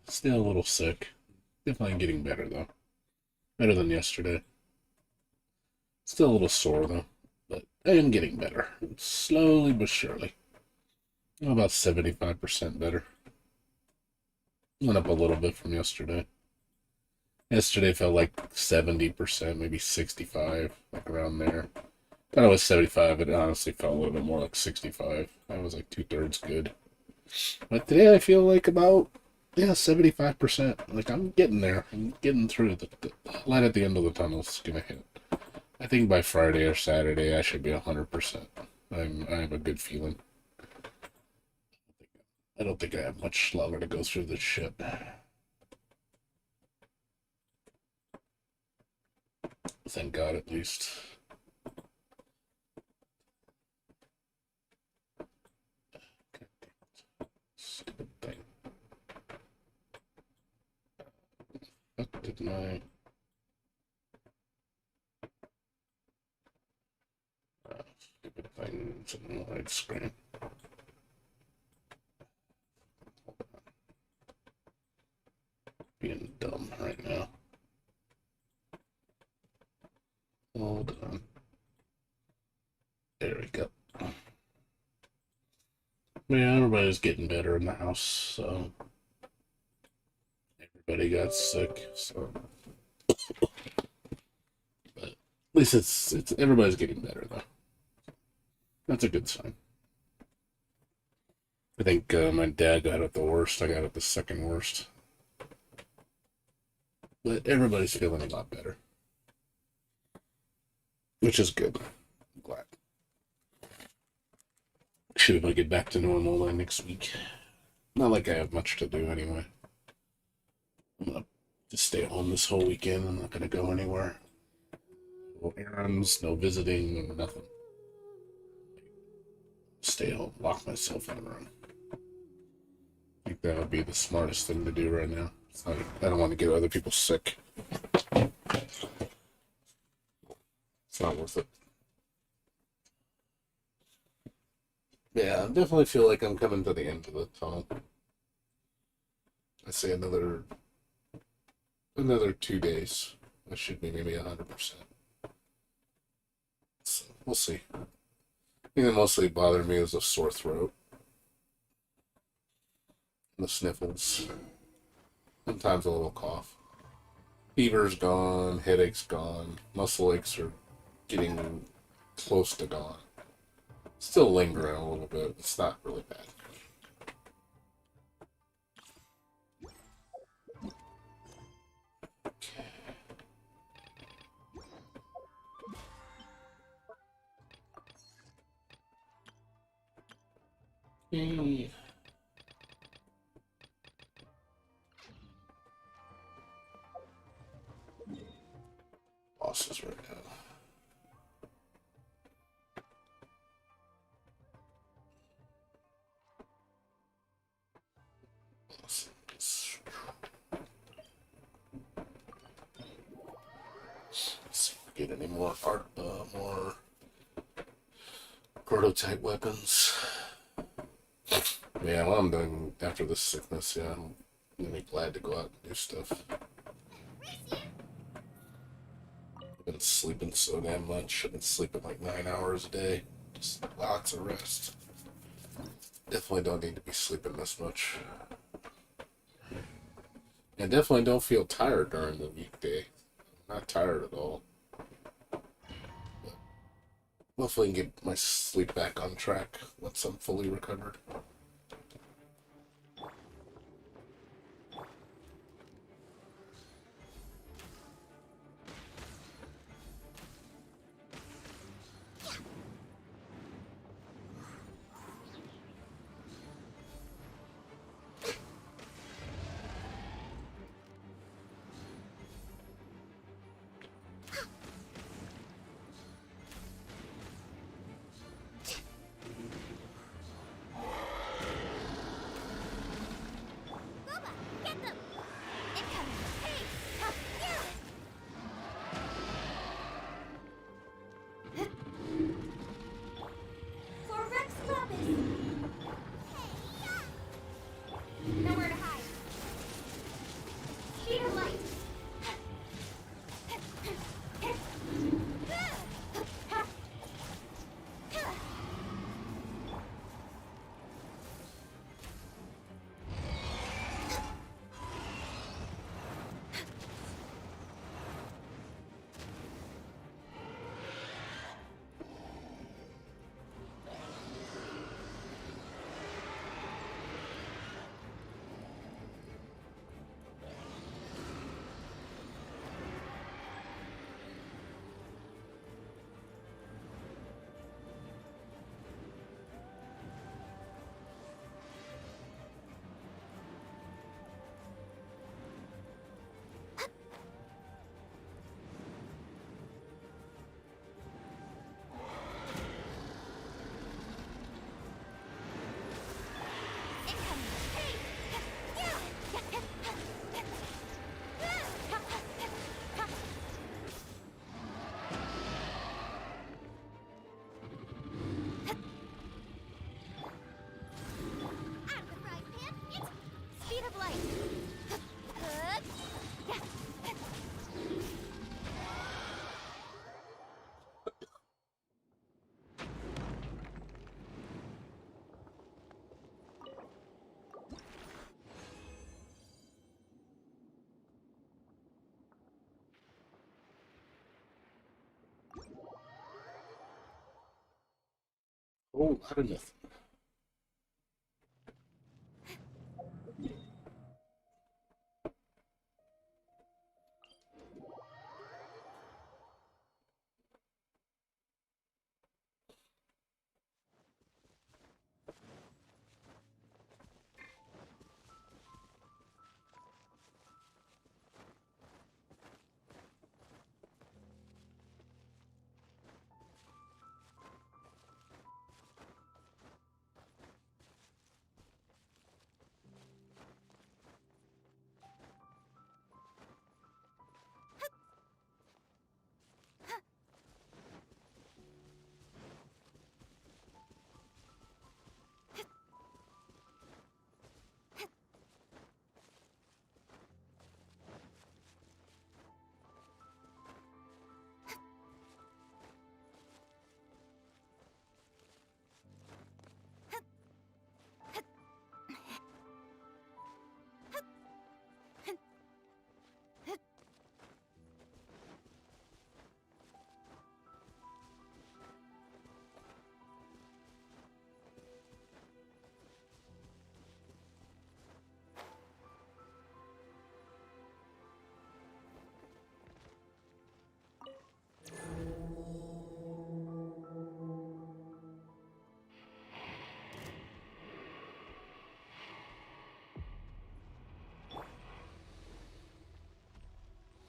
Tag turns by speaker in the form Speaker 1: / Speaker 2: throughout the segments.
Speaker 1: Still a little sick. Definitely getting better though. Better than yesterday. Still a little sore though, but I am getting better. Slowly but surely. I'm about 75% better. Went up a little bit from yesterday. Yesterday felt like 70%, maybe 65, like around there. Thought it was 75, but it honestly felt a little bit more like 65. I was like two-thirds good. But today I feel like about, yeah, 75%. Like I'm getting there. I'm getting through. The light at the end of the tunnel is going to hit. I think by Friday or Saturday I should be 100%. I have a good feeling. I don't think I have much longer to go through this shit. Thank God, at least. Stupid thing. What did my... stupid thing in the widescreen. Being dumb right now. Hold on. There we go. Yeah, everybody's getting better in the house, so everybody got sick, so but at least it's everybody's getting better though. That's a good sign. I think my dad got it the worst. I got it the second worst, but everybody's feeling a lot better, which is good. I'm glad. Should be able to get back to normal by next week. Not like I have much to do anyway. I'm gonna just stay home this whole weekend. I'm not gonna go anywhere. No errands, no visiting, no nothing. Stay home, lock myself in a room. I think that would be the smartest thing to do right now. It's not, I don't want to get other people sick. It's not worth it. Yeah, I definitely feel like I'm coming to the end of the tunnel. I say another 2 days. I should be maybe 100%. So we'll see. I think that mostly bothered me is a sore throat, and the sniffles, sometimes a little cough. Fever's gone, headache's gone, muscle aches are getting close to gone. Still lingering a little bit. It's not really bad. Yay. Bosses right now. Bosses. Let's see if we get any more more prototype weapons. Yeah, what I'm doing after this sickness, yeah, I'm gonna be glad to go out and do stuff. I've been sleeping so damn much. I've been sleeping like 9 hours a day. Just lots of rest. Definitely don't need to be sleeping this much. And definitely don't feel tired during the weekday. I'm not tired at all. Hopefully I can get my sleep back on track once I'm fully recovered.
Speaker 2: flight.
Speaker 1: Oh, out of nothing.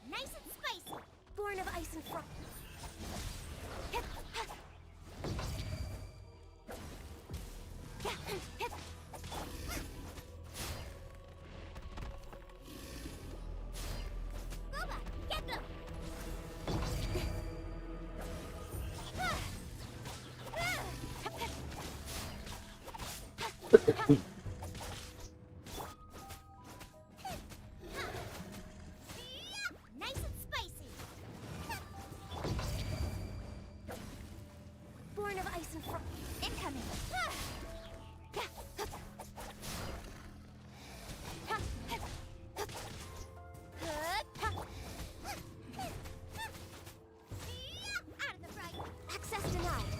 Speaker 2: Nice and spicy. Born of ice and frost. Boba, get them! Nice and spicy. Born of ice and frost. Incoming. Out of the right. Access denied.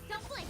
Speaker 2: Don't blink.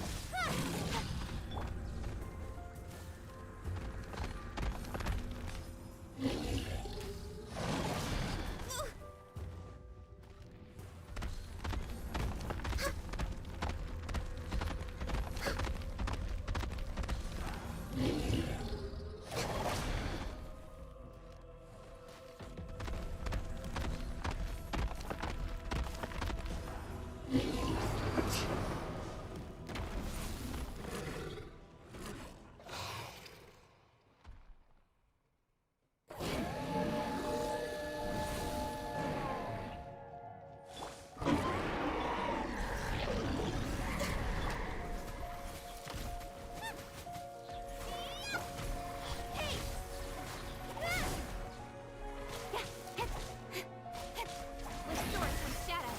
Speaker 2: With sword from shadow.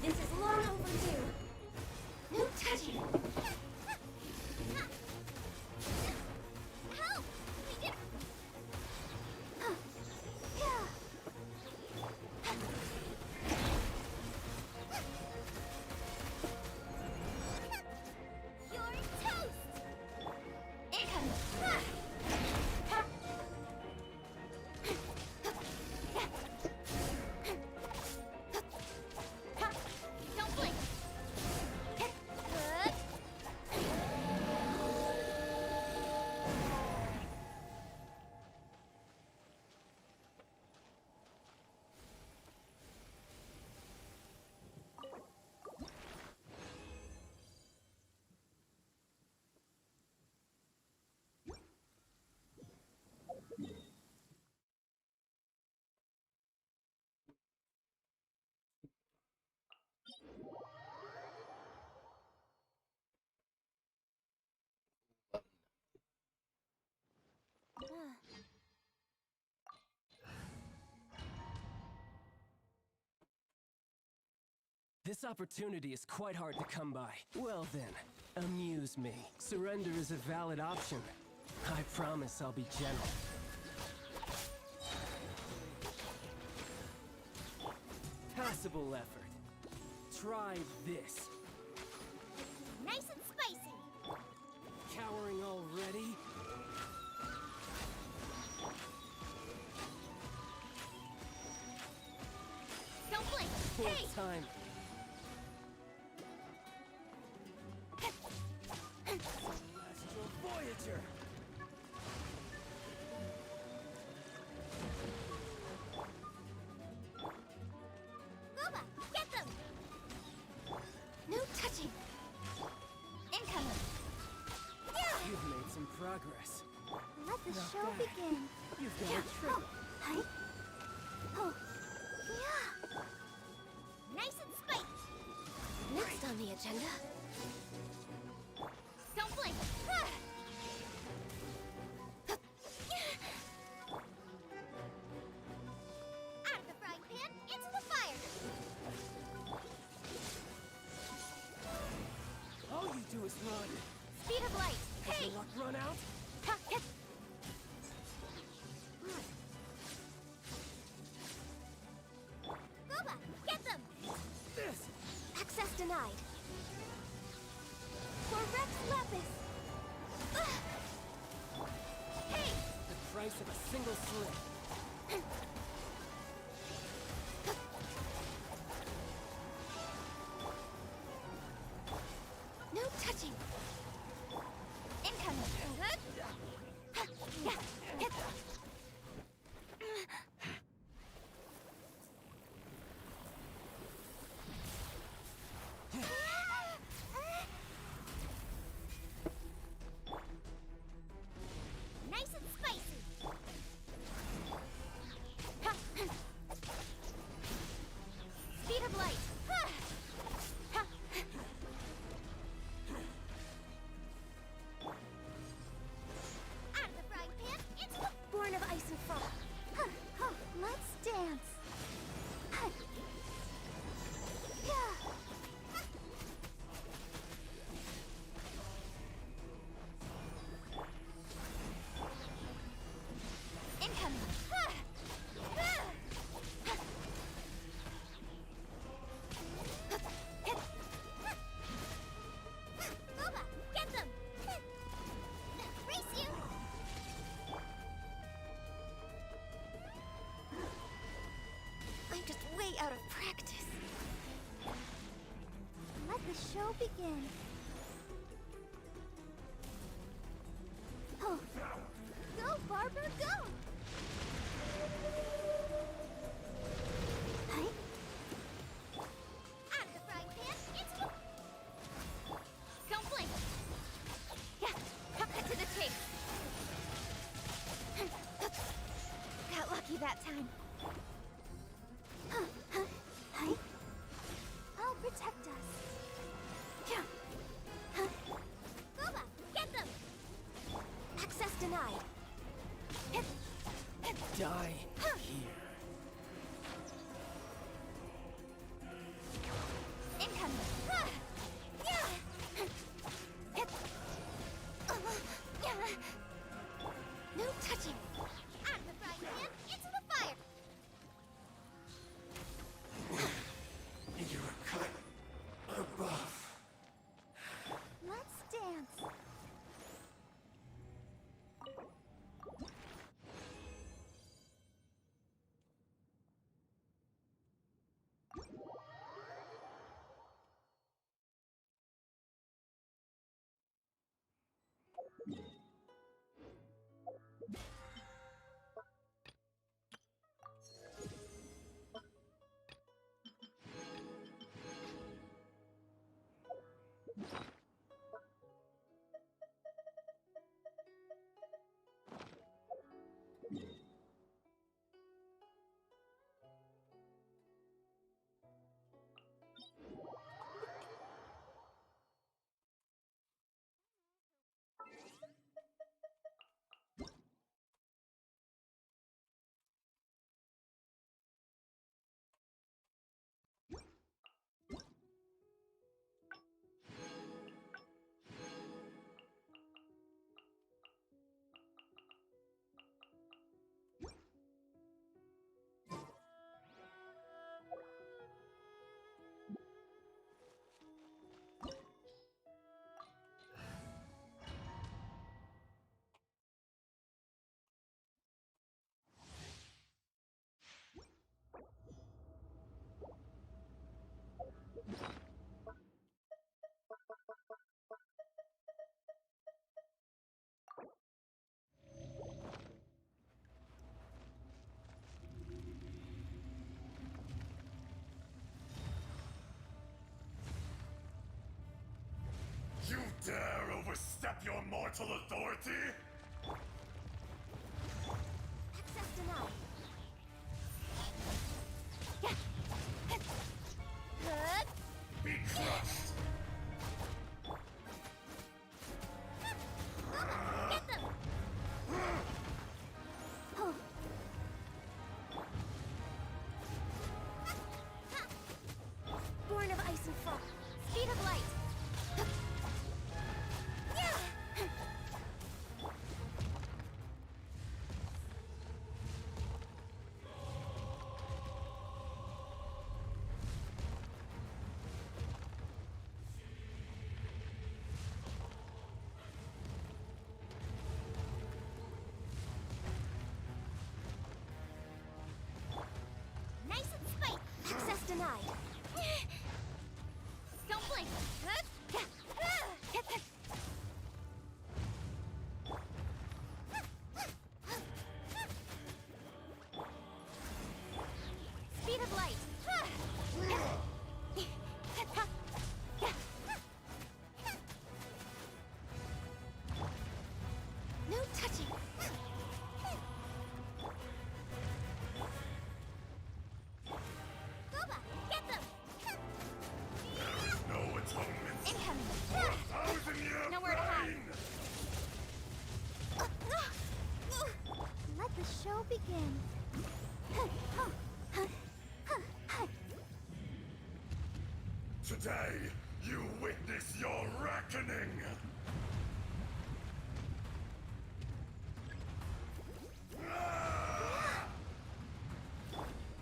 Speaker 2: This is long overdue. No touching. Help! We did it. You're toast! Incoming! Don't blink!
Speaker 3: This opportunity is quite hard to come by. Well then, amuse me. Surrender is a valid option. I promise I'll be gentle. Passable effort. Try this.
Speaker 2: Nice and spicy.
Speaker 3: Cowering already?
Speaker 2: Don't blink.
Speaker 3: Poor
Speaker 2: Hey!
Speaker 3: time. Celestial Voyager!
Speaker 2: Boba, get them! No touching. Incoming. Yeah!
Speaker 3: You've made some progress.
Speaker 2: Let the
Speaker 3: Not
Speaker 2: show
Speaker 3: bad.
Speaker 2: begin.
Speaker 3: You've got
Speaker 2: Yeah.
Speaker 3: a trick.
Speaker 2: Hi. Oh. Yeah. Nice and spicy. Next on the agenda. Don't blink. Ah. Out of the frying pan, into the fire.
Speaker 3: All you do is run.
Speaker 2: Speed of light.
Speaker 3: Has
Speaker 2: Hey.
Speaker 3: your luck run out?
Speaker 2: Ha, hit. Boba, get them.
Speaker 3: This!
Speaker 2: Access denied. For Rex Lapis. Ah. Hey.
Speaker 3: The price of a single slip.
Speaker 2: No touching. Incoming. Good. Ha, yeah. Hit. Nice and spicy. Ha. Speed of light. Ha. Ha. Out of the frying pan, into the born of ice and frost. Huh, huh, let's dance. Huh. Yeah. Incoming. Ha. Ah. Hit. Boba, get them. Race you. I'm just way out of practice. Let the show begin. Oh. Go, Barbara, go! Hi. Out of the frying pan, into the... Don't blink. Yeah, cut to the chase. Got lucky that time. Hi. I'll protect us. Yeah. Boba, get them! Access denied. Hit.
Speaker 3: Die here.
Speaker 2: Incoming. Ah. Yeah. Hit. Yeah. No touching. Out of the frying pan, into the fire.
Speaker 3: You're cut above.
Speaker 2: Let's dance.
Speaker 4: overstep your mortal authority?
Speaker 2: Access denied. Good.
Speaker 4: Be crushed!
Speaker 2: Get them! Oh. Born of ice and frost. Speed of light. Nice and spicy. Access denied. Don't blink. Speed of light. No touching. Boba, get them!
Speaker 4: No atonement
Speaker 2: Incoming.
Speaker 4: for 1,000-year
Speaker 2: Nowhere to hide.
Speaker 4: reign!
Speaker 2: Let the show begin.
Speaker 4: Today, you witness your reckoning!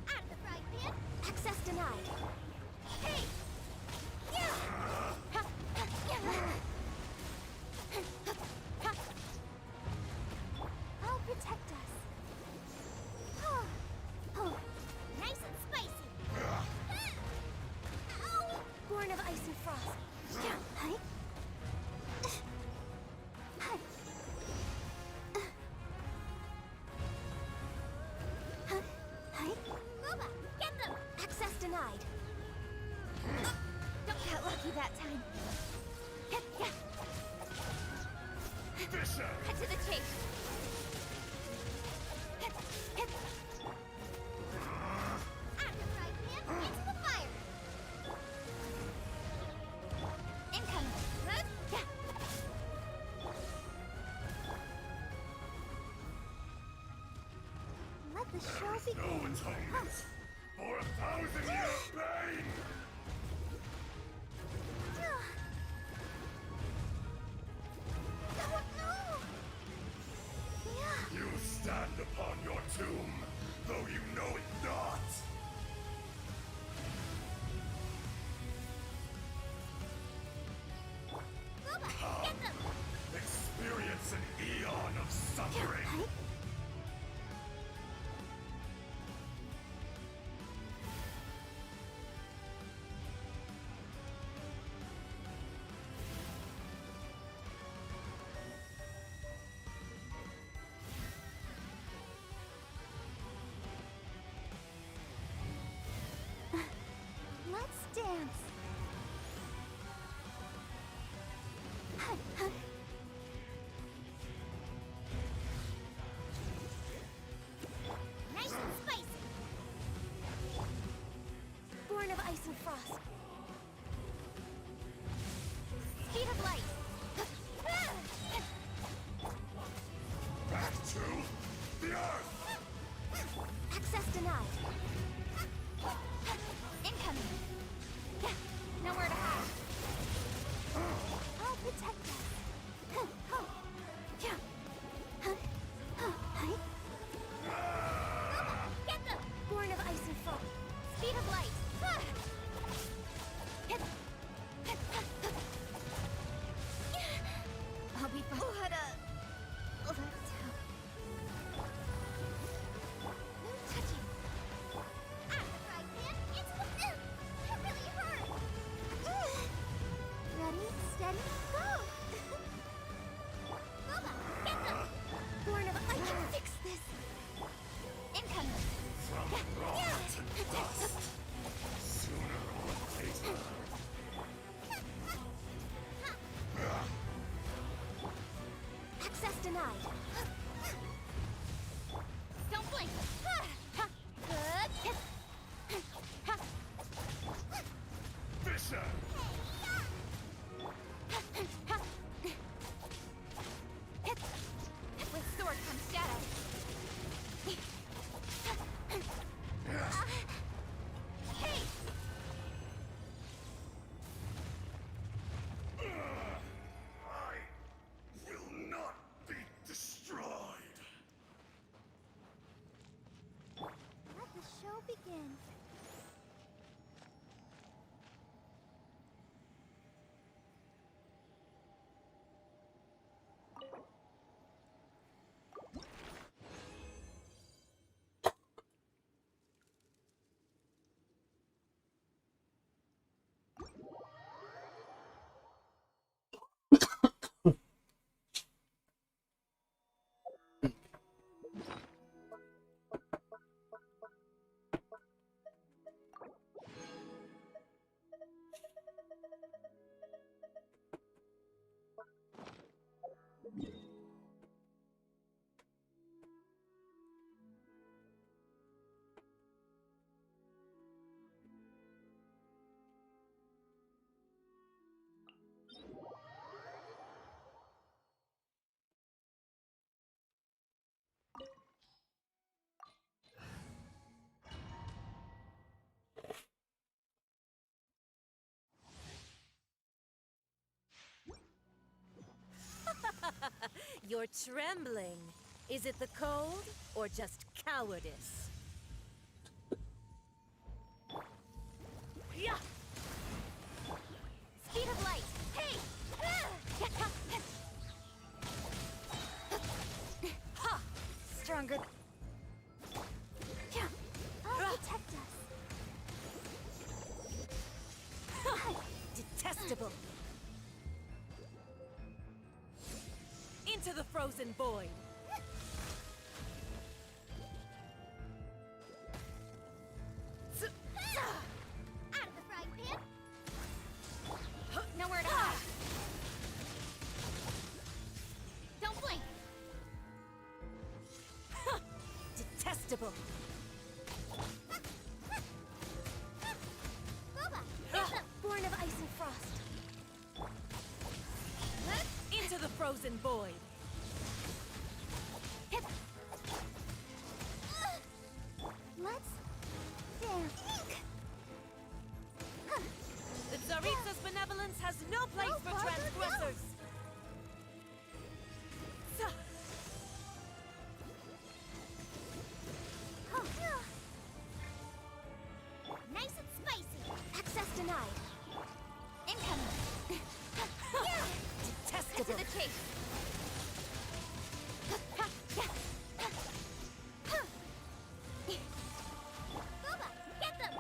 Speaker 2: Out of the frying pan. Access denied. Hey! I'll protect us. Nice and spicy. Ow! Born of ice and frost. Hi. Hi. Hi. Boba, get them! Access denied. Don't get lucky that time.
Speaker 4: Fisher!
Speaker 2: Cut to the chase. Out of the frying pan, into the fire. Incoming. Let the show
Speaker 4: There is no
Speaker 2: begin.
Speaker 4: atonement for 1,000-year pain! You stand upon your tomb, though you know it not!
Speaker 2: Boba, get them!
Speaker 4: Experience an eon of suffering!
Speaker 2: Hi. Let's dance. Nice and spicy. Born of ice and frost. Speed of light.
Speaker 4: Back to the earth!
Speaker 2: Access denied. Incoming. Nowhere to hide. I'll protect us. Get them! Born of ice and foam. Speed of light. I'll be fine. Let us help. No touching. Access denied. Don't blink.
Speaker 4: Fisher!
Speaker 2: With sword comes shadow. Hey!
Speaker 4: I will not be destroyed.
Speaker 2: Let the show begin.
Speaker 5: You're trembling. Is it the cold or just cowardice?
Speaker 2: Yeah. Speed of light. Hey! Ha! Stronger. Yeah. I'll protect us.
Speaker 5: Detestable. Into the frozen void.
Speaker 2: Out of the frying pan. Nowhere to hide. Don't blink.
Speaker 5: Detestable.
Speaker 2: Boba! Born of ice and frost.
Speaker 5: Into the frozen void.
Speaker 2: Let's dance.
Speaker 5: The Tsaritsa's benevolence has no place
Speaker 2: No,
Speaker 5: for
Speaker 2: Barbara,
Speaker 5: transgressors.
Speaker 2: Nice and spicy. Access denied. Incoming. Cut to
Speaker 5: Detestable.
Speaker 2: the chase. Boba, get them.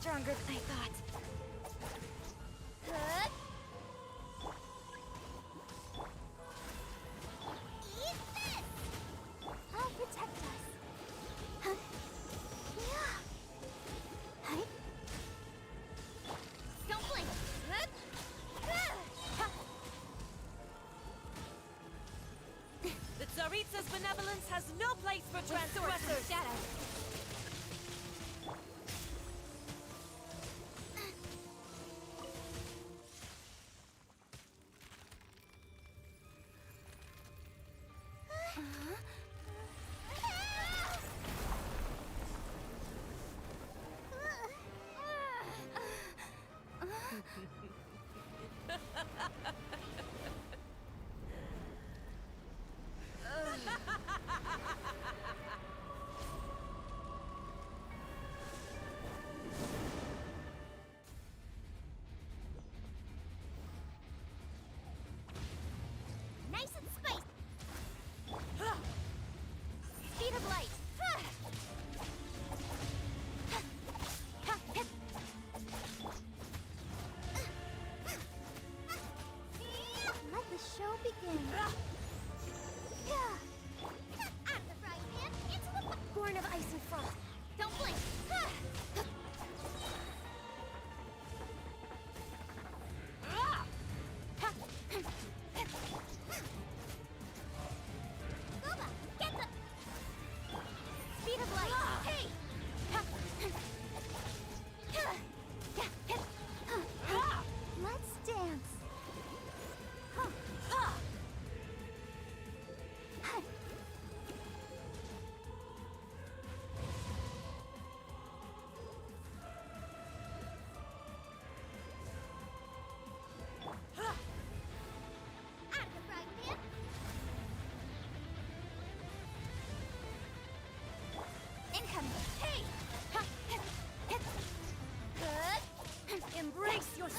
Speaker 2: Stronger than I thought. Good. Eat this. I'll protect us. Huh? Yeah. Huh? Don't blink. Good.
Speaker 5: The Tsaritsa's benevolence has no place for
Speaker 2: With sword comes
Speaker 5: transgressors.
Speaker 2: shadow.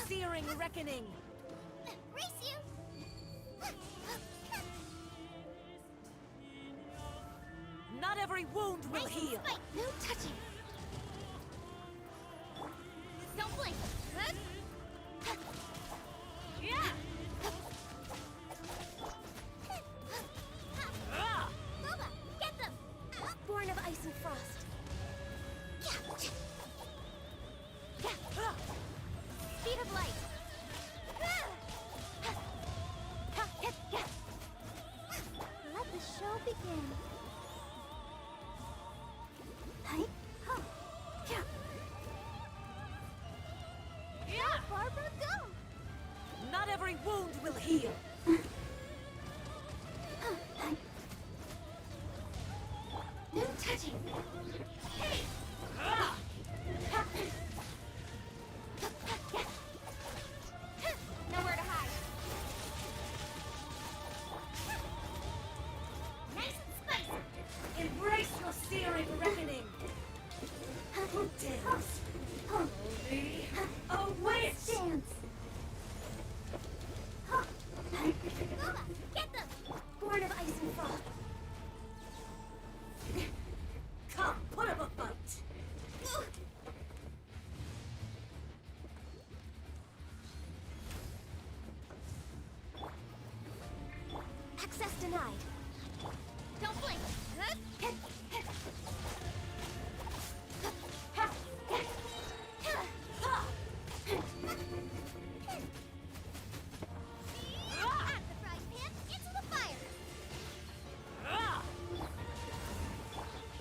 Speaker 5: searing reckoning.
Speaker 2: Race you!
Speaker 5: Not every wound will
Speaker 2: Ice and
Speaker 5: heal.
Speaker 2: spike, no touching! Don't blink! Huh?
Speaker 5: Yeah!
Speaker 2: Boba, get them! Born of ice and frost. Speed of light. Let the show begin. Hi. Huh.
Speaker 5: Yeah!
Speaker 2: Barbara, go!
Speaker 5: Not every wound will heal.
Speaker 2: No touching. Nowhere to hide. Nice and spicy.
Speaker 5: Embrace your searing reckoning. Who dares? Only a witch!
Speaker 2: Dance. Boba, get them! Born of ice and frost.
Speaker 5: Come, put up a fight.
Speaker 2: Access denied. Don't blink. At the frying pan, into the fire.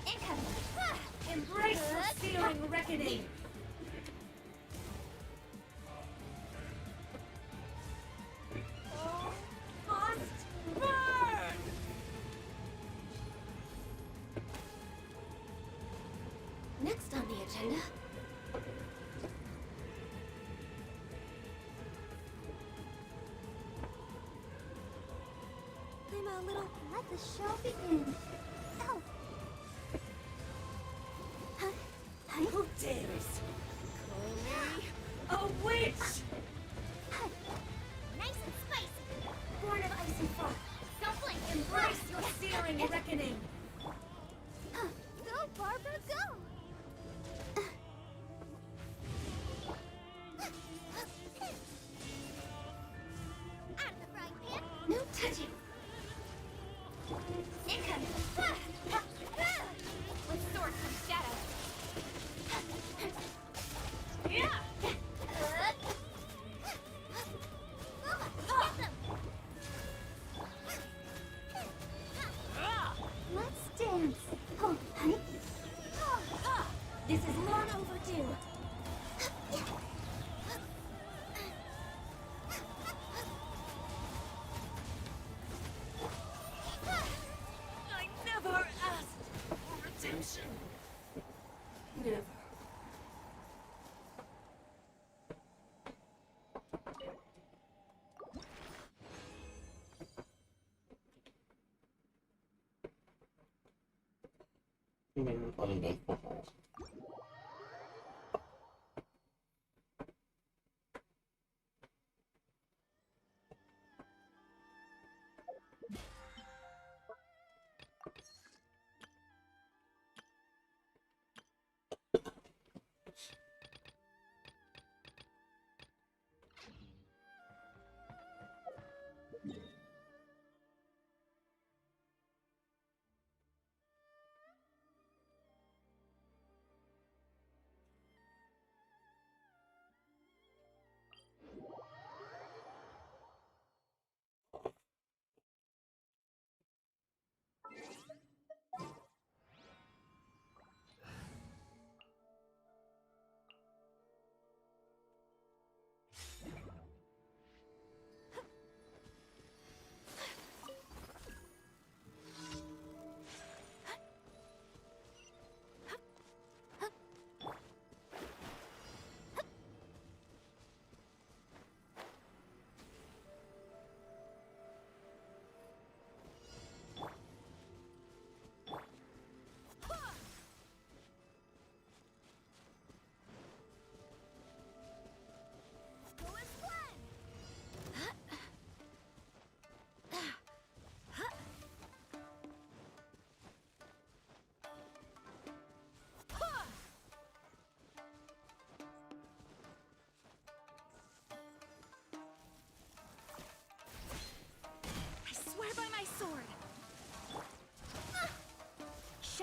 Speaker 2: Incoming.
Speaker 5: Embrace your searing reckoning. All must burn.
Speaker 2: Next on the agenda. I'm a little. Let the show begin. Oh. Huh? Hi.
Speaker 5: Who dares? Call me a witch.
Speaker 2: Hi. Nice and spicy. Born of ice and frost. Don't blink.
Speaker 5: Embrace your searing reckoning.
Speaker 2: Go, Barbara, go! Out of the frying pan. No touching. Incoming. With sword comes shadow.
Speaker 5: Yeah.
Speaker 2: Boba, get them! Let's dance. Oh, honey. This is long overdue.
Speaker 5: I never asked for redemption. Never.
Speaker 1: Uneventful falls.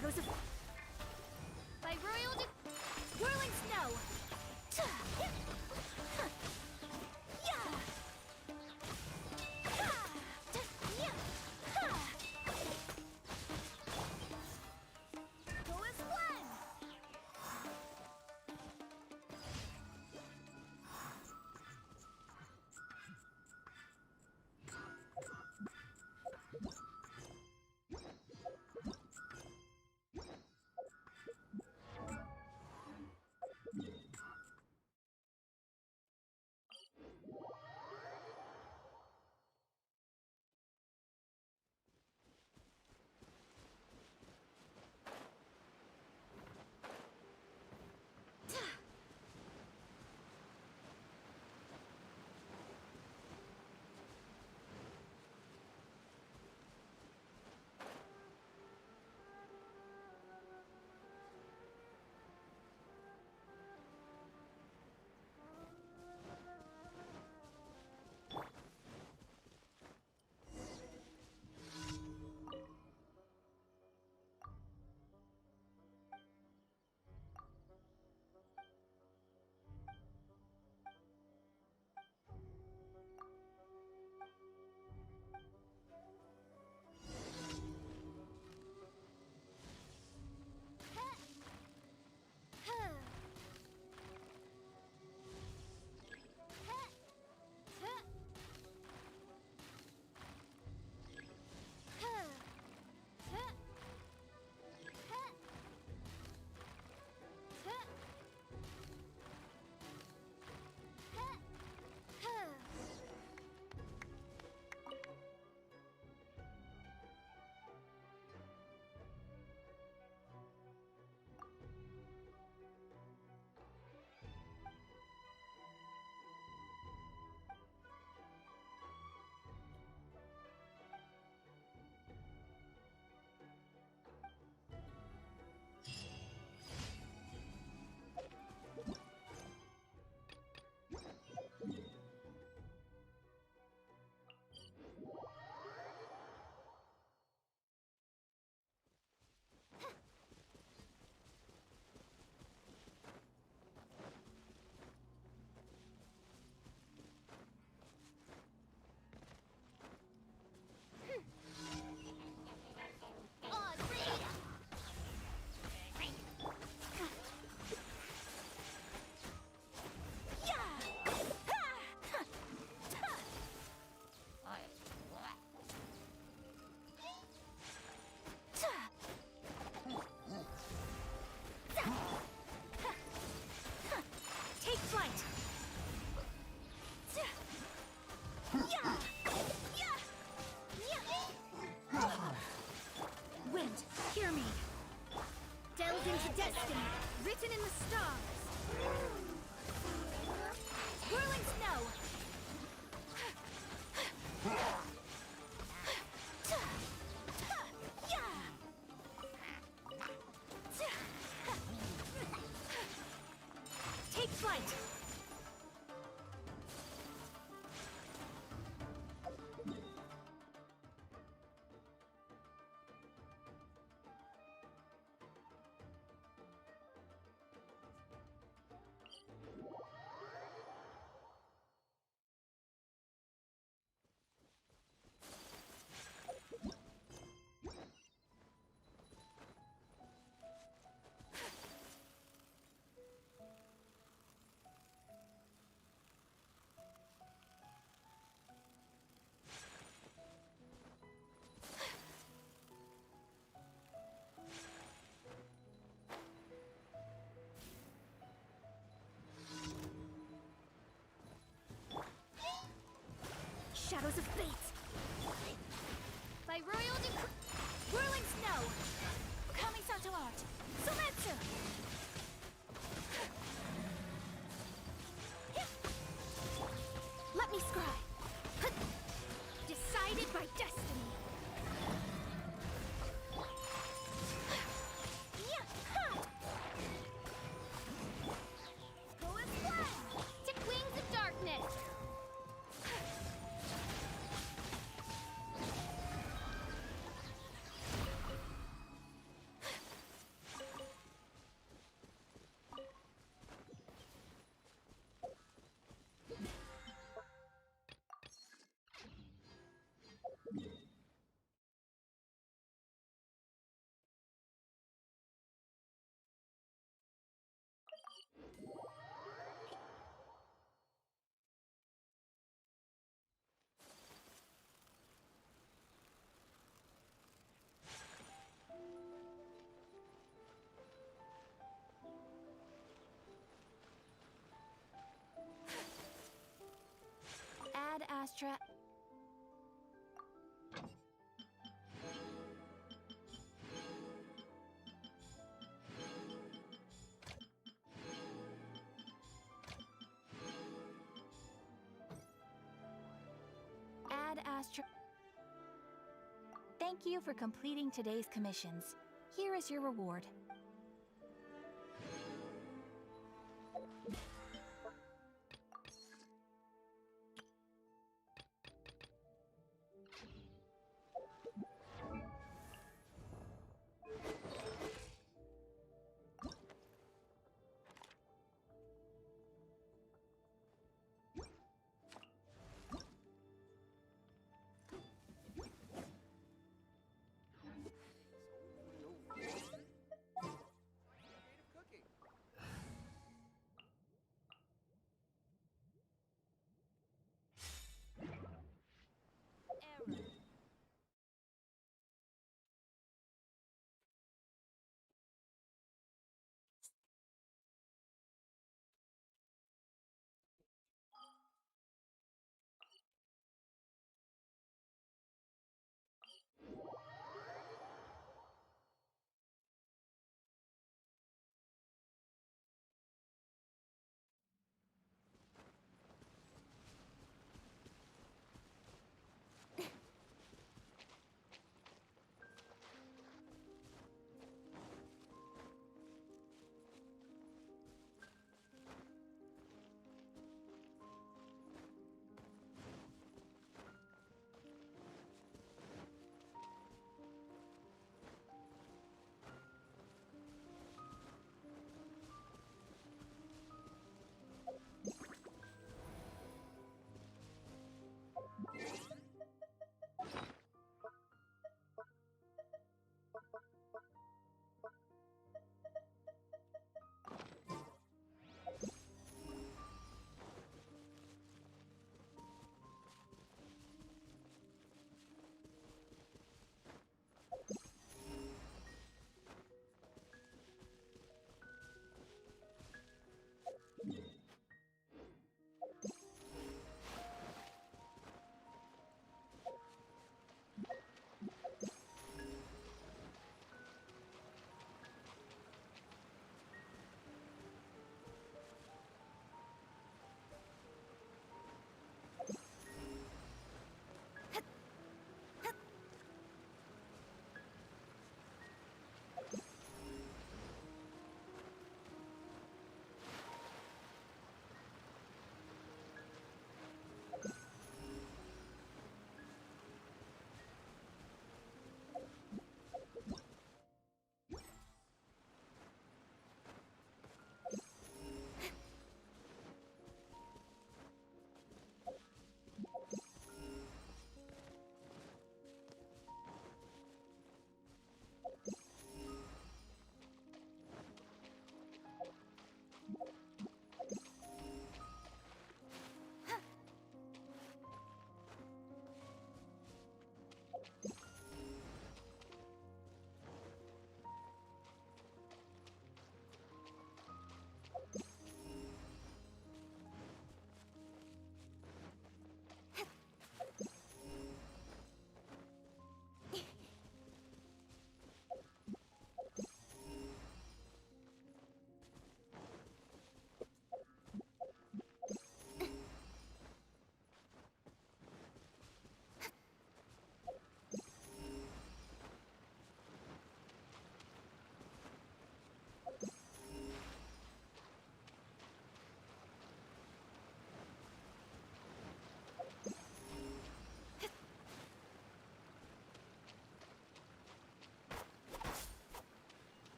Speaker 2: Shadows of... By royal whirling snow! Go as one! Take flight! Wind, hear me! Delve into destiny, written in the stars! Whirling snow! Take flight! Shadows of fate! By royal whirling snow! Kamisato art! Sometsu! Let me scry! Decided by destiny! Go as one! Take wings of darkness! Astra. Add Astra. Thank you for completing today's commissions. Here is your reward.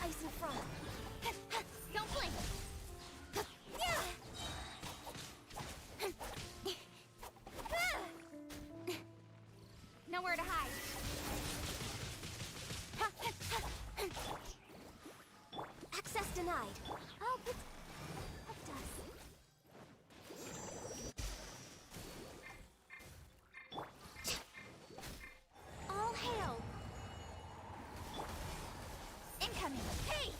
Speaker 2: ice and frost. Don't blink. Nowhere to hide. Access denied. Oh, but what does? All hail. Incoming. Hey!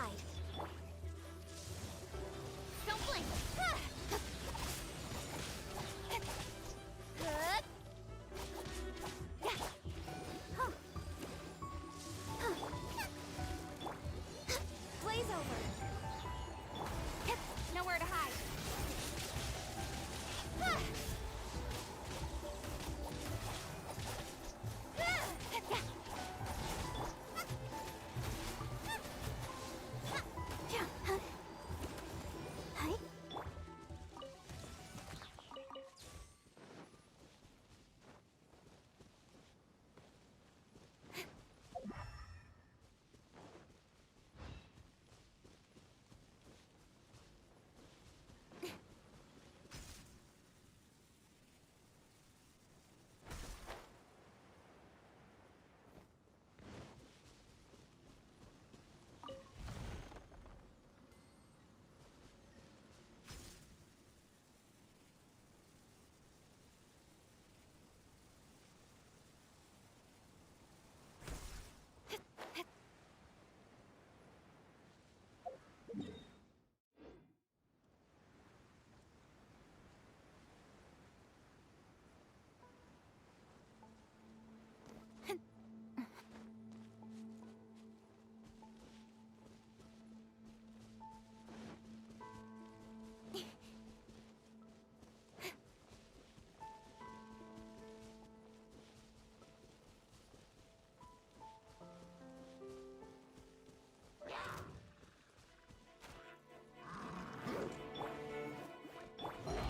Speaker 2: hide. Don't blink. Good. Blaze over. Nowhere to hide. Hi.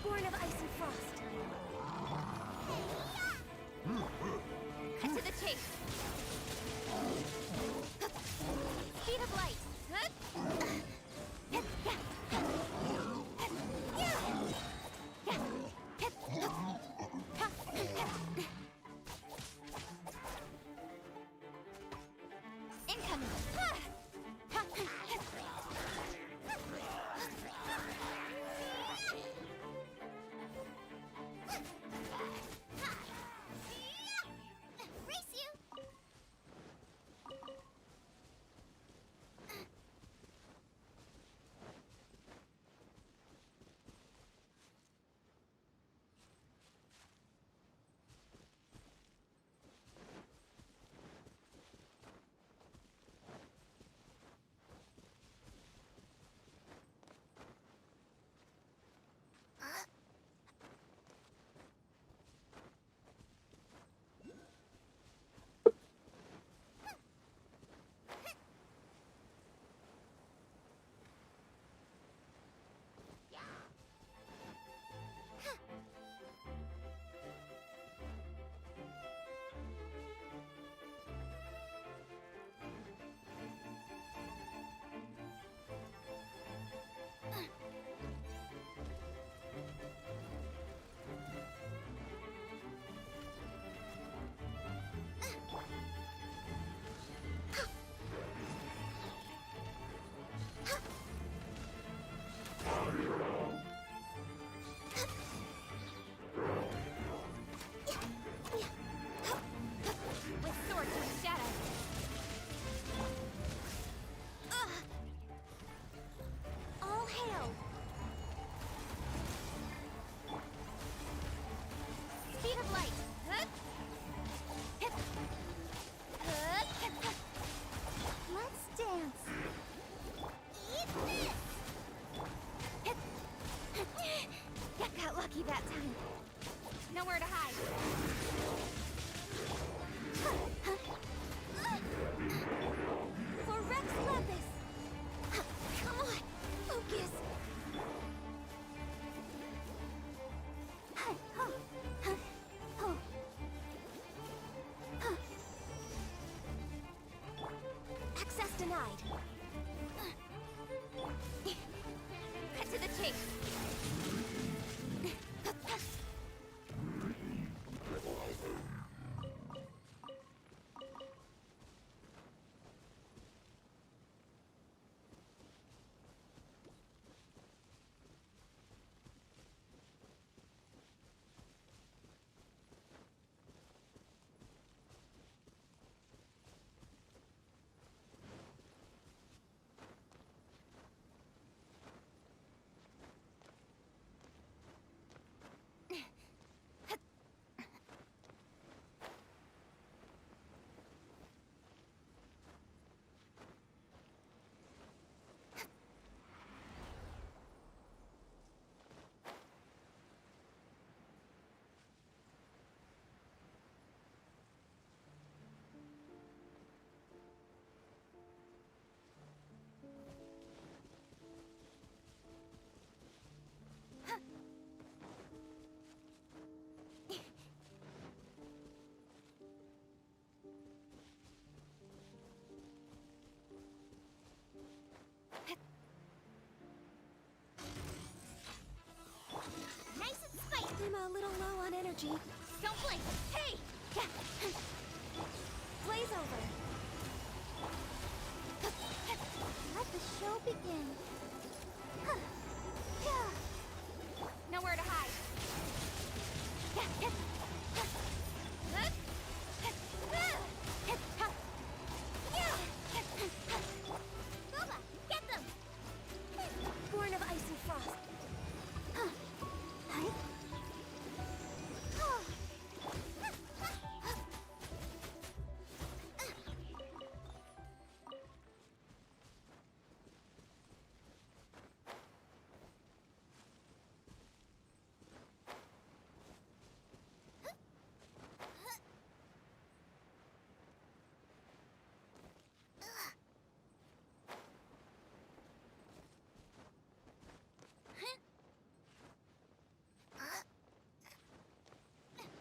Speaker 2: Born of ice and frost. Cut to the chase. Speed of light. Incoming. Race you! With sword to the shadow. All hail. Speed of light. Let's dance. Eat this. Got lucky that time. Nowhere to hide. For Rex Lapis! Come on, focus! Access denied. Cut to the chase. little low on energy. Don't blink! Hey! Blaze over. Let the show begin. Nowhere to hide. Boba, get them! Born of ice and frost. Hi.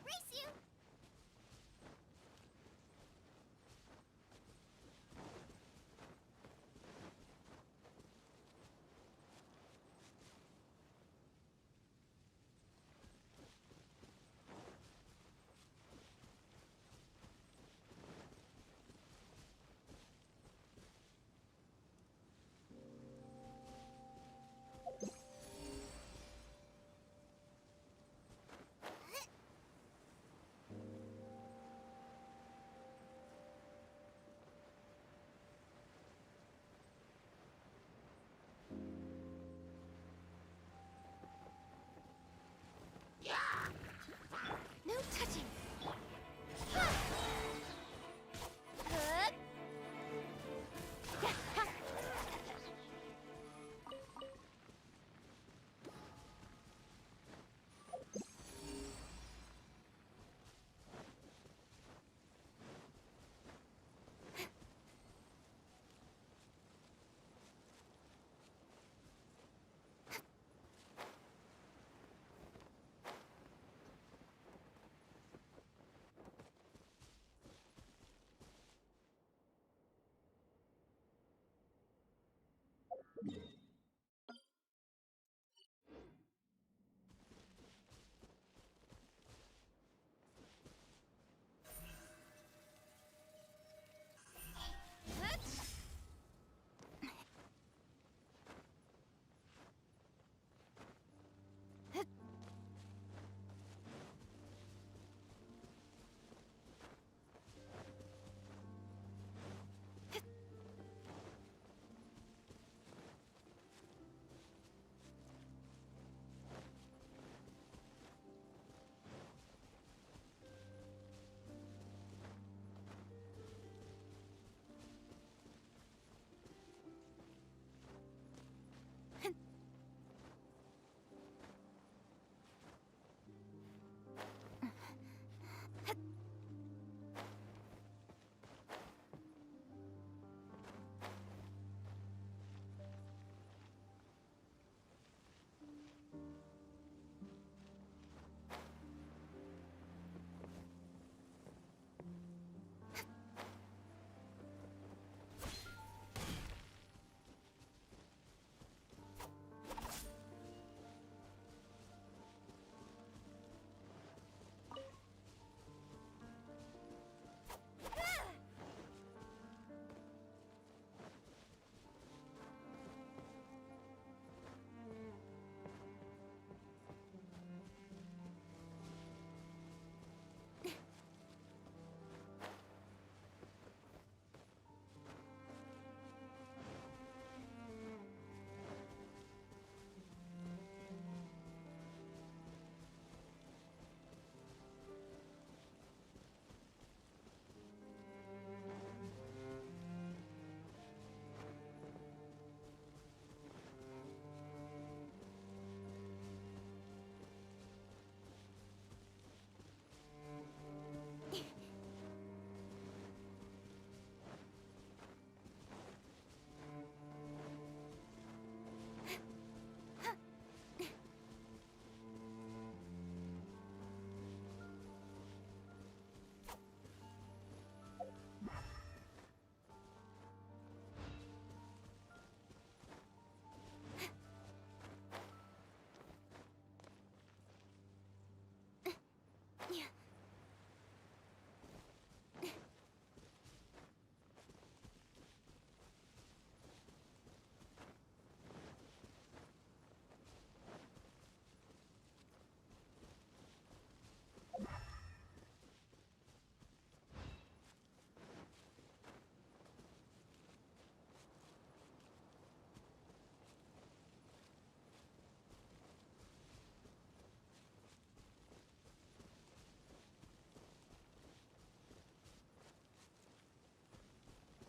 Speaker 2: Race you! No touching. Good.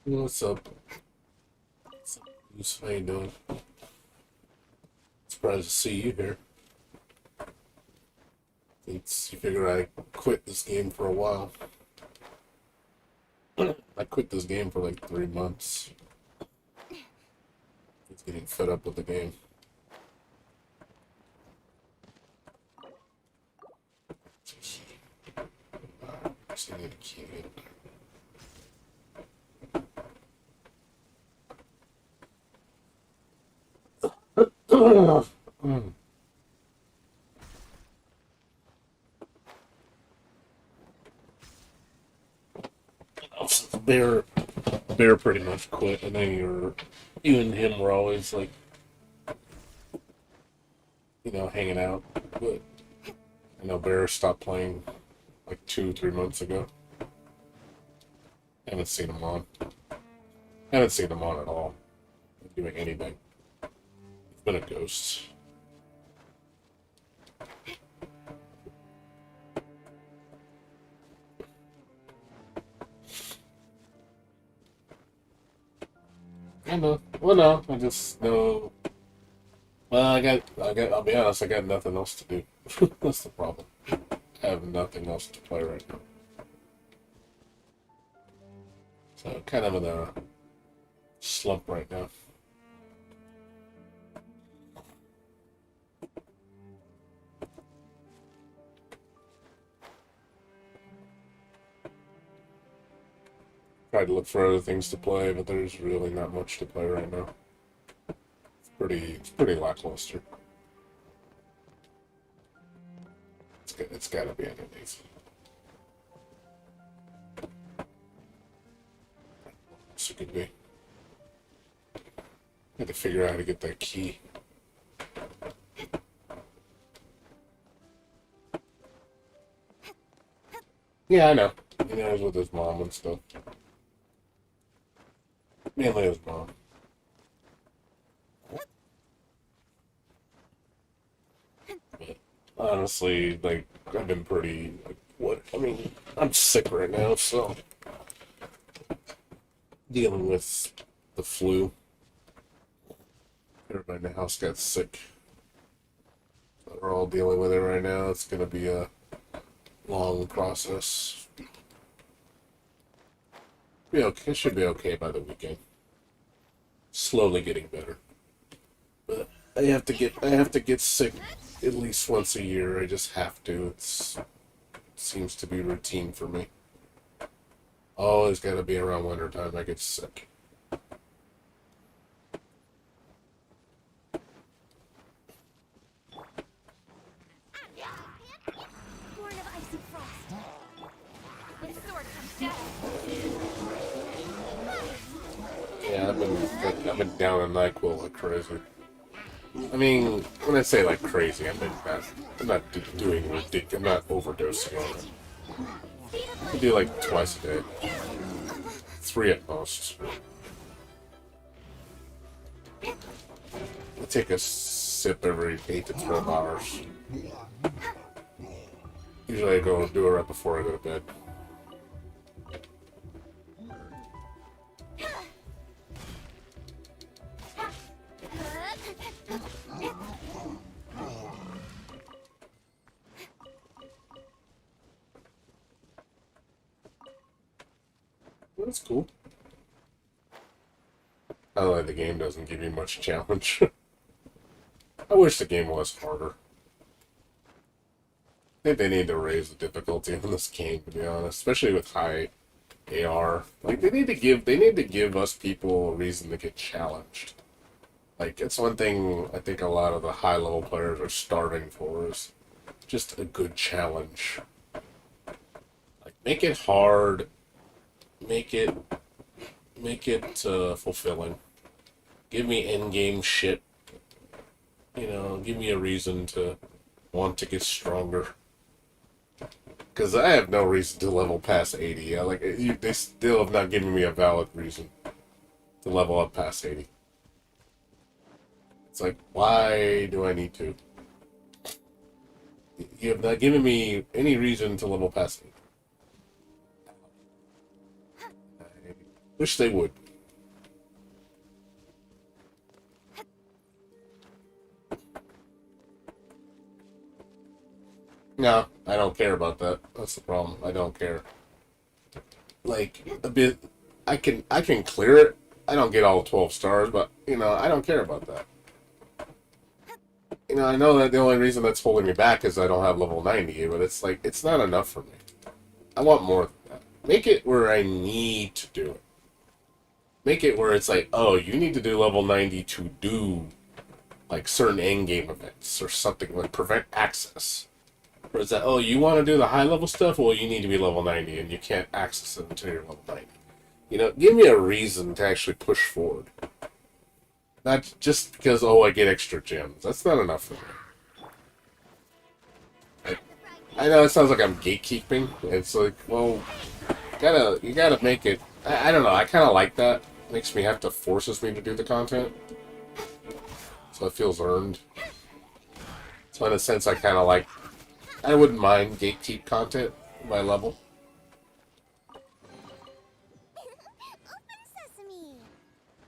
Speaker 1: What's up? How you doing? Surprised to see you here. You figure I quit this game for a while. I quit this game for like 3 months. It's getting fed up with the game. Just need a key. Bear pretty much quit, and then you and him were always like, hanging out. But I know Bear stopped playing like 2, 3 months ago. Haven't seen him on. Haven't seen him on at all. Doing anything. He's been a ghost. I know. Well, no, I just know. Well, I'll be honest, I got nothing else to do. That's the problem. I have nothing else to play right now. So, kind of in a slump right now. Tried to look for other things to play, but there's really not much to play right now. It's pretty lackluster. It's gotta be underneath. So it could be. Had to figure out how to get that key. Yeah, I know. He was with his mom and stuff. Mainly his mom. But honestly, like, I've been pretty, like, I'm sick right now, so dealing with the flu. Everybody in the house got sick. So we're all dealing with it right now. It's gonna be a long process. Be okay. It should be okay by the weekend. Slowly getting better. But I have to get sick at least once a year. I just have to. It seems to be routine for me. Always got to be around wintertime. I get sick.
Speaker 2: Born of ice and frost. When sword comes down.
Speaker 1: Yeah, I've been down in NyQuil like crazy. I mean, when I say like crazy, I'm not doing ridiculous. I'm not overdosing on it. I do like twice a day, 3 at most. I take a sip every 8 to 12 hours. Usually I go do it right before I go to bed. That's cool. I like the game doesn't give you much challenge. I wish the game was harder. I think they need to raise the difficulty on this game, to be honest, especially with high AR. Like they need to give us people a reason to get challenged. Like it's one thing I think a lot of the high level players are starving for is just a good challenge. Like make it hard, make it fulfilling. Give me end game shit. Give me a reason to want to get stronger. Because I have no reason to level past 80. They still have not given me a valid reason to level up past 80. It's like, why do I need to? You have not given me any reason to level past 80. Wish they would. No, I don't care about that. That's the problem. I don't care. Like a bit, I can clear it. I don't get all 12 stars, but you know, I don't care about that. You know, I know that the only reason that's holding me back is I don't have level 90, but it's like it's not enough for me. I want more than that. Make it where I need to do it. Make it where it's like, oh, you need to do level 90 to do like certain end game events or something like prevent access. Or is that, oh, you want to do the high level stuff? Well, you need to be level 90 and you can't access it until you're level 90. You know, give me a reason to actually push forward. Not just because, oh, I get extra gems. That's not enough for me. I know it sounds like I'm gatekeeping. It's like, well, you gotta make it. I don't know. I kind of like that. Makes me forces me to do the content. So it feels earned. So in a sense, I kind of like. I wouldn't mind gatekeep content at my level.
Speaker 2: Open sesame.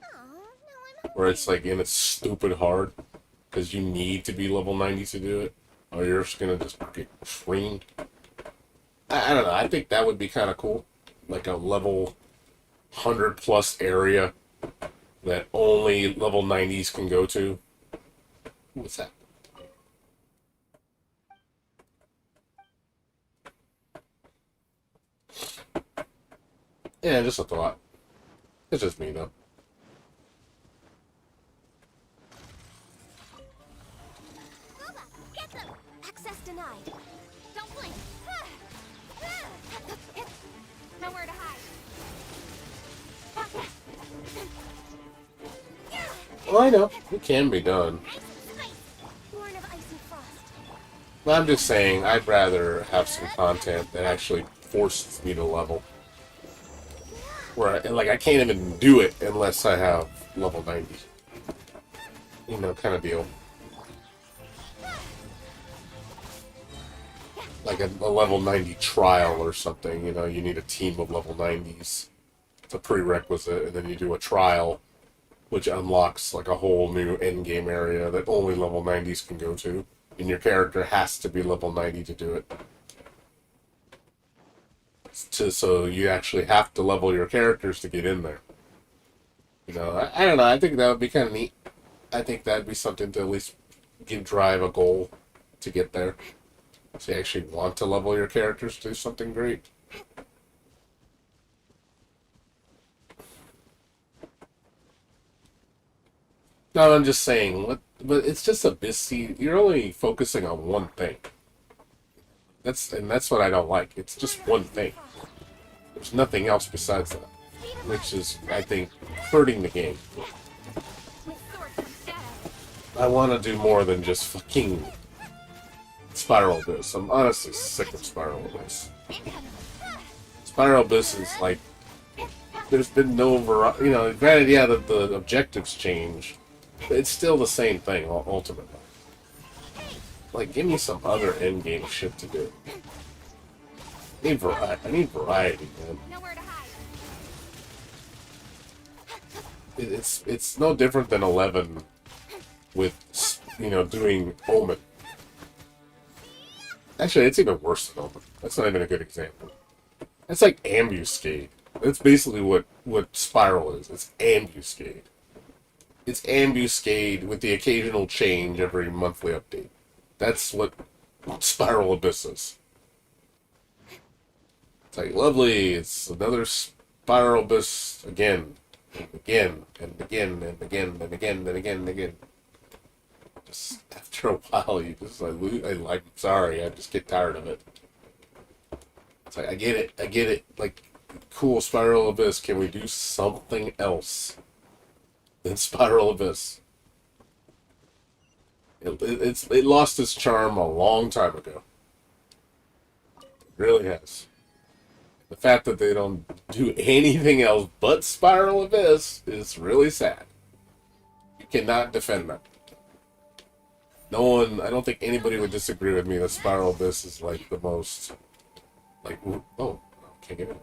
Speaker 2: Oh, no, I'm
Speaker 1: Where it's like, and it's stupid hard. Because you need to be level 90 to do it. Or you're just gonna just get screamed. I don't know. I think that would be kind of cool. Like a level 100 plus area that only level 90s can go to. What's that? Yeah, just a thought. It's just me, though.
Speaker 2: Boba, get them. Access denied. Don't blink. Nowhere to hide.
Speaker 1: Well, I know. It can be done.
Speaker 2: Born of ice and frost.
Speaker 1: But I'm just saying, I'd rather have some content that actually forces me to level. Where, I can't even do it unless I have level 90. You know, kind of deal. Like a level 90 trial or something, you know, you need a team of level 90s. It's a prerequisite, and then you do a trial, which unlocks like a whole new endgame area that only level 90s can go to. And your character has to be level 90 to do it. So you actually have to level your characters to get in there. You know, I don't know. I think that would be kind of neat. I think that'd be something to at least drive a goal to get there. So you actually want to level your characters to do something great. No, I'm just saying. But it's just a busy. You're only focusing on one thing. That's what I don't like. It's just one thing. There's nothing else besides that, which is, I think, hurting the game. I want to do more than just fucking Spiral Abyss. I'm honestly sick of Spiral Abyss. Spiral Abyss is like, there's been no variety. You know, granted, yeah, the objectives change, but it's still the same thing ultimately. Like, give me some other endgame shit to do. I need variety, man.
Speaker 2: Nowhere to hide.
Speaker 1: It's no different than 11 with, you know, doing Omen. Actually, it's even worse than Omen. That's not even a good example. It's like Ambuscade. That's basically what Spiral is. It's Ambuscade. It's Ambuscade with the occasional change every monthly update. That's what Spiral Abyss is. It's like, lovely, it's another Spiral Abyss again, and again, and again, and again, and again, and again, and again. Just after a while, you just I'm sorry, I just get tired of it. It's like, I get it. Like, cool, Spiral Abyss, can we do something else than Spiral Abyss? It lost its charm a long time ago. It really has. The fact that they don't do anything else but Spiral Abyss is really sad. You cannot defend that. No one, I don't think anybody would disagree with me that Spiral Abyss is like the most, like, oh, can't get in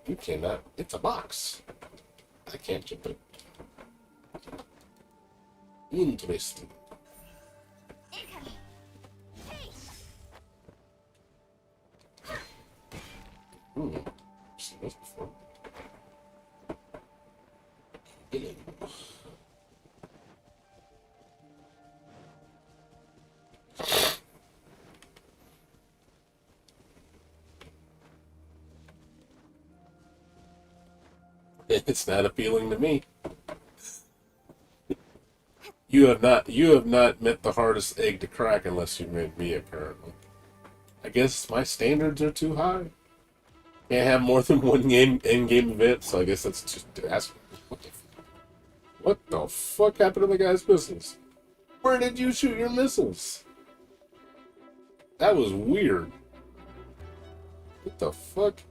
Speaker 1: there. You cannot. It's a box. I can't jump it. Interesting.
Speaker 2: Incoming. Hey.
Speaker 1: Seen this before. Get in. It's not appealing to me. You have not met the hardest egg to crack unless you met me, apparently. I guess my standards are too high. Can't have more than one in-game event, so I guess that's just what the fuck happened to the guy's missiles? Where did you shoot your missiles? That was weird. What the fuck?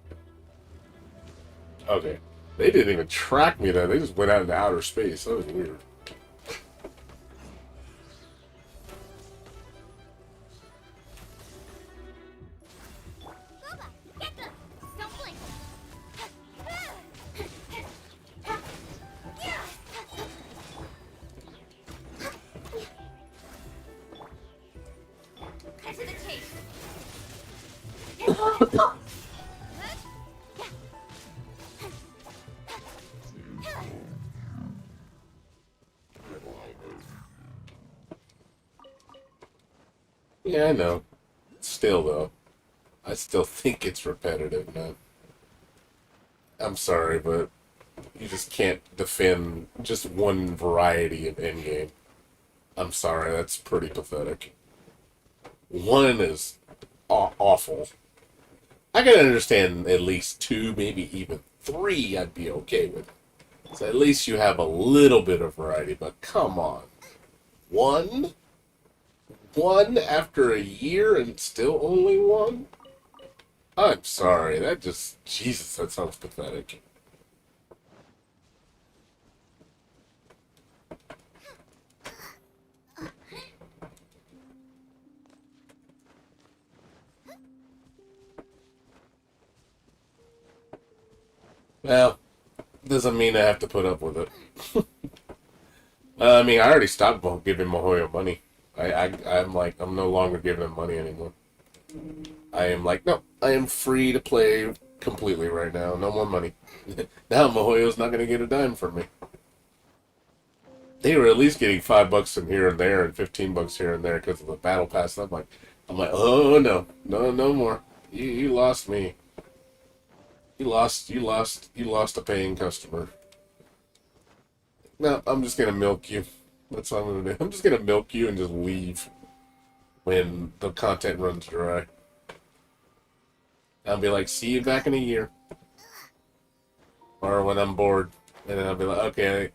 Speaker 1: Okay. They didn't even track me there. They just went out into outer space. That was weird.
Speaker 2: Boba, get them. Don't blink. Cut to the chase.
Speaker 1: Yeah, I know. Still, though, I still think it's repetitive, man. I'm sorry, but you just can't defend just one variety of endgame. I'm sorry, that's pretty pathetic. One is awful. I can understand at least two, maybe even three, I'd be okay with. So at least you have a little bit of variety, but come on. One? One after a year and still only one? I'm sorry, that just... Jesus, that sounds pathetic. Well, doesn't mean I have to put up with it. I mean, I already stopped giving Mahoyo money. I'm like, I'm no longer giving him money anymore. I am like, no, I am free to play completely right now. No more money. Now Mahoyo's not going to get a dime from me. They were at least getting $5 in here and there and $15 here and there because of the battle pass. I'm like, oh no, no more. You lost me. You lost a paying customer. No, I'm just gonna milk you. That's what I'm gonna do. I'm just gonna milk you and just leave when the content runs dry. I'll be like, see you back in a year. Or when I'm bored. And then I'll be like, okay.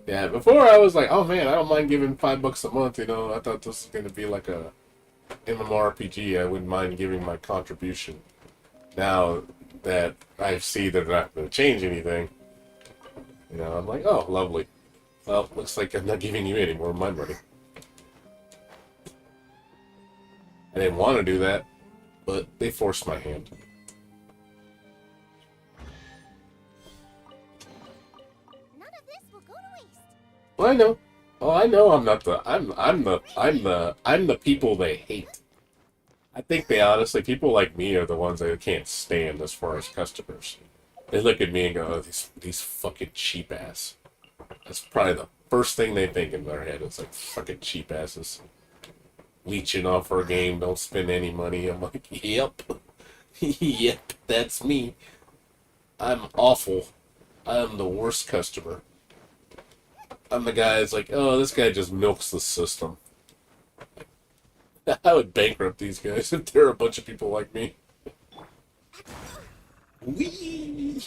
Speaker 1: Yeah, before I was like, oh man, I don't mind giving $5 a month, you know. I thought this was gonna be like a MMORPG. I wouldn't mind giving my contribution. Now that I see they're not gonna change anything, you know, I'm like, oh, lovely. Well, looks like I'm not giving you any more of my money. I didn't want to do that, but they forced my hand.
Speaker 2: None of this will go to waste.
Speaker 1: Well, I know. Oh, I know. I'm not the. I'm the people they hate. I think they honestly, people like me are the ones they can't stand as far as customers. They look at me and go, oh, these fucking cheap ass. That's probably the first thing they think in their head. It's like, fucking cheap asses. Leeching off our game, don't spend any money. I'm like, yep. Yep, that's me. I'm awful. I'm the worst customer. I'm the guy that's like, oh, this guy just milks the system. I would bankrupt these guys if there are a bunch of people like me. Whee!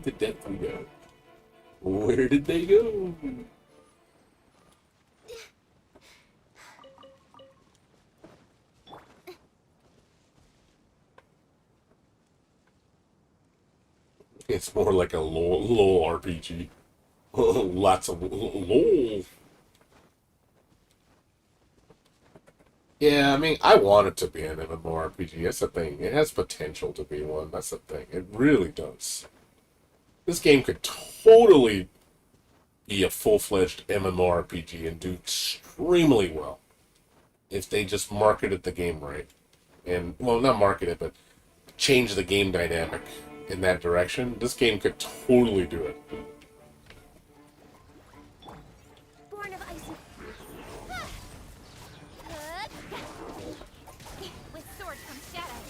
Speaker 1: To death we go. Where did they go? It's more like a LOL RPG. Lots of LOL. Yeah, I mean, I want it to be an MMORPG. That's the thing. It has potential to be one. That's the thing. It really does. This game could totally be a full-fledged MMORPG and do extremely well if they just marketed the game right. And, well, not market it, but change the game dynamic in that direction. This game could totally do it.
Speaker 2: Born of ice and... Good. With sword comes shadow.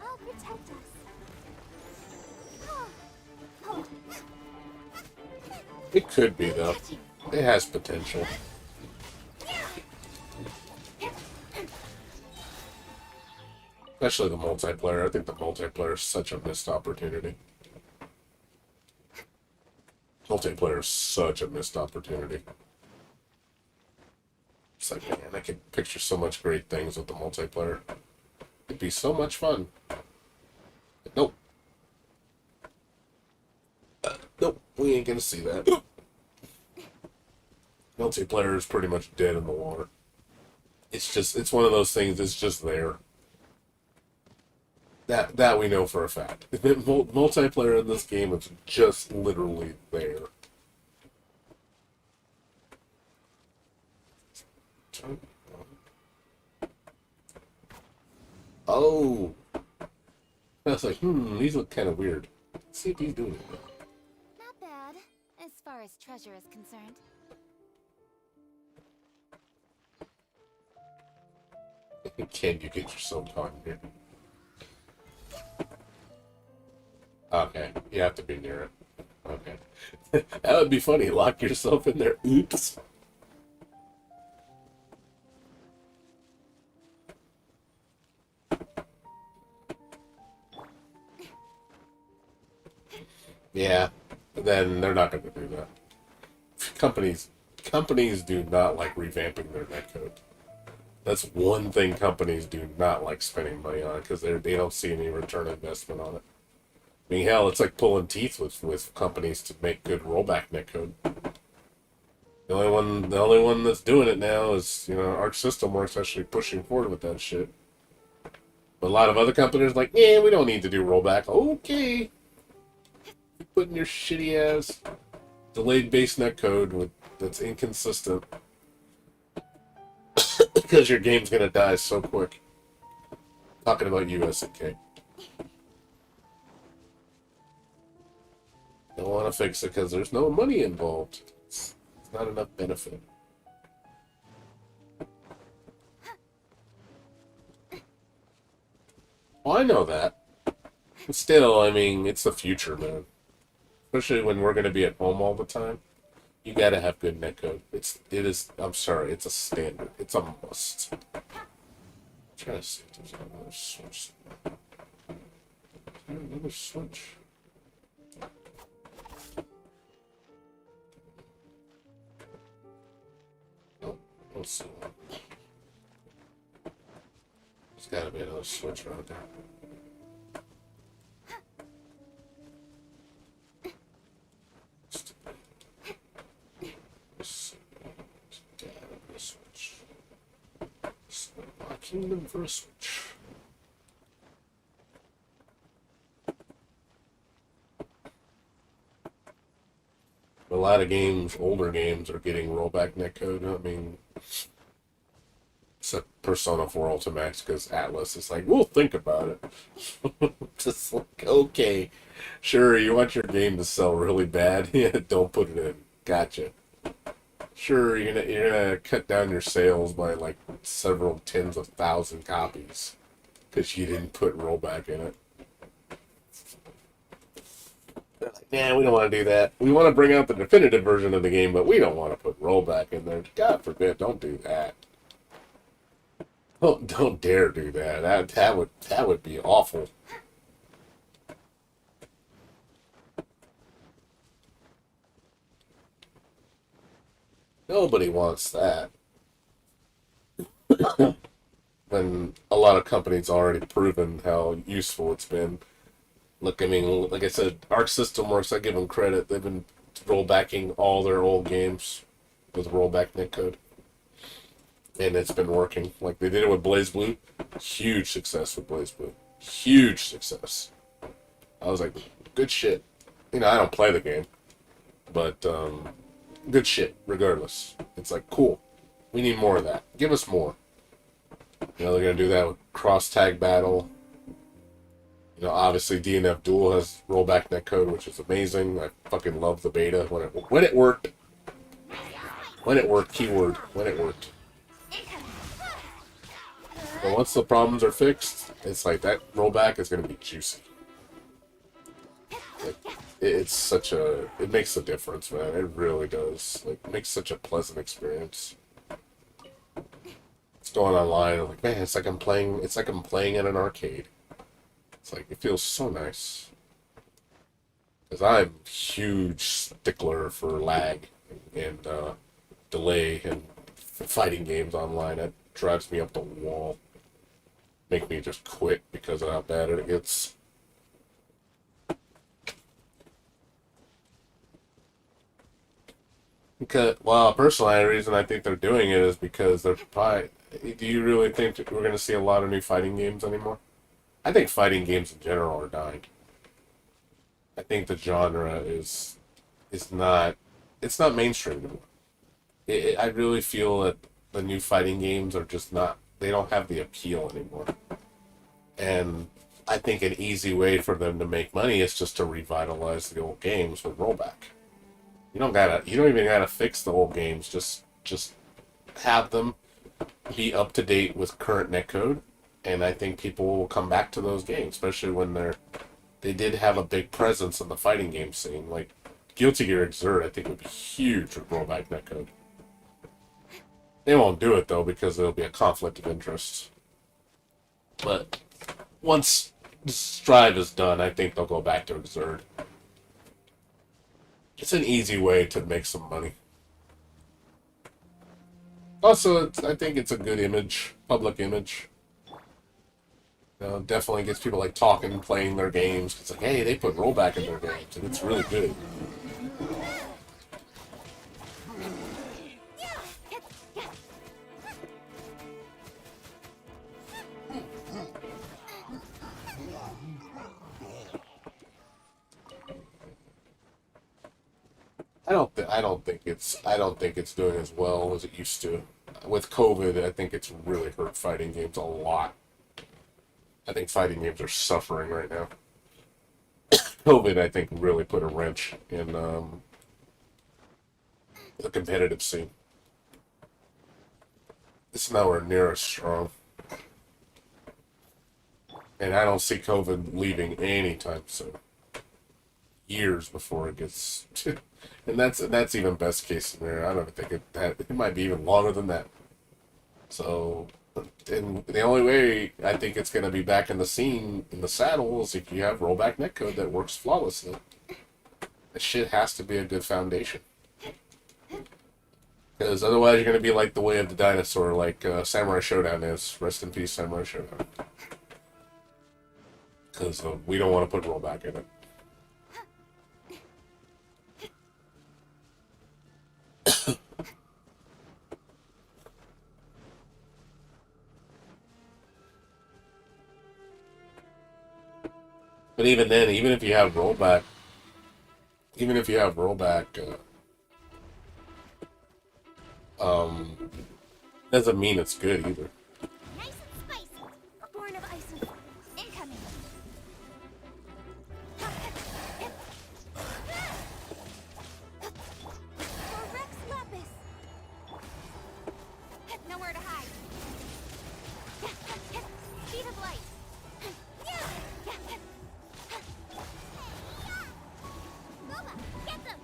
Speaker 2: I'll protect us.
Speaker 1: It could be, though. It has potential. Especially the multiplayer. I think the multiplayer is such a missed opportunity. Multiplayer is such a missed opportunity. It's like, man, I could picture so much great things with the multiplayer. It'd be so much fun. But nope. Nope, we ain't gonna see that. Multiplayer is pretty much dead in the water. It's one of those things that's just there. That we know for a fact. Multiplayer in this game is just literally there. Oh! I was like, these look kind of weird. Let's see if he's doing it.
Speaker 2: Not bad, as far as treasure is concerned.
Speaker 1: Can you get yourself on here? Okay, you have to be near it. Okay. That would be funny. Lock yourself in there. Oops. Yeah, then they're not going to do that. Companies do not like revamping their netcode. That's one thing companies do not like spending money on because they don't see any return investment on it. I mean, hell, it's like pulling teeth with companies to make good rollback netcode. The only one that's doing it now is, Arc System Works actually pushing forward with that shit. But a lot of other companies are like, yeah, we don't need to do rollback. Okay. You're putting your shitty ass delayed base netcode that's inconsistent because your game's gonna die so quick. Talking about USNK. Don't want to fix it because there's no money involved. It's not enough benefit. Well, I know that. But still, I mean, it's the future, man. Especially when we're going to be at home all the time. You gotta have good netcode. I'm sorry, it's a standard. It's a must. I'm trying to see if there's another switch. Is there another switch? Nope, I don't see one. There's gotta be another switch around there. Kingdom for a switch. A lot of games, older games, are getting rollback netcode. I mean, except Persona 4 Ultimax, because Atlas is like, we'll think about it. Just like, okay, sure, you want your game to sell really bad? Yeah, don't put it in. Gotcha. Sure, you're gonna cut down your sales by like several tens of thousand copies because you didn't put rollback in it. They're like, nah, we don't want to do that. We want to bring out the definitive version of the game, but we don't want to put rollback in there. God forbid, don't do that. Don't dare do that. That would be awful. Nobody wants that. When a lot of companies already proven how useful it's been. Look, I mean, like I said, Arc System Works, I give them credit. They've been rollbacking all their old games with rollback netcode, and it's been working. Like they did it with Blaze Blue, huge success with Blaze Blue, huge success. I was like, good shit. You know, I don't play the game, but good shit. Regardless, it's like cool. We need more of that. Give us more. You know, they're gonna do that with cross tag battle. You know, obviously DNF Duel has rollback netcode, which is amazing. I fucking love the beta when it worked. When it worked, keyword, when it worked. But once the problems are fixed, it's like that rollback is gonna be juicy. Like, it's such a, it makes a difference, man. It really does. Like, it makes such a pleasant experience. It's going online, I'm like, man, it's like I'm playing in an arcade. It's like, it feels so nice. Because I'm a huge stickler for lag and delay and fighting games online. That drives me up the wall. Make me just quit because of how bad it gets. Because, well, personally, the reason I think they're doing it is because they're probably... Do you really think that we're going to see a lot of new fighting games anymore? I think fighting games in general are dying. I think the genre is not... It's not mainstream anymore. I really feel that the new fighting games are just not... They don't have the appeal anymore. And I think an easy way for them to make money is just to revitalize the old games with rollback. You don't even gotta fix the old games. Just have them be up to date with current netcode, and I think people will come back to those games, especially when they did have a big presence in the fighting game scene. Like Guilty Gear Xrd, I think would be huge with rollback netcode. They won't do it though because there'll be a conflict of interest. But once Strive is done, I think they'll go back to Xrd. It's an easy way to make some money. Also, I think it's a good image, public image. You know, definitely gets people like talking, playing their games. It's like, hey, they put rollback in their games, and it's really good. I don't think it's doing as well as it used to. With COVID, I think it's really hurt fighting games a lot. I think fighting games are suffering right now. COVID, I think, really put a wrench in the competitive scene. It's nowhere near as strong. And I don't see COVID leaving anytime soon. Years before it gets... And that's even best case scenario. I don't think it might be even longer than that. So, and the only way I think it's going to be back in the scene, in the saddle, is if you have rollback netcode that works flawlessly. That shit has to be a good foundation. Because otherwise you're going to be like the way of the dinosaur, like Samurai Showdown is. Rest in peace, Samurai Showdown. Because we don't want to put rollback in it. But even then, even if you have rollback, doesn't mean it's good either.
Speaker 2: Nice and spicy. Born of ice and fire. Incoming. For Rex Lapis. Nowhere to hide. Speed of light. Boba, get them.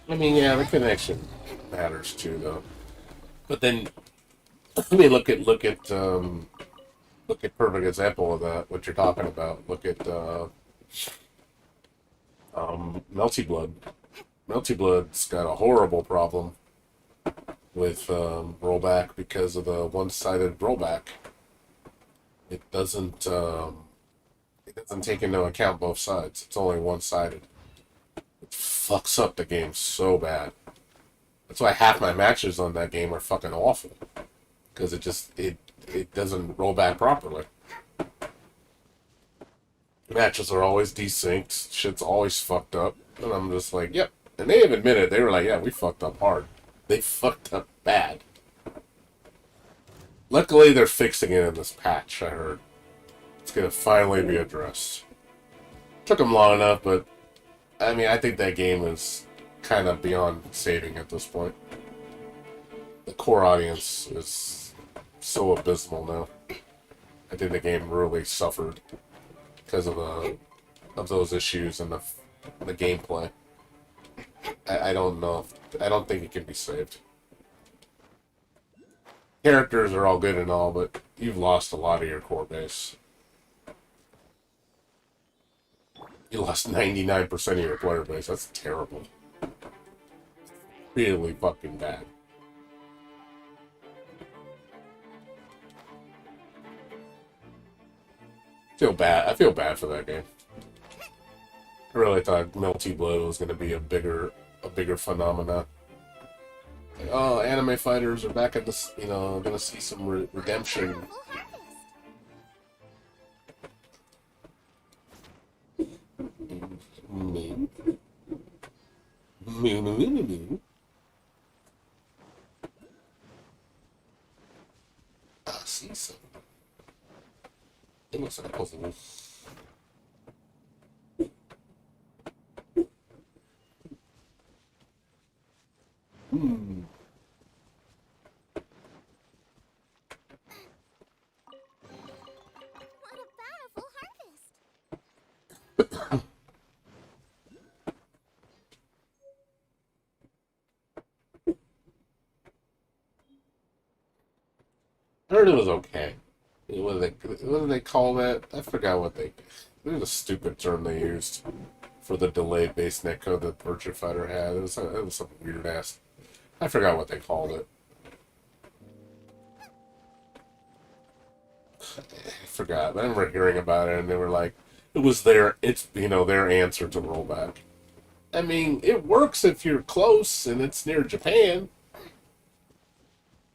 Speaker 1: I mean, yeah, the connection matters too, though. But then, I mean, look at perfect example of that. What you're talking about. Look at Melty Blood. Melty Blood's got a horrible problem with rollback because of the one-sided rollback. It doesn't take into account both sides. It's only one-sided. It fucks up the game so bad. That's why half my matches on that game are fucking awful. Because it doesn't roll back properly. Matches are always desynced. Shit's always fucked up. And I'm just like, yep. And they have admitted, they were like, yeah, we fucked up hard. They fucked up bad. Luckily, they're fixing it in this patch, I heard. It's gonna finally be addressed. Took them long enough, but I mean, I think that game is kind of beyond saving at this point. The core audience is so abysmal now. I think the game really suffered because of those issues and the gameplay. I don't know. I don't think it can be saved. Characters are all good and all, but you've lost a lot of your core base. You lost 99% of your player base. That's terrible. Really fucking bad. Feel bad. I feel bad for that game. I really thought Melty Blood was going to be a bigger phenomena. Like, oh, anime fighters are back at this. You know, going to see some redemption. I see some. It looks like a puzzle.
Speaker 2: What a bountiful harvest!
Speaker 1: I heard it was okay. What do they call that? I forgot what they. There's a stupid term they used for the delay-based netcode that Virtua Fighter had. It was some weird ass. I forgot what they called it. I forgot. I remember hearing about it, and they were like, it was their answer to rollback. I mean, it works if you're close and it's near Japan.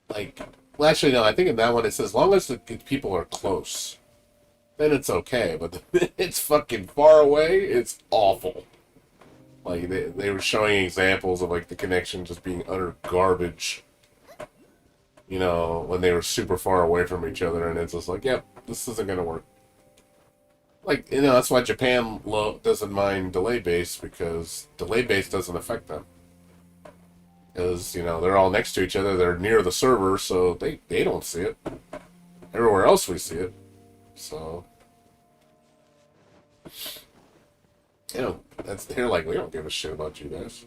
Speaker 1: Like, well, actually, no. I think in that one it says as long as the people are close, then it's okay. But the minute it's fucking far away, it's awful. Like they were showing examples of like the connection just being utter garbage. You know, when they were super far away from each other, and it's just like, yep, this isn't gonna work. Like, you know, that's why Japan doesn't mind delay base, because delay base doesn't affect them. Because, you know, they're all next to each other, they're near the server, so they don't see it. Everywhere else we see it. So, you know, they're like, we don't give a shit about you guys.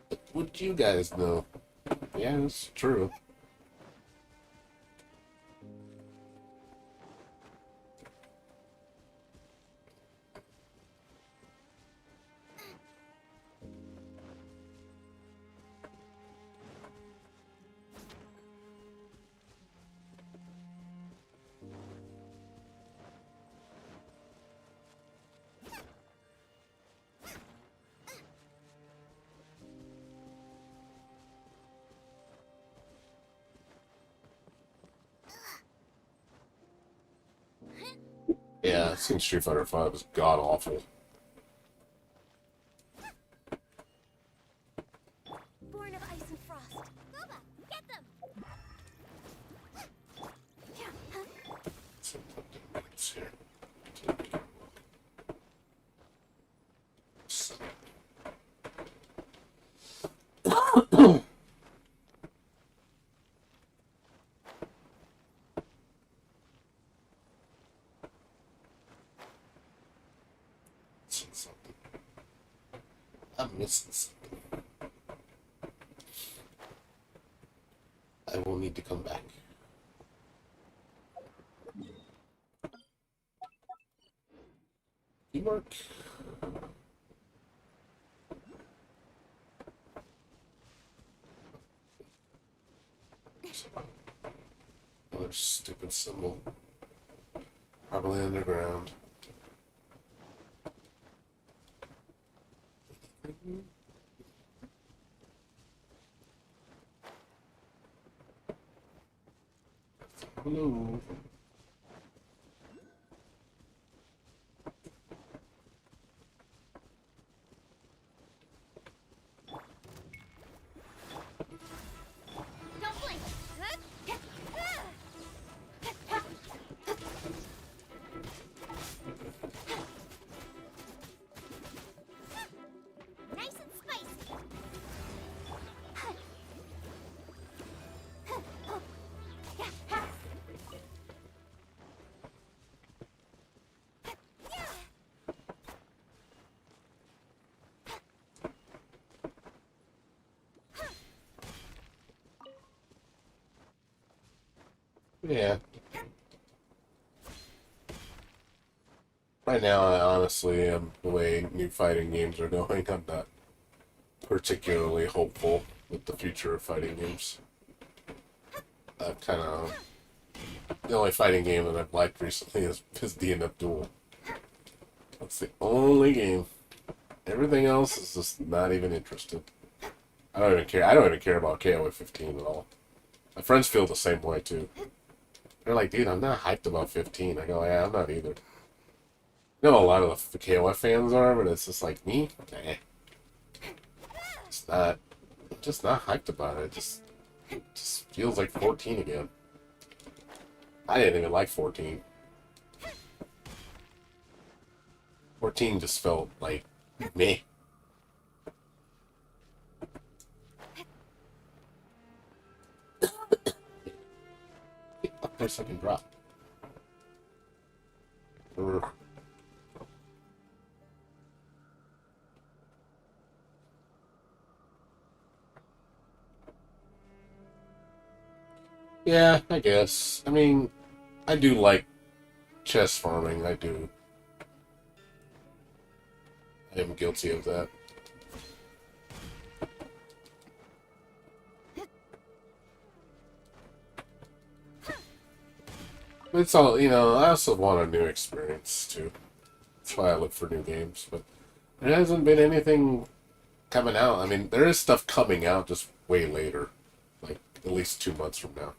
Speaker 1: But what you guys know? Yeah, it's true. Yeah, I've seen Street Fighter V is god awful.
Speaker 2: Born of ice and frost. Boba, get them!
Speaker 1: It's here. Something. missing something. I will need to come back. Teamwork. Another stupid symbol. Probably underground. Hello.
Speaker 2: Don't blink. Nice and spicy.
Speaker 1: Yeah. Right now, I honestly am, the way new fighting games are going, I'm not particularly hopeful with the future of fighting games. I've kind of... The only fighting game that I've liked recently is DNF Duel. That's the only game. Everything else is just not even interested. I don't even care. I don't even care about KOF 15 at all. My friends feel the same way, too. They're like, dude, I'm not hyped about 15. I go, yeah, I'm not either. I know a lot of the KOF fans are, but it's just like me. Nah. It's not. I'm just not hyped about it. It just feels like 14 again. I didn't even like 14. 14 just felt like meh. Up there, second drop. Ugh. Yeah, I guess. I mean, I do like chest farming. I do. I am guilty of that. But it's all, you know, I also want a new experience, too. That's why I look for new games. But there hasn't been anything coming out. I mean, there is stuff coming out just way later. Like, at least 2 months from now.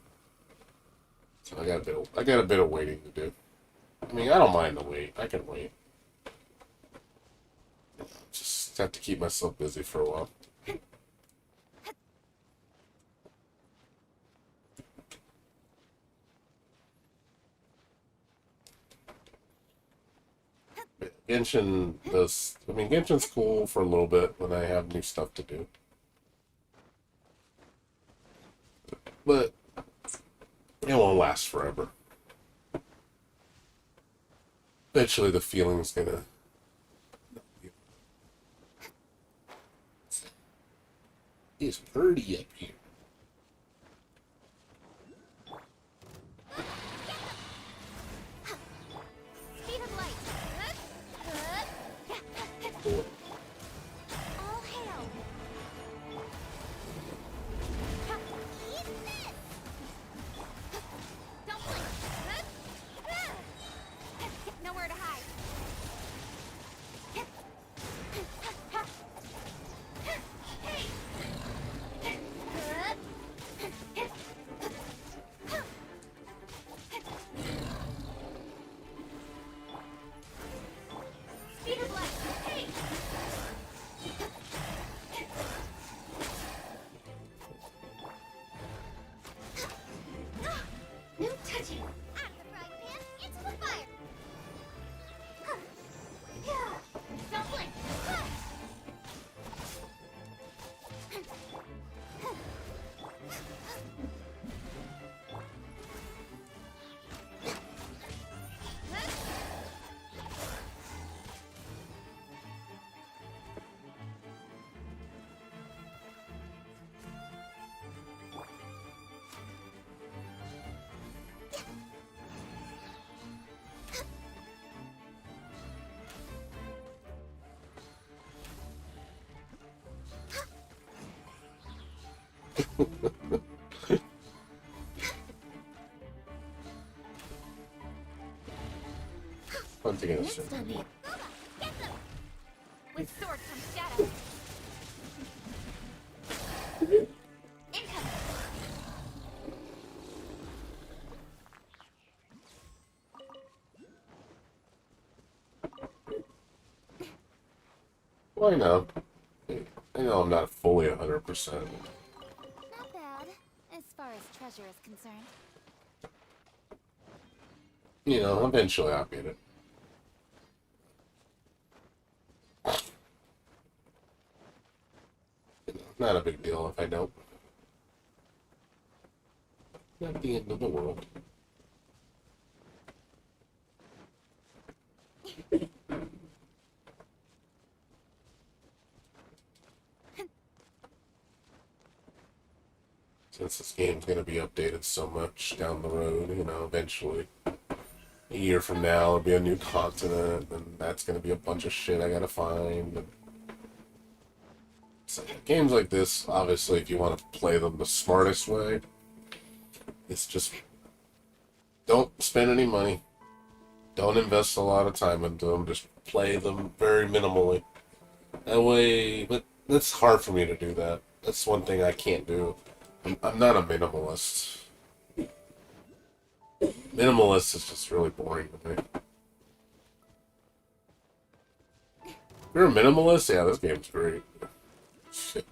Speaker 1: So I got a bit of waiting to do. I mean, I don't mind the wait. I can wait. Just have to keep myself busy for a while. Genshin does... I mean, Genshin's cool for a little bit when I have new stuff to do. But it won't last forever. Eventually the feeling's gonna... It's pretty up here.
Speaker 2: Speed of light. All hail. Eat this. Don't blink. Nowhere to hide. Hey.
Speaker 1: Hunting is
Speaker 2: Next on the Boba, get them! With sword comes shadow. Incoming.
Speaker 1: Why not? I know I'm not fully 100%.
Speaker 2: Not bad, as far as treasure is concerned.
Speaker 1: You know, eventually I'll get it. Not a big deal if I don't. Not the end of the world. Since this game's going to be updated so much down the road, you know, eventually. A year from now, it'll be a new continent, and that's going to be a bunch of shit I gotta find. And so, games like this, obviously, if you want to play them the smartest way, it's just don't spend any money. Don't invest a lot of time into them. Just play them very minimally. That way, but that's hard for me to do that. That's one thing I can't do. I'm not a minimalist. Minimalist is just really boring to me. If you're a minimalist, yeah, this game's great. Shit.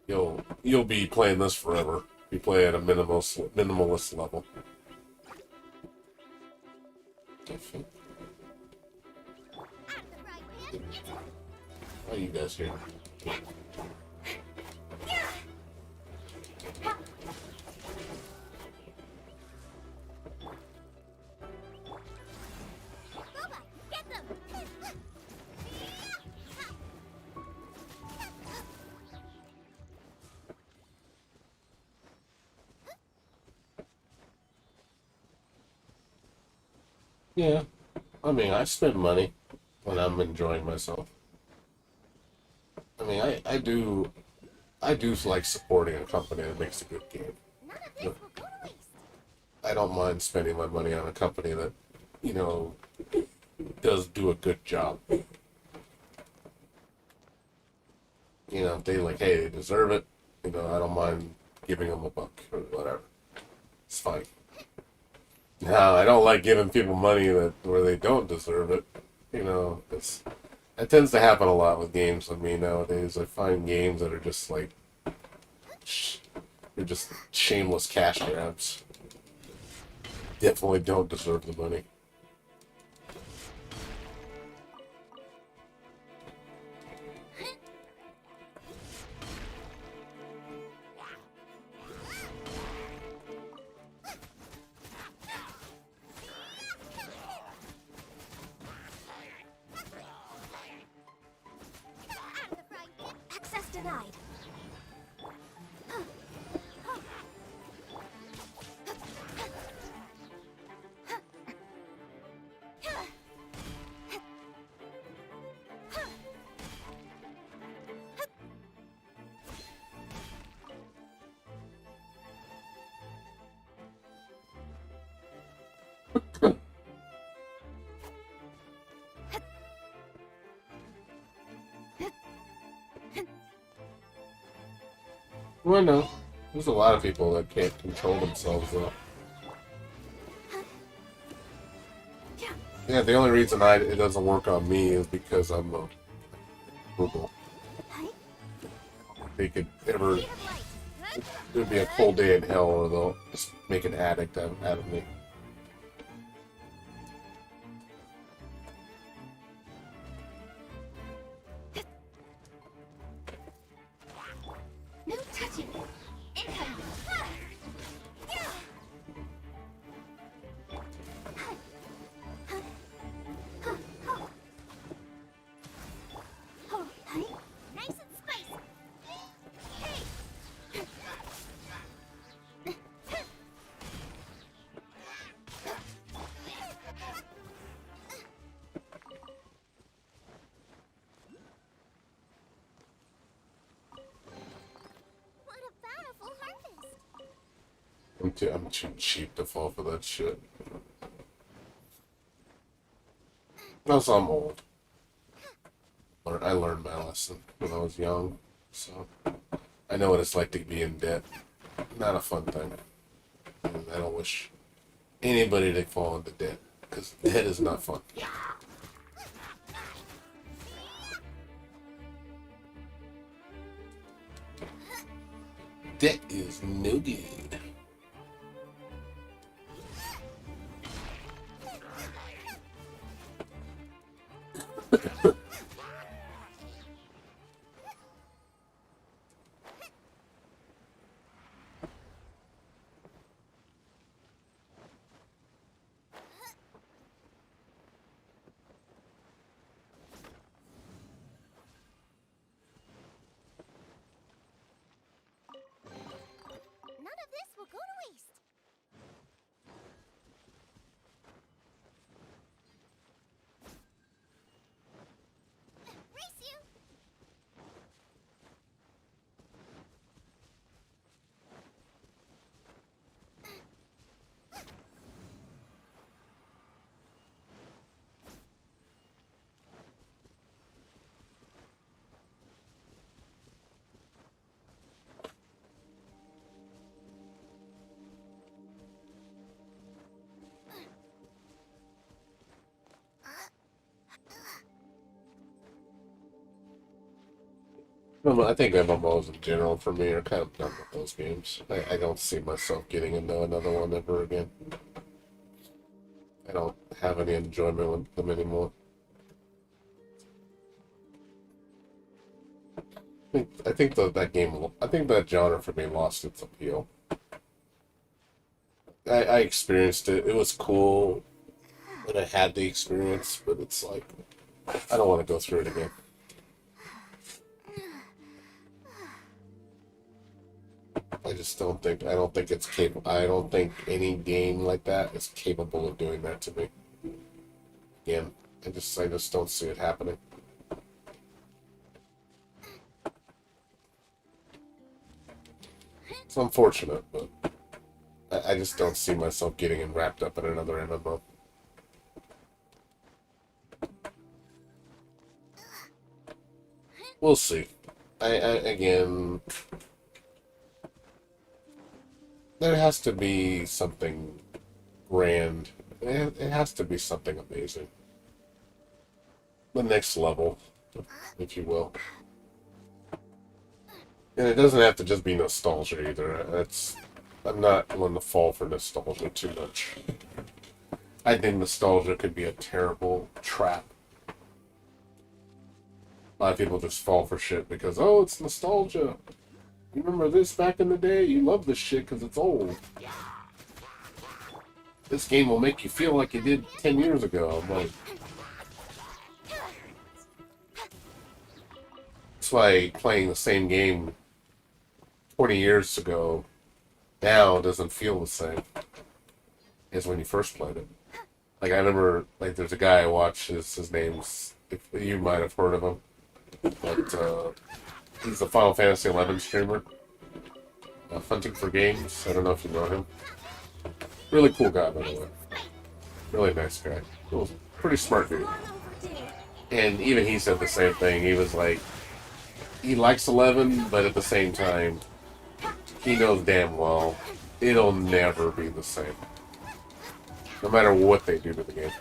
Speaker 1: You'll be playing this forever. If you play at a minimalist level. Why are you guys here?
Speaker 2: Boba, get them!
Speaker 1: Yeah. I mean, I spend money when I'm enjoying myself. I mean, I do like supporting a company that makes a good game.
Speaker 2: None of this will go to waste.
Speaker 1: I don't mind spending my money on a company that, you know, does do a good job. You know, if they like, hey, they deserve it, you know, I don't mind giving them a buck or whatever. It's fine. Now, I don't like giving people money where they don't deserve it. You know, that tends to happen a lot with games with me nowadays. I find games that are just like, they're just shameless cash grabs. Definitely don't deserve the money.
Speaker 2: Out of the frying pan. Access denied.
Speaker 1: Well, no. There's a lot of people that can't control themselves, though. Yeah, the only reason it doesn't work on me is because I'm frugal. They could ever...
Speaker 2: Speed of light. Good.
Speaker 1: There'd be a cold day in hell, or they'll just make an addict out of me.
Speaker 2: No touching. Incoming. Nice and spicy. Hey. What about
Speaker 1: I'm too cheap to fall for that shit. Also, I'm old. I learned my lesson when I was young, so I know what it's like to be in debt. Not a fun thing. And I don't wish anybody to fall into debt, because debt is not fun. Debt is no good.
Speaker 2: None of this will go to waste. Race you!
Speaker 1: I think MMOs in general for me are kind of done with those games. I don't see myself getting into another one ever again. I don't have any enjoyment with them anymore. I think that genre for me lost its appeal. I experienced it. It was cool when I had the experience, but it's like I don't want to go through it again. I don't think it's capable. I don't think any game like that is capable of doing that to me. Again, I just don't see it happening. It's unfortunate, but I just don't see myself getting wrapped up in another MMO. We'll see. Again, there has to be something grand. It has to be something amazing. The next level, if you will. And it doesn't have to just be nostalgia either. I'm not one to fall for nostalgia too much. I think nostalgia could be a terrible trap. A lot of people just fall for shit because, oh, it's nostalgia. You remember this back in the day? You love this shit because it's old. This game will make you feel like you did 10 years ago. I'm like, that's why playing the same game 20 years ago now doesn't feel the same as when you first played it. Like, I remember, like, there's a guy I watch, his name's, if you might have heard of him, but he's a Final Fantasy XI streamer, Hunting for Games. I don't know if you know him. Really cool guy, by the way. Really nice guy. Cool, pretty smart dude. And even he said the same thing. He was like, he likes 11, but at the same time, he knows damn well it'll never be the same. No matter what they do to the game.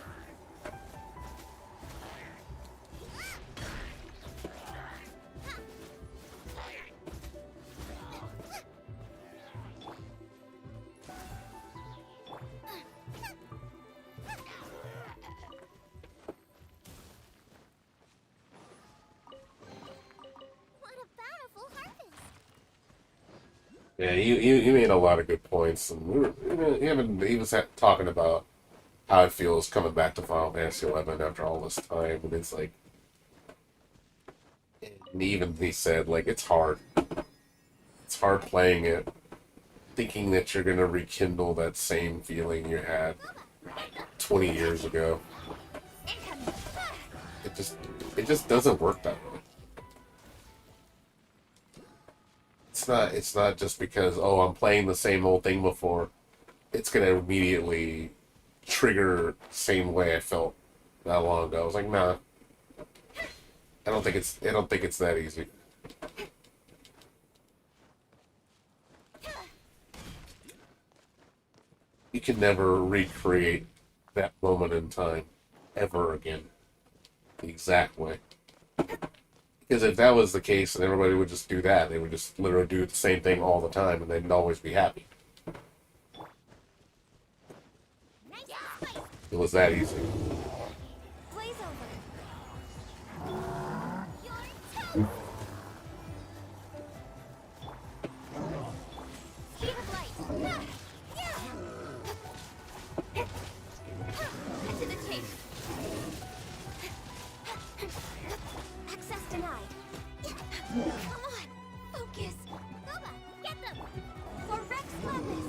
Speaker 2: What a bountiful harvest!
Speaker 1: Yeah, you made a lot of good points, and he was talking about how it feels coming back to Final Fantasy XI after all this time, and it's like, and even he said like it's hard playing it, thinking that you're gonna rekindle that same feeling you had 20 years ago. It just doesn't work that way. It's not just because I'm playing the same old thing before. It's gonna immediately trigger the same way I felt not long ago. I was like, nah, I don't think it's that easy. You can never recreate that moment in time ever again the exact way. Because if that was the case and everybody would just do that, they would just literally do the same thing all the time and they'd always be happy.
Speaker 2: Nice and spicy.
Speaker 1: It was that easy.
Speaker 2: Blaze over. Your toast. Speed of light. Cut to the chase. Access denied. Come on, focus. Boba, get them. For Rex Gladness.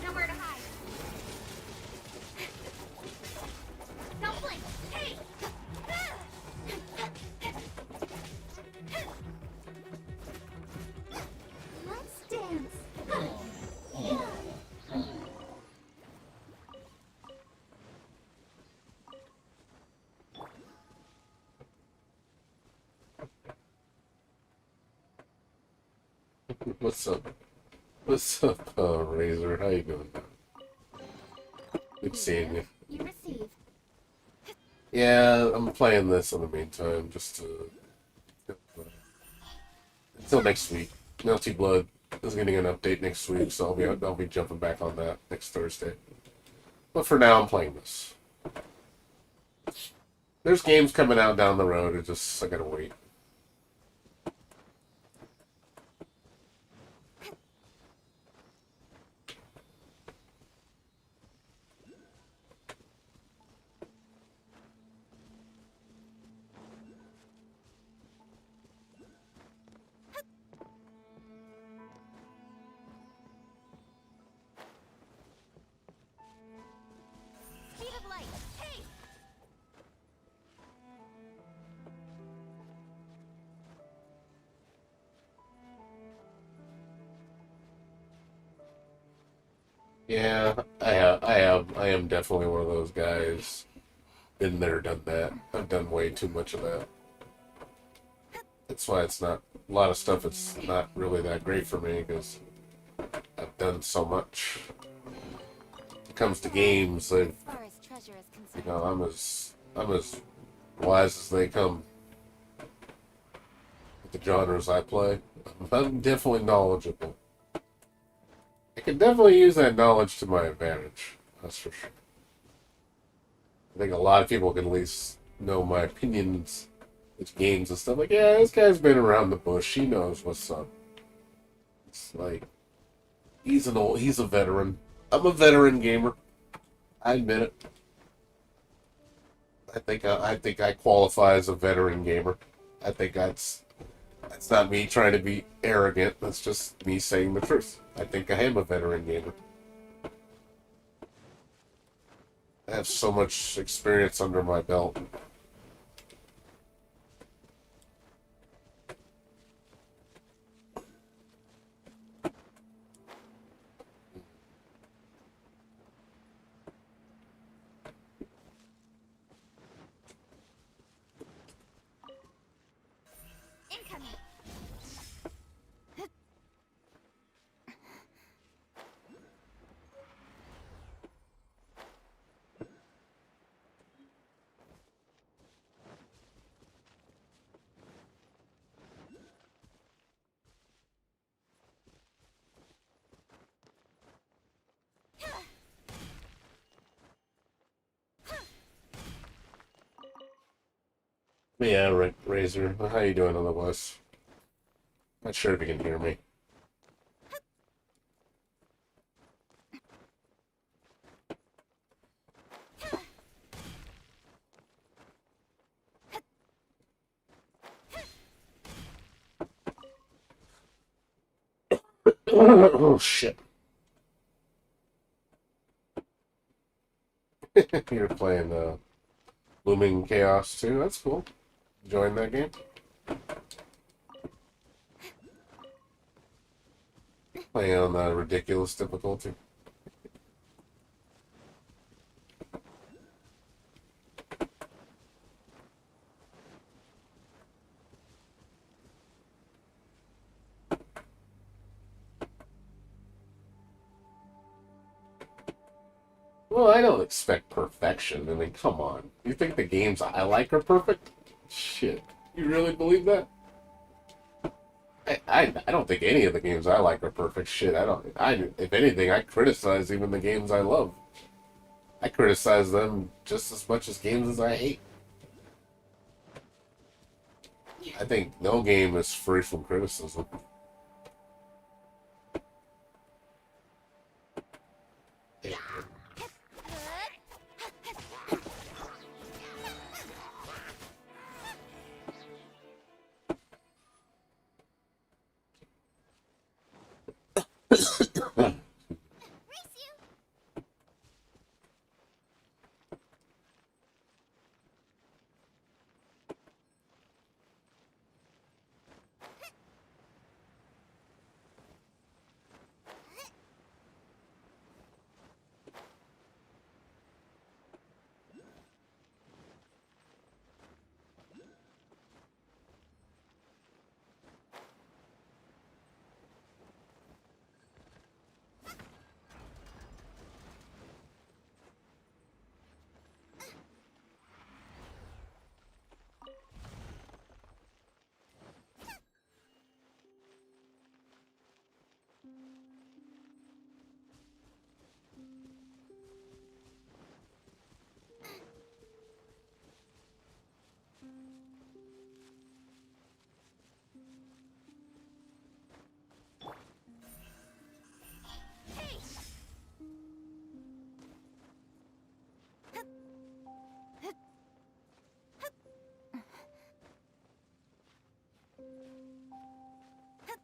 Speaker 2: Nowhere to hide. Don't blink. Hey! Let's dance.
Speaker 1: What's up? What's up, Razor? How you doing? Good seeing you.
Speaker 2: You receive.
Speaker 1: Yeah, I'm playing this in the meantime, just to until next week. Melty Blood is getting an update next week, so I'll be jumping back on that next Thursday. But for now, I'm playing this. There's games coming out down the road. I gotta wait.
Speaker 2: Speed of light. Hey!
Speaker 1: Yeah, I am definitely one of those guys. Been there, done that. I've done way too much of that. That's why it's not a lot of stuff. It's not really that great for me because I've done so much. When it comes to games,
Speaker 2: As far as treasure is concerned.
Speaker 1: I'm as wise as they come with the genres I play. I'm definitely knowledgeable. I can definitely use that knowledge to my advantage. That's for sure. I think a lot of people can at least know my opinions with games and stuff. Like, yeah, this guy's been around the bush. He knows what's up. It's like he's a veteran. I'm a veteran gamer. I admit it. I think I qualify as a veteran gamer. I think that's not me trying to be arrogant. That's just me saying the truth. I think I am a veteran gamer. I have so much experience under my belt.
Speaker 2: Incoming.
Speaker 1: Yeah, Razor. How you doing otherwise? Not sure if you can hear me. Oh shit. You're playing Looming Chaos too. That's cool. Enjoying that game? Playing on ridiculous difficulty. Well, I don't expect perfection. I mean, come on. You think the games I like are perfect? Shit. You really believe that? I don't think any of the games I like are perfect. Shit, if anything, I criticize even the games I love. I criticize them just as much as games as I hate. I think no game is free from criticism.
Speaker 2: Race you!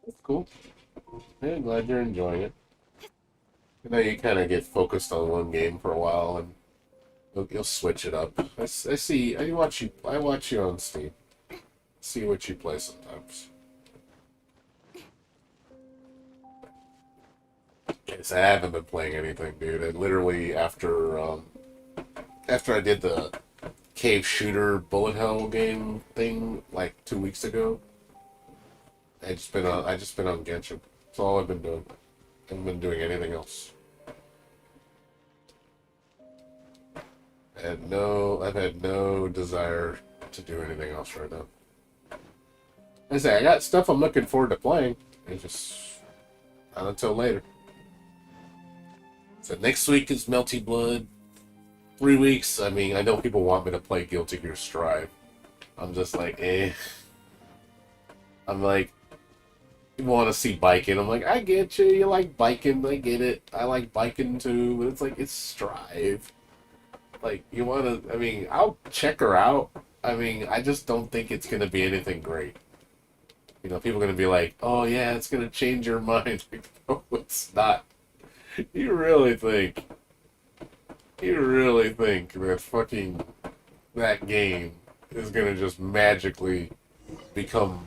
Speaker 1: That's cool. Yeah, glad you're enjoying it. I know you kind of get focused on one game for a while, and you'll switch it up. I see. I watch you. I watch you on Steam. See what you play sometimes. Yes, I haven't been playing anything, dude. I literally after I did the cave shooter bullet hell game thing like 2 weeks ago, I just been on Genshin. That's all I've been doing. I haven't been doing anything else. I've had no desire to do anything else right now. I say I got stuff I'm looking forward to playing. It's just not until later. So next week is Melty Blood. 3 weeks. I mean, I know people want me to play Guilty Gear Strive. I'm just like, eh. I'm like, you want to see biking? I'm like, I get you. You like biking? I get it. I like biking too. But it's like it's Strive. Like you want to? I mean, I'll check her out. I mean, I just don't think it's gonna be anything great. You know, people are gonna be like, "Oh yeah, it's gonna change your mind." Like, no, it's not. You really think? You really think that fucking that game is gonna just become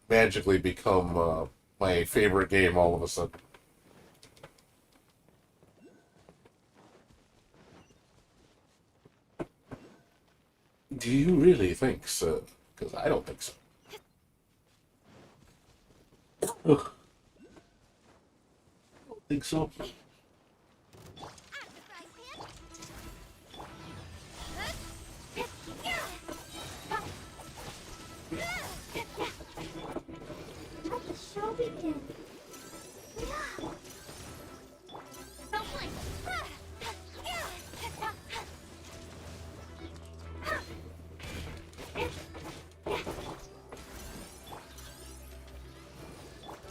Speaker 1: magically become my favorite game all of a sudden? Do you really think so? Because I don't think so. Ugh. I don't think so.
Speaker 2: Let the show begin.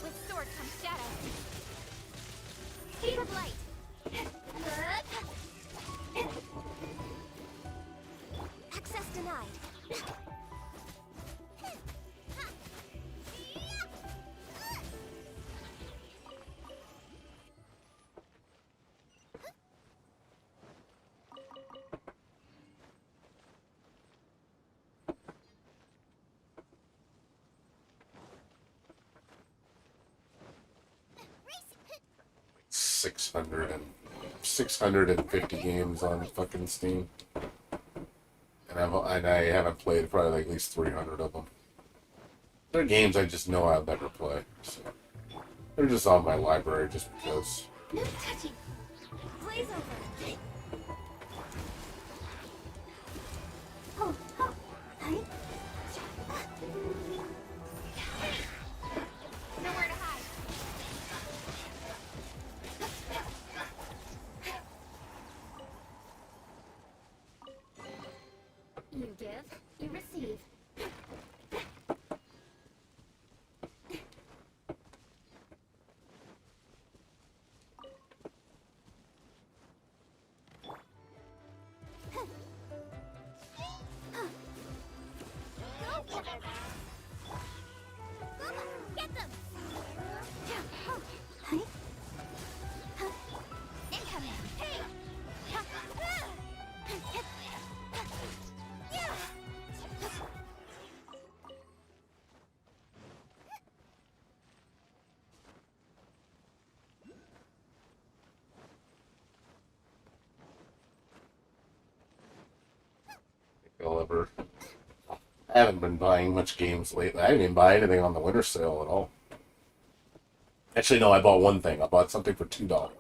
Speaker 2: With sword comes shadow. Speed of
Speaker 1: 650 games on fucking Steam, and I haven't played probably like at least 300 of them. They're games I just know I'll never play. So they're just on my library just because.
Speaker 2: No touching. Blaze over. Oh, oh, hi. Nowhere to hide. You give, you receive. Get them! Hi. Incoming! Hey!
Speaker 1: I'll ever. I haven't been buying much games lately. I didn't even buy anything on the winter sale at all. Actually, no, I bought one thing. I bought something for $2.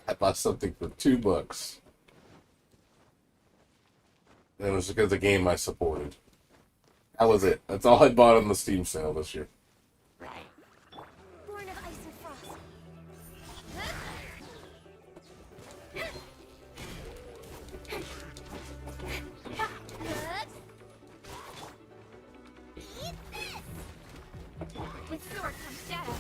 Speaker 1: I bought something for $2. And it was because of the game I supported. That was it. That's all I bought on the Steam sale this year.
Speaker 2: Born of ice and frost. Eat this! With sword comes shadow.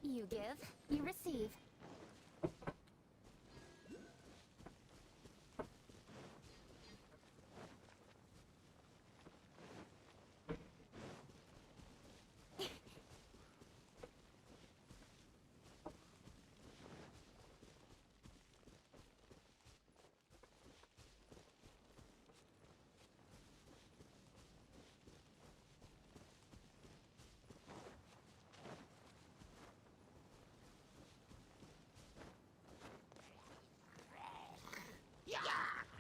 Speaker 2: You give, you receive.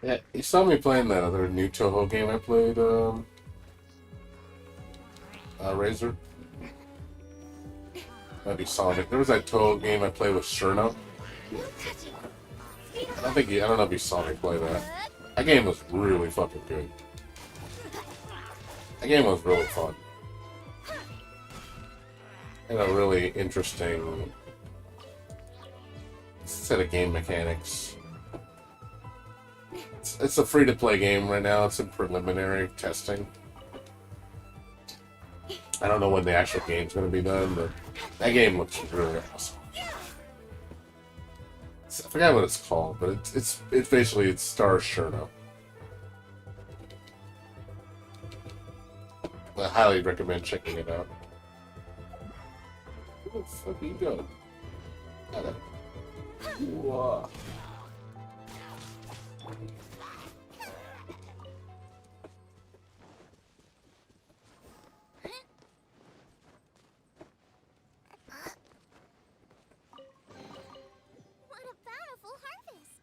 Speaker 1: Yeah, you saw me playing that other new Toho game I played, Razor. Might be Sonic. There was that Toho game I played with Sherna.
Speaker 2: No touching.
Speaker 1: I don't know if you saw me play that. That game was really fucking good. That game was really fun. And a really interesting set of game mechanics. It's a free-to-play game right now. It's in preliminary testing. I don't know when the actual game's going to be done, but that game looks really awesome. I forgot what it's called, but it's basically Star Sherna. I highly recommend checking it out. Where the fuck do you go? Whoa.
Speaker 2: What a bountiful harvest!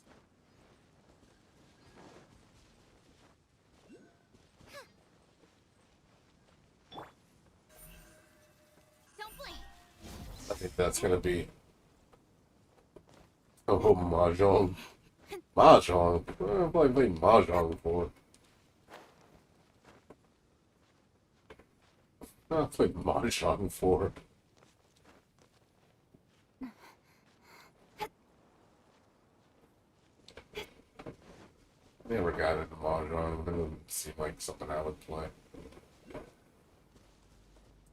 Speaker 2: Don't blink.
Speaker 1: I think that's gonna be. Oh, Mahjong. Mahjong? What have I played Mahjong before? I've played Mahjong before. Never got into Mahjong. It doesn't seem like something I would play.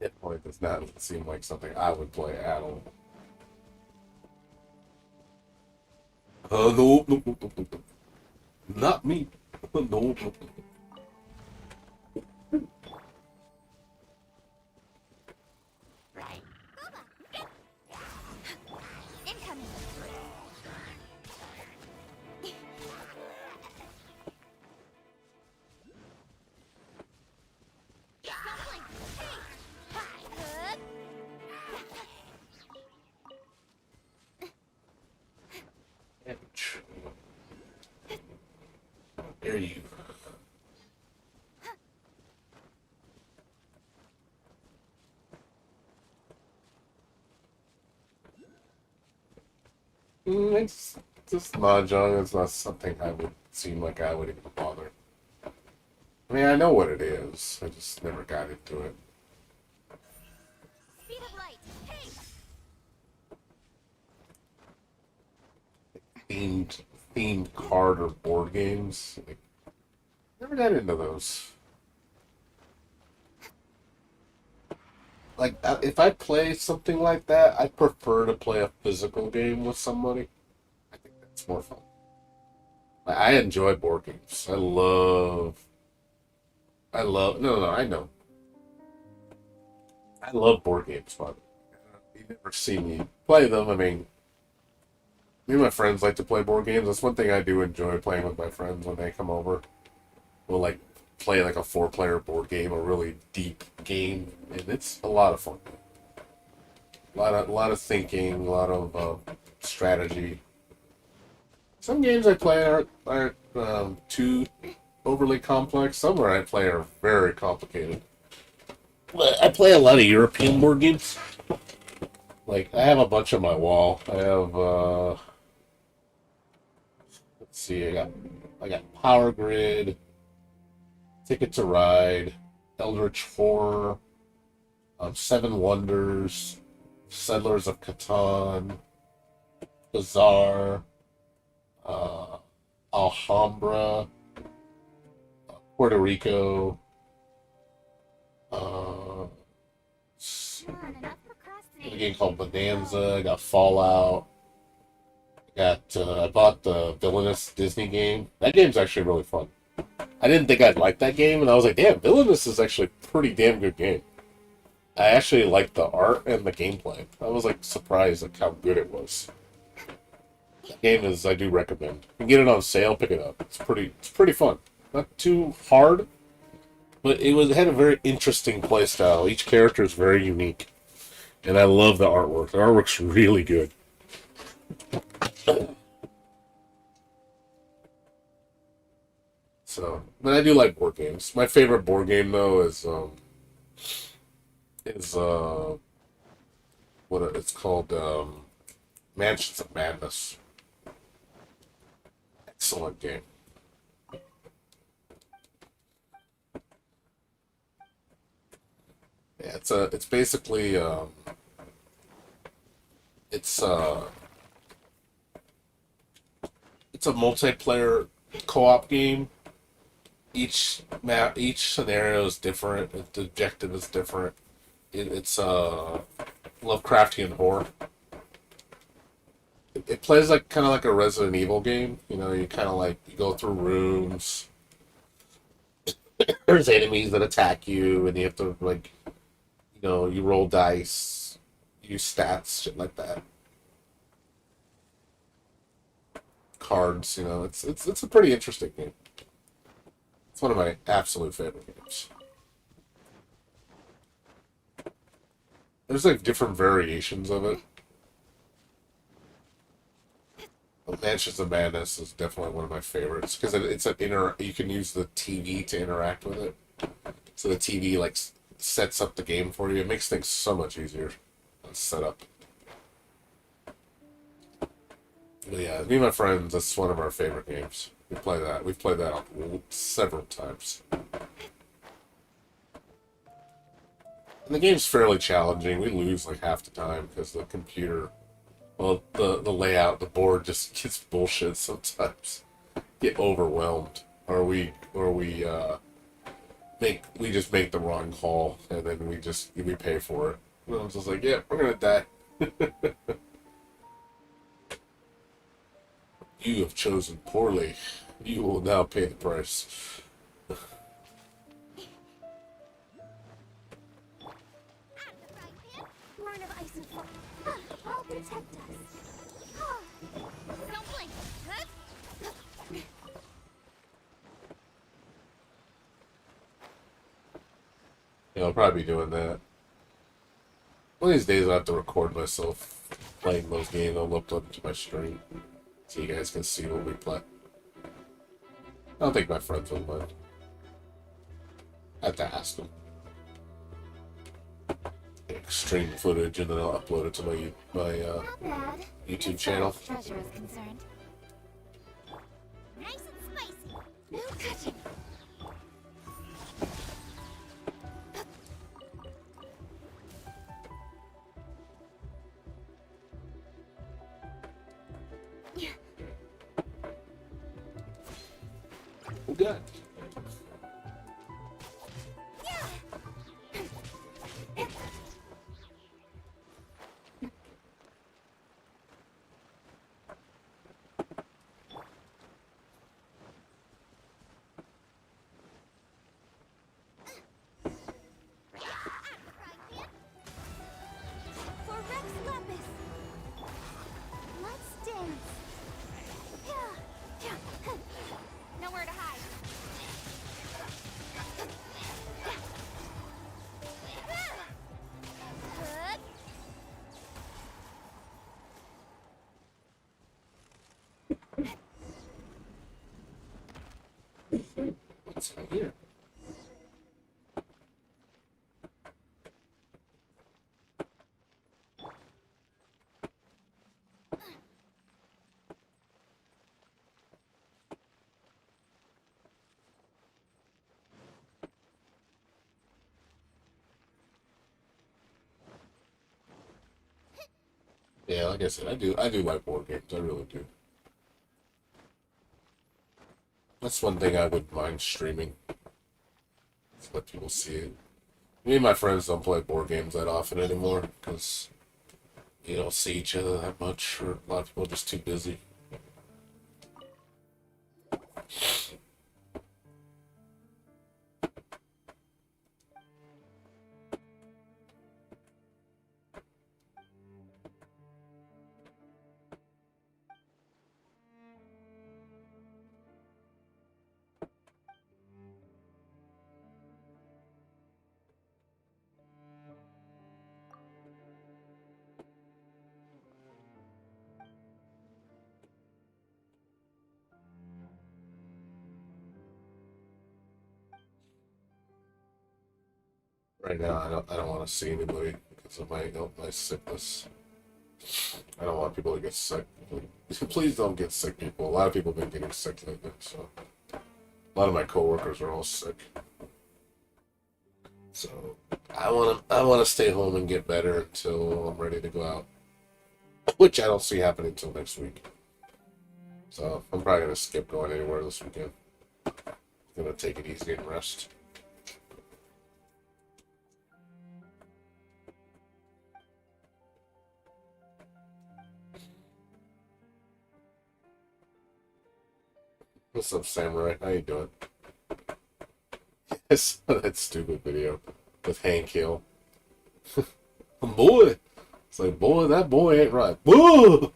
Speaker 1: It probably does not seem like something I would play at all. No. Not me. No.
Speaker 2: Incoming.
Speaker 1: dare you? It's just mahjong. It's not something I would seem like I would even bother. I mean, I know what it is. I just never got into it.
Speaker 2: Speed of light. Hey!
Speaker 1: Themed card or board games. Like, never got into those. Like, if I play something like that, I prefer to play a physical game with somebody. I think that's more fun. Like, I enjoy board games. No, I know. I love board games, but you never see me play them. I mean, me and my friends like to play board games. That's one thing I do enjoy playing with my friends when they come over. We'll like play like a 4-player board game, a really deep game, and it's a lot of fun. A lot of thinking, a lot of strategy. Some games I play aren't too overly complex. Some where I play are very complicated. But I play a lot of European board games. Like I have a bunch on my wall. I have let's see, I got Power Grid, Ticket to Ride, Eldritch Horror, Seven Wonders, Settlers of Catan, Bazaar, Alhambra, Puerto Rico,
Speaker 2: John, enough
Speaker 1: a
Speaker 2: procrastinating.
Speaker 1: game called Bonanza. I got Fallout. I bought the Villainous Disney game. That game's actually really fun. I didn't think I'd like that game, and I was like, damn, Villainous is actually a pretty damn good game. I actually liked the art and the gameplay. I was like surprised at how good it was. That game is, I do recommend. You can get it on sale, pick it up. It's pretty fun. Not too hard, but it had a very interesting play style. Each character is very unique, and I love the artwork. The artwork's really good. So, but I do like board games. My favorite board game though is what it's called, Mansions of Madness. Excellent game. Yeah, it's basically it's it's a multiplayer co-op game. Each scenario is different. The objective is different. It's Lovecraftian horror. It plays like kind of like a Resident Evil game. You know, you kind of like you go through rooms. There's enemies that attack you, and you have to like, you know, you roll dice, use stats, shit like that. Cards, you know, it's a pretty interesting game. It's one of my absolute favorite games. There's like different variations of it. But Mansions of Madness is definitely one of my favorites because it's an you can use the TV to interact with it. So the TV like sets up the game for you. It makes things so much easier on setup. But yeah, me and my friends, that's one of our favorite games. We play that. We've played that several times. And the game's fairly challenging. We lose like half the time because the computer, well, the layout, the board just gets bullshit sometimes. Get overwhelmed, or we just make the wrong call, and then we pay for it. And I was just like, yeah, we're gonna die. You have chosen poorly. You will now pay the price.
Speaker 2: Out of the frying pan, born of ice and fire. I'll protect us. Don't blink.
Speaker 1: Yeah, I'll probably be doing that. One of these days I'll have to record myself playing those games. I'll upload them to my stream so you guys can see what we play. don't think my friends would mind. I have to ask them. Extreme footage, and then I'll upload it to my
Speaker 2: Not bad.
Speaker 1: YouTube
Speaker 2: As far
Speaker 1: channel.
Speaker 2: as treasure is concerned. Nice and spicy. No touching.
Speaker 1: Good.
Speaker 2: For Rex Lapis. Let's dance. Nowhere to hide.
Speaker 1: What's in here? Yeah, like I said, I do like board games. I really do. That's one thing I wouldn't mind streaming. Just let people see it. Me and my friends don't play board games that often anymore because you don't see each other that much, or a lot of people are just too busy. Right now, I don't want to see anybody because of my sickness. I don't want people to get sick. Please don't get sick, people. A lot of people have been getting sick lately, so a lot of my coworkers are all sick. So I wanna stay home and get better until I'm ready to go out, which I don't see happening until next week. So I'm probably gonna skip going anywhere this weekend. Gonna take it easy and rest. What's up, Samurai? How you doing? I saw that stupid video with Hank Hill. Boy! It's like, boy, that boy ain't right. Whoa!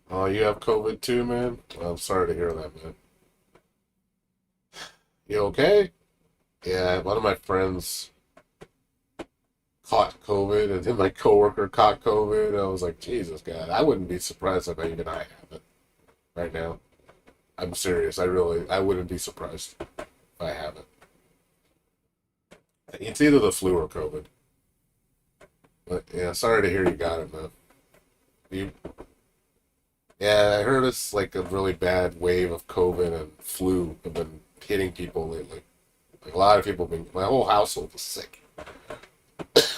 Speaker 1: Oh, you have COVID too, man? Well, I'm sorry to hear that, man. You okay? Yeah, one of my friends caught COVID, and then my coworker caught COVID. I was like, Jesus, God, I wouldn't be surprised if even I have it right now. I'm serious. I wouldn't be surprised if I have it. It's either the flu or COVID. But yeah, sorry to hear you got it, man. You, yeah, I heard it's like a really bad wave of COVID and flu have been hitting people lately. Like a lot of people have been. My whole household was sick.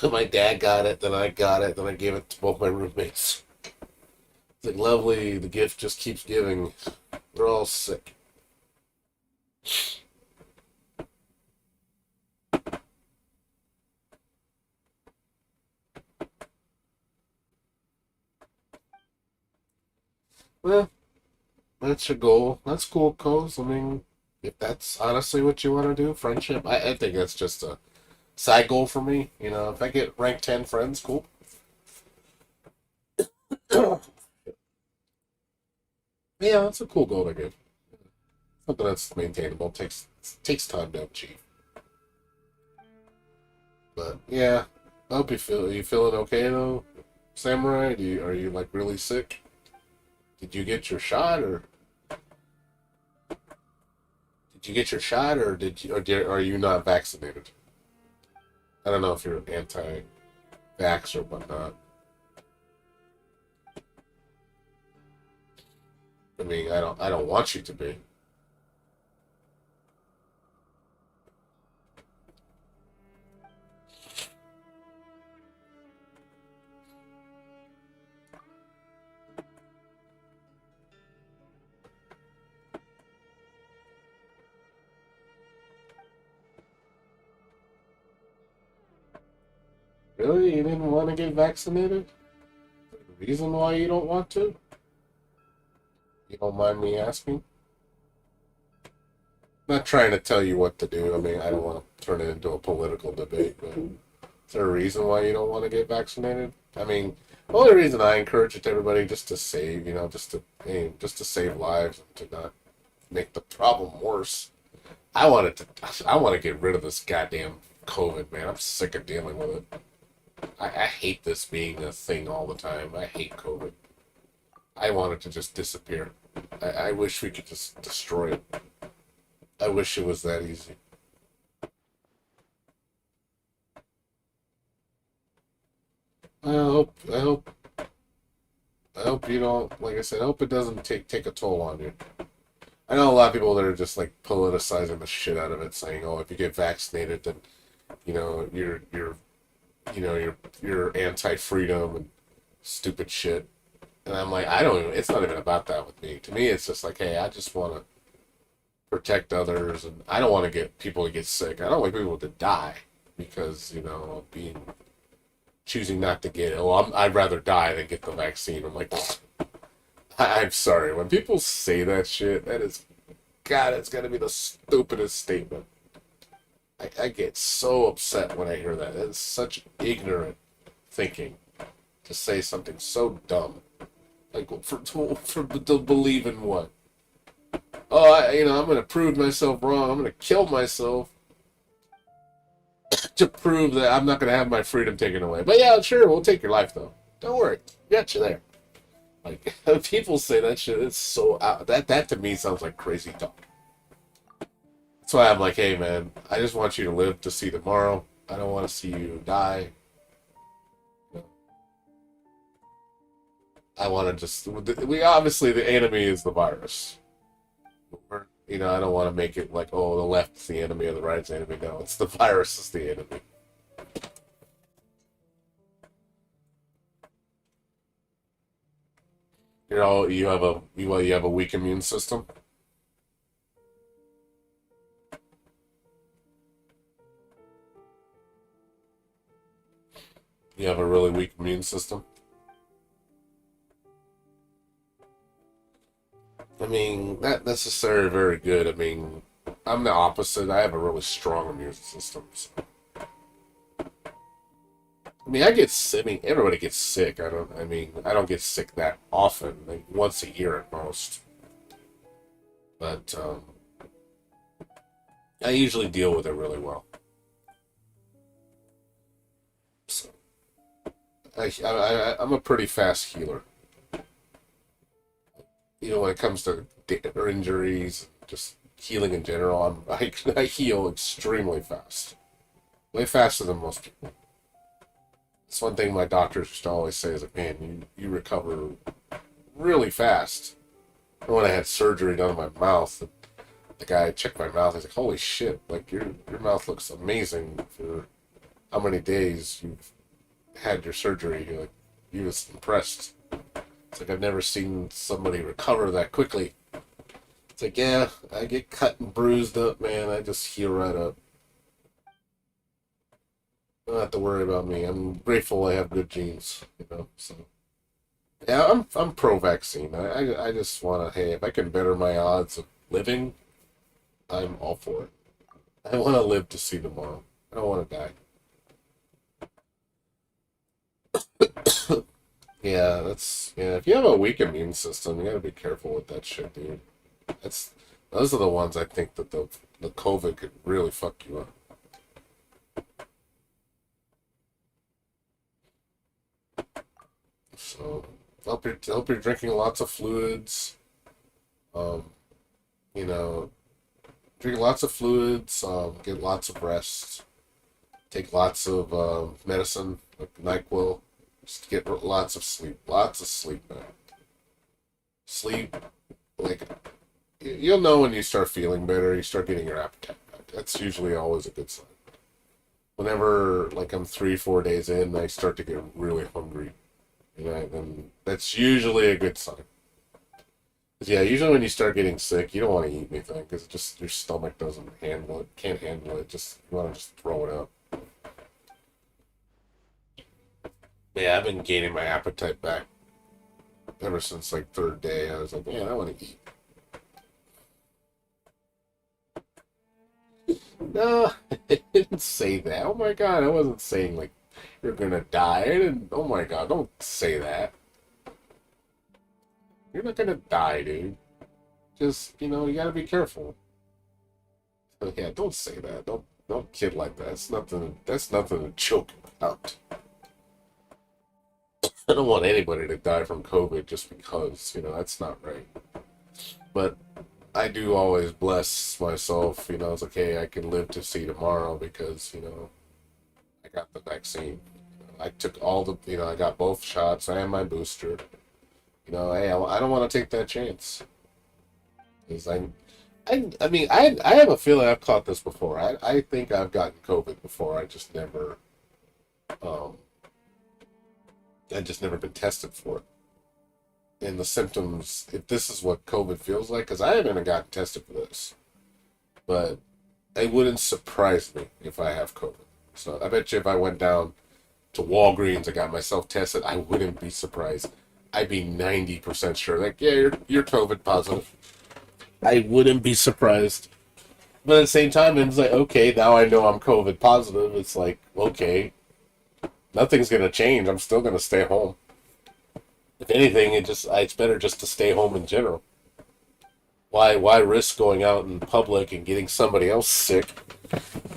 Speaker 1: My dad got it, then I got it, then I gave it to both my roommates. It's like lovely. The gift just keeps giving. We're all sick. Well, that's your goal. That's cool, Coz. I mean, if that's honestly what you want to do, friendship, I think that's just a side goal for me. You know, if I get rank 10 friends, cool. Yeah, that's a cool goal to get. Something that's maintainable. Takes time to achieve. But yeah, I hope you feeling okay though, Samurai. Are you like really sick? Did you get your shot, or did you get your shot, or are you not vaccinated? I don't know if you're anti-vax or whatnot. I mean, I don't want you to be. Really? You didn't want to get vaccinated? The reason why you don't want to? You don't mind me asking? Not trying to tell you what to do. I mean, I don't want to turn it into a political debate, but is there a reason why you don't want to get vaccinated? I mean, the only reason I encourage it to everybody just to save, just to save lives and to not make the problem worse. I want to get rid of this goddamn COVID, man. I'm sick of dealing with it. I hate this being a thing all the time. I hate COVID. I want it to just disappear. I wish we could just destroy it. I wish it was that easy. I hope you don't, like I said, I hope it doesn't take a toll on you. I know a lot of people that are just like politicizing the shit out of it, saying, "Oh, if you get vaccinated, then you're anti-freedom and stupid shit." And I'm like, I don't even. It's not even about that with me. To me, it's just like, hey, I just want to protect others, and I don't want to get people to get sick. I don't want people to die because being choosing not to get it. Well, I'd rather die than get the vaccine. I'm like, I'm sorry. When people say that shit, that is, God, it's got to be the stupidest statement. I get so upset when I hear that. It's such ignorant thinking to say something so dumb. Like, to believe in what? Oh, I'm going to prove myself wrong. I'm going to kill myself to prove that I'm not going to have my freedom taken away. But yeah, sure, we'll take your life, though. Don't worry. Got you there. Like, people say that shit, it's so out. That to me sounds like crazy talk. That's why I'm like, hey, man, I just want you to live to see tomorrow. I don't want to see you die. I want to just... obviously, the enemy is the virus. I don't want to make it like, oh, the left's the enemy or the right's the enemy. No, it's the virus is the enemy. You have a weak immune system. You have a really weak immune system. I mean, not necessarily very good. I mean, I'm the opposite. I have a really strong immune system. So. I mean, everybody gets sick. I don't get sick that often, like once a year at most. But I usually deal with it really well. So, I'm a pretty fast healer. When it comes to injuries, just healing in general, I heal extremely fast. Way faster than most people. It's one thing my doctors used to always say is like, man, you recover really fast. And when I had surgery done on my mouth, the guy checked my mouth. He's like, holy shit, like your mouth looks amazing for how many days you've had your surgery. He was impressed. It's like, I've never seen somebody recover that quickly. It's like, yeah, I get cut and bruised up, man. I just heal right up. You don't have to worry about me. I'm grateful I have good genes, So, yeah, I'm pro-vaccine. I just want to, hey, if I can better my odds of living, I'm all for it. I want to live to see tomorrow. I don't want to die. Yeah, if you have a weak immune system, you gotta be careful with that shit, dude. Those are the ones I think that the COVID could really fuck you up. So, Hope you're drinking lots of fluids. Um, you know, drink lots of fluids. Get lots of rest. Take lots of medicine, like NyQuil. Just get lots of sleep. Lots of sleep, man. Sleep, like, you'll know when you start feeling better. You start getting your appetite back. That's usually always a good sign. Whenever, like, I'm 3, 4 days in, I start to get really hungry. And that's usually a good sign. 'Cause, yeah, usually when you start getting sick, you don't want to eat anything because just your stomach doesn't handle it, can't handle it. Just you want to just throw it out. But yeah, I've been gaining my appetite back ever since like third day. I was like, man, I want to eat. No, I didn't say that. Oh my god, I wasn't saying like you're gonna die. I didn't. Oh my god, don't say that. You're not gonna die, dude. Just you gotta be careful. So yeah, don't say that. Don't kid like that. That's nothing. That's nothing to joke about. I don't want anybody to die from COVID just because that's not right. But I do always bless myself. It's okay. I can live to see tomorrow because I got the vaccine. I took all the. I got both shots. I have my booster. Hey, I don't want to take that chance. Because I mean, I have a feeling I've caught this before. I think I've gotten COVID before. Um, I just never been tested for it. And the symptoms, if this is what COVID feels like, because I haven't gotten tested for this, but it wouldn't surprise me if I have COVID. So I bet you if I went down to Walgreens and got myself tested, I wouldn't be surprised. I'd be 90% sure. Like, yeah, you're COVID positive. I wouldn't be surprised. But at the same time, it's like, okay, now I know I'm COVID positive. It's like, okay, nothing's gonna change. I'm still gonna stay home. If anything, it's better just to stay home in general. Why risk going out in public and getting somebody else sick?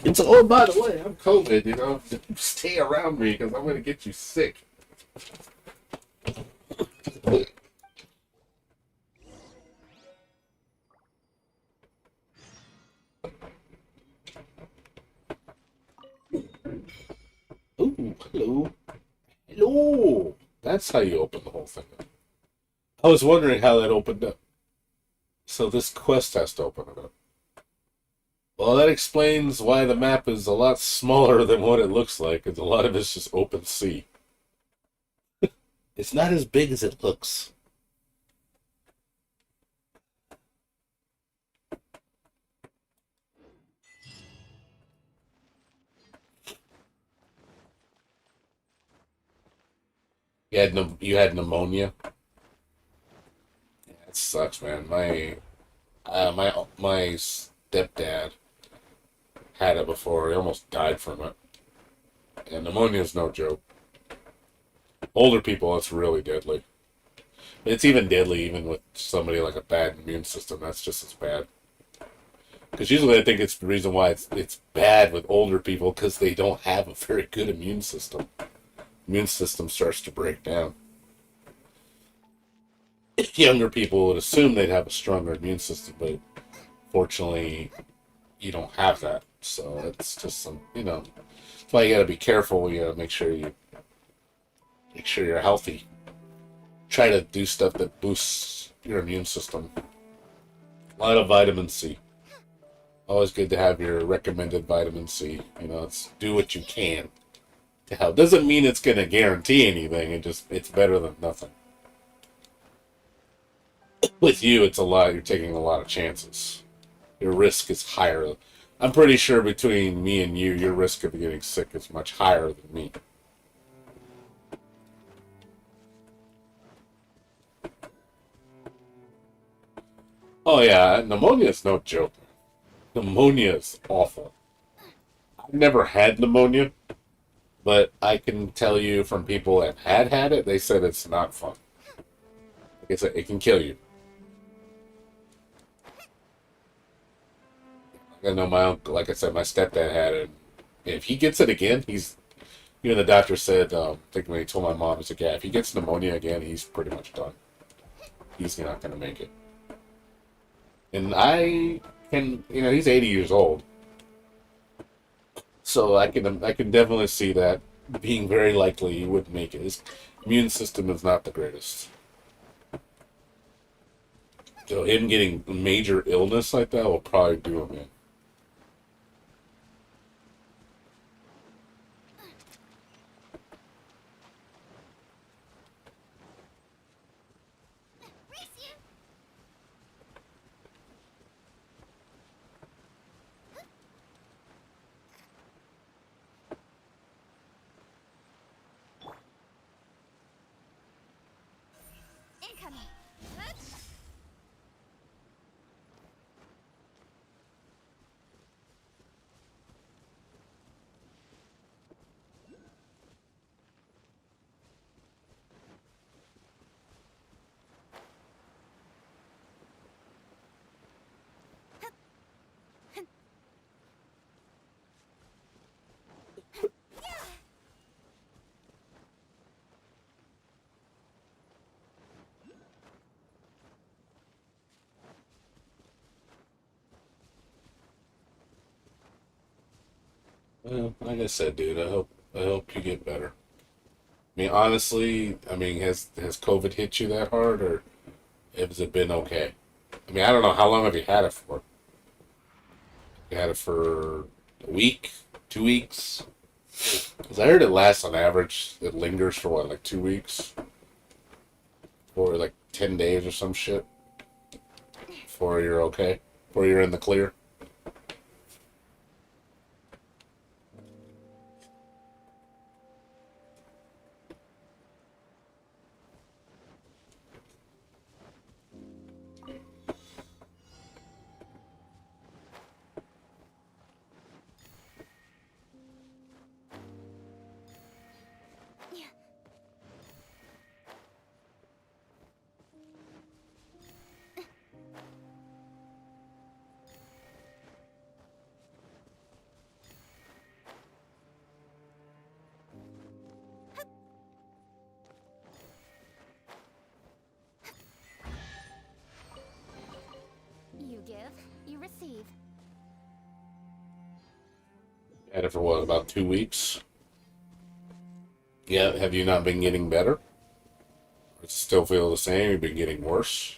Speaker 1: It's oh, by the way, I'm COVID. Stay around me because I'm gonna get you sick. Ooh, hello. Hello! That's how you open the whole thing up. I was wondering how that opened up. So this quest has to open it up. Well, that explains why the map is a lot smaller than what it looks like, and a lot of it's just open sea. It's not as big as it looks. You had pneumonia. Yeah, it sucks, man. My stepdad had it before. He almost died from it. And pneumonia is no joke. Older people, it's really deadly. It's even deadly even with somebody like a bad immune system. That's just as bad. Because usually I think it's the reason why it's bad with older people because they don't have a very good immune system. Immune system starts to break down. Younger people would assume they'd have a stronger immune system, but fortunately, you don't have that. So it's just that's why you gotta be careful. You gotta make sure you're healthy. Try to do stuff that boosts your immune system. A lot of vitamin C. Always good to have your recommended vitamin C. It's do what you can to help. Doesn't mean it's gonna guarantee anything. It's better than nothing. With you, it's a lot. You're taking a lot of chances. Your risk is higher. I'm pretty sure between me and you, your risk of getting sick is much higher than me. Oh yeah, pneumonia is no joke. Pneumonia is awful. I've never had pneumonia, but I can tell you from people that had it, they said it's not fun. Like I said, it can kill you. I know my uncle, like I said, my stepdad had it. If he gets it again, Even the doctor said, I think when he told my mom, he's like, yeah, if he gets pneumonia again, he's pretty much done. He's not going to make it. And I can, he's 80 years old. So I can definitely see that being very likely he would make it. His immune system is not the greatest. So him getting major illness like that will probably do him in.
Speaker 2: Race you! Incoming!
Speaker 1: Well, like I said, dude, I hope you get better. I mean, honestly, has COVID hit you that hard, or has it been okay? I mean, I don't know how long have you had it for. You had it for a week, 2 weeks. Because I heard it lasts on average. It lingers for what, like 2 weeks, or like 10 days or some shit before you're okay, before you're in the clear.
Speaker 2: You give, you receive.
Speaker 1: Had it for what, about 2 weeks? Yeah, have you not been getting better? Or it still feel the same? You've been getting worse?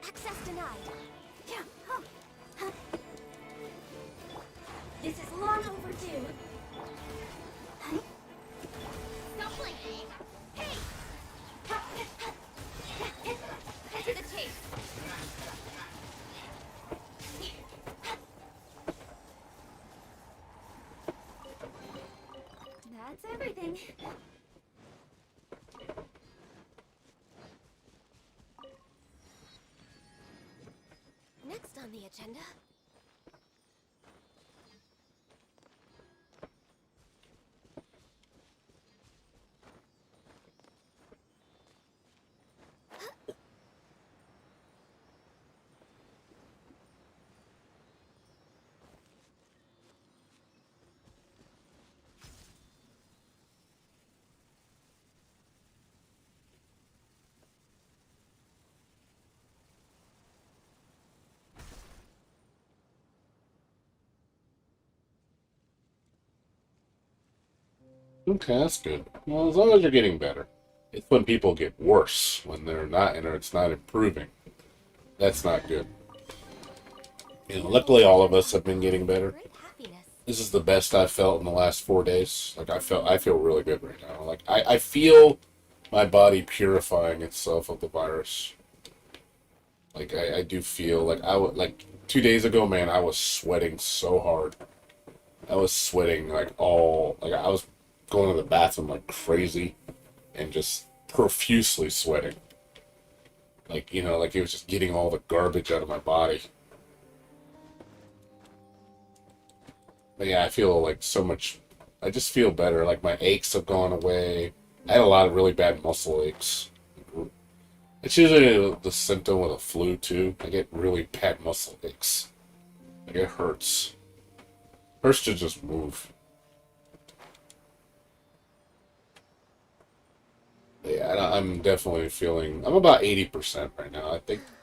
Speaker 2: Access denied. Yeah. This is long overdue. Don't blink. Hey! To the chase. That's everything. Next on the agenda.
Speaker 1: Okay, that's good. Well, as long as you're getting better. It's when people get worse, when they're not, and it's not improving. That's not good. Luckily all of us have been getting better.
Speaker 2: Great happiness.
Speaker 1: This is the best I've felt in the last 4 days. Like I feel really good right now. Like I feel my body purifying itself of the virus. Like I do feel like like 2 days ago, man, I was sweating so hard. I was sweating like I was going to the bathroom like crazy and just profusely sweating. Like, like it was just getting all the garbage out of my body. But yeah, I feel like so much. I just feel better. Like my aches have gone away. I had a lot of really bad muscle aches. It's usually the symptom with a flu too. I get really bad muscle aches. Like it hurts. Hurts to just move. Yeah, I'm definitely feeling. I'm about 80% right now.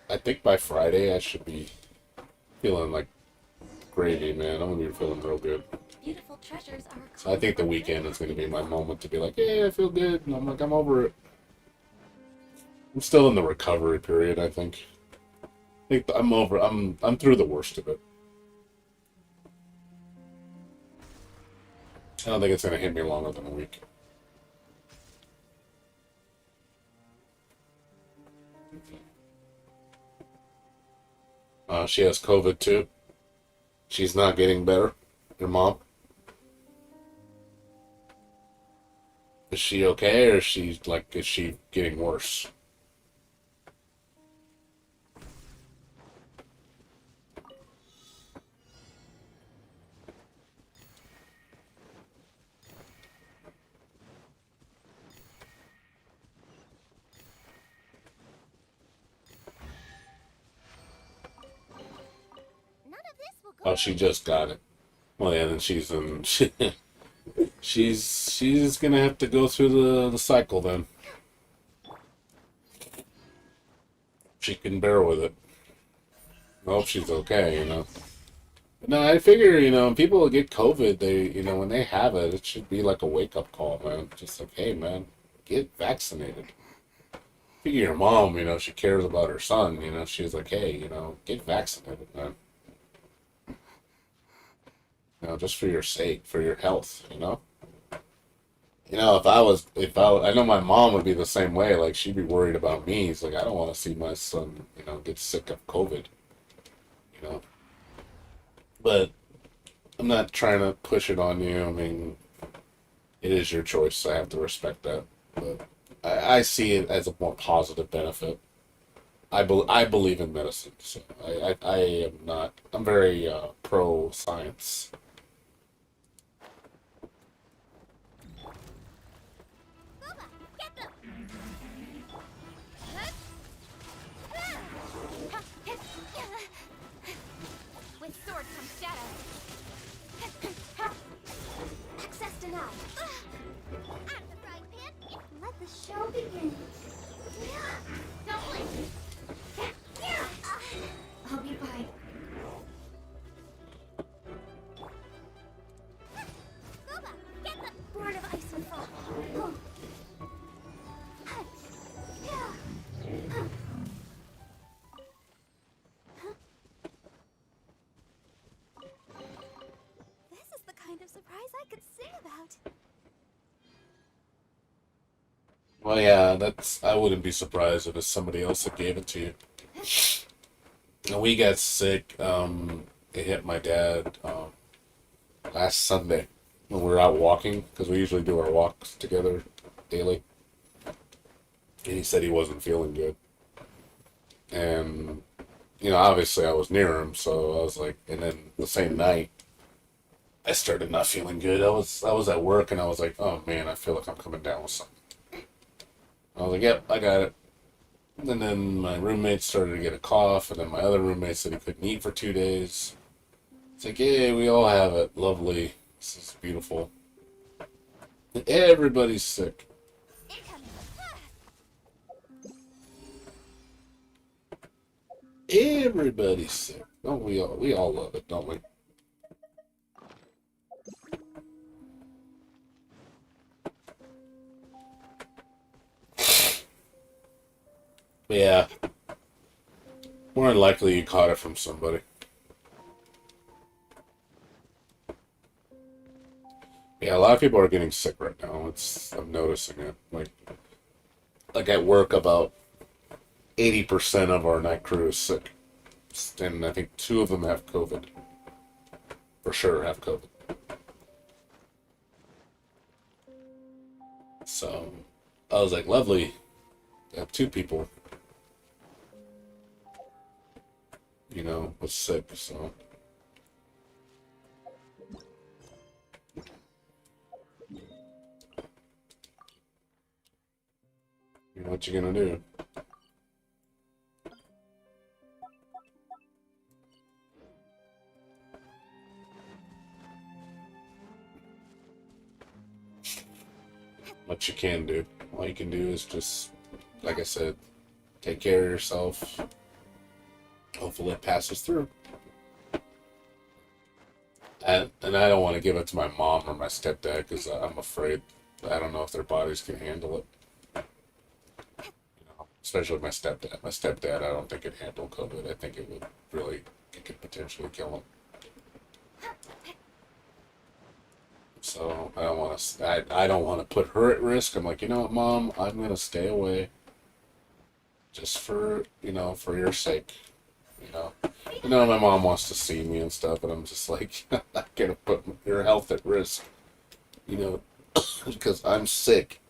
Speaker 1: I think by Friday I should be feeling like gravy, man. I'm gonna be feeling real good.
Speaker 2: Beautiful treasures are
Speaker 1: So I think the weekend is gonna be my moment to be like, yeah, I feel good. And I'm like, I'm over it. I'm still in the recovery period. I think I'm over. I'm through the worst of it. I don't think it's gonna hit me longer than a week. She has COVID too. She's not getting better. Your mom. Is she okay, or is she getting worse?
Speaker 2: None of this will go.
Speaker 1: Oh, she just got it. Well, yeah, then she's in. She's gonna have to go through the cycle then. She can bear with it. I hope she's okay, you know. No, I figure, when people get COVID, when they have it, it should be like a wake up call, man. Just like, hey, man, get vaccinated. Figure your mom, she cares about her son, she's like, hey, get vaccinated, man. Just for your sake, for your health, I know my mom would be the same way. Like, she'd be worried about me. It's like, I don't want to see my son, get sick of COVID, you know. But I'm not trying to push it on you. I mean, it is your choice. I have to respect that. But I see it as a more positive benefit. I believe in medicine, so I am not. I'm very pro science.
Speaker 2: Boba, get them. With sword comes shadow. Access denied. At the frying pan, let the show begin. Don't blink. I'll be fine. Boba, get them. Born of ice and frost. This is the kind of surprise I could sing about.
Speaker 1: Well, yeah, I wouldn't be surprised if it's somebody else that gave it to you. And we got sick. It hit my dad last Sunday when we were out walking, because we usually do our walks together daily. And he said he wasn't feeling good. And, obviously I was near him, so I was like, and then the same night, I started not feeling good. I was at work, and I was like, oh man, I feel like I'm coming down with something. I was like, yep, I got it. And then my roommate started to get a cough, and then my other roommate said he couldn't eat for 2 days. It's like, yeah, we all have it. Lovely. This is beautiful. And everybody's sick.
Speaker 2: Incoming.
Speaker 1: Everybody's sick. Don't we all? We all love it, don't we? But yeah. More than likely you caught it from somebody. Yeah, a lot of people are getting sick right now. I'm noticing it. Like at work, about 80% of our night crew is sick. And I think 2 of them have COVID. For sure have COVID. So I was like, lovely. I have 2 people, was sick, so. What you gonna do? what you can do. All you can do is just, like I said, take care of yourself. Hopefully it passes through. And I don't want to give it to my mom or my stepdad because I'm afraid. I don't know if their bodies can handle it. Especially my stepdad. My stepdad, I don't think could handle COVID. I think it could potentially kill him. So I don't want to. I don't want to put her at risk. I'm like, you know what, Mom, I'm gonna stay away, just for for your sake. My mom wants to see me and stuff, and I'm just like, I'm not gonna put your health at risk. Because I'm sick.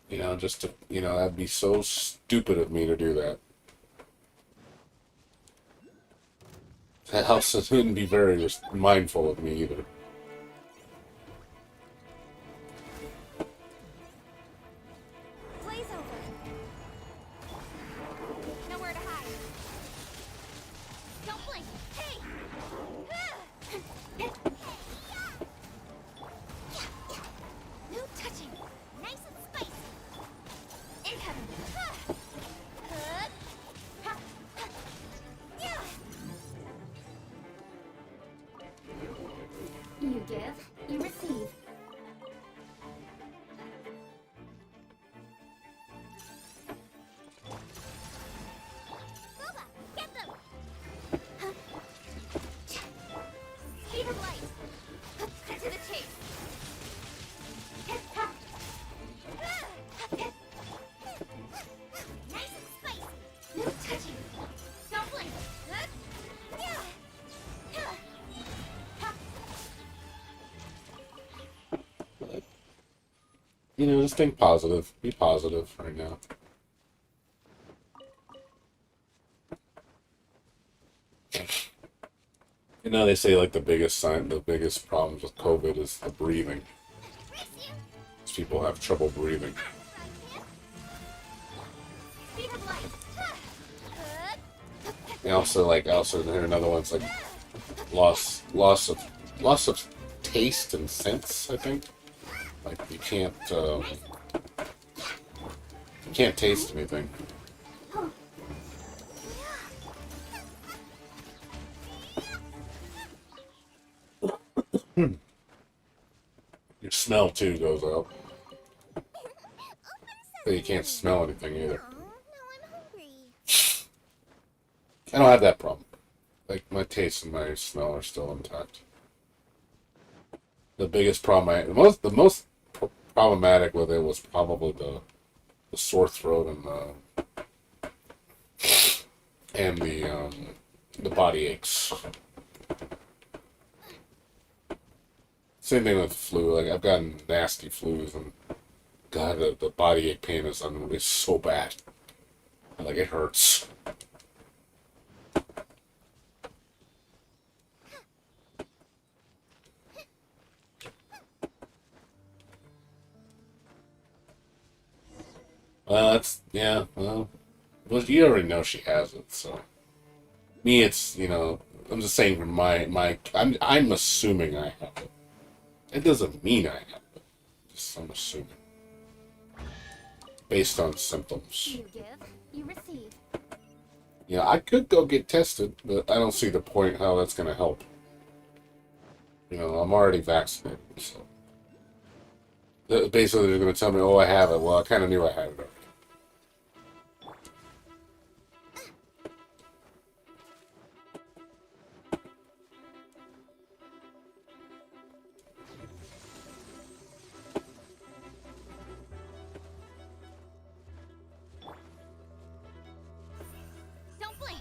Speaker 1: Just to, that'd be so stupid of me to do that. That house wouldn't be very mindful of me either.
Speaker 2: Blaze over. Nowhere to hide. Don't blink. Hey! No touching. Nice and spicy. Incoming. You give, you receive. Boba, get them! Speed of light. Cut to the chase. Nice and spicy. No touching. Don't blink.
Speaker 1: Just think positive. Be positive right now. They say like the biggest problems with COVID is the breathing. People have trouble breathing.
Speaker 2: Speed of light.
Speaker 1: And also here another one's like loss of taste and sense. I think like you can't taste anything. Your smell too goes up. But you can't smell anything either.
Speaker 2: Oh, now I'm hungry.
Speaker 1: I don't have that problem. Like my taste and my smell are still intact. The biggest problem, the most problematic with it was probably the sore throat and the body aches. Same thing with flu. Like I've gotten nasty flus, and God, the body ache pain is so bad. Like it hurts. Well, you already know she has it, so me, it's I'm just saying from I'm assuming I have it. It doesn't mean I have it. Just I'm assuming based on symptoms.
Speaker 2: You give, you receive.
Speaker 1: I could go get tested, but I don't see the point how that's going to help. I'm already vaccinated, so basically they're going to tell me, "Oh, I have it." Well, I kind of knew I had it already.
Speaker 2: Don't blink.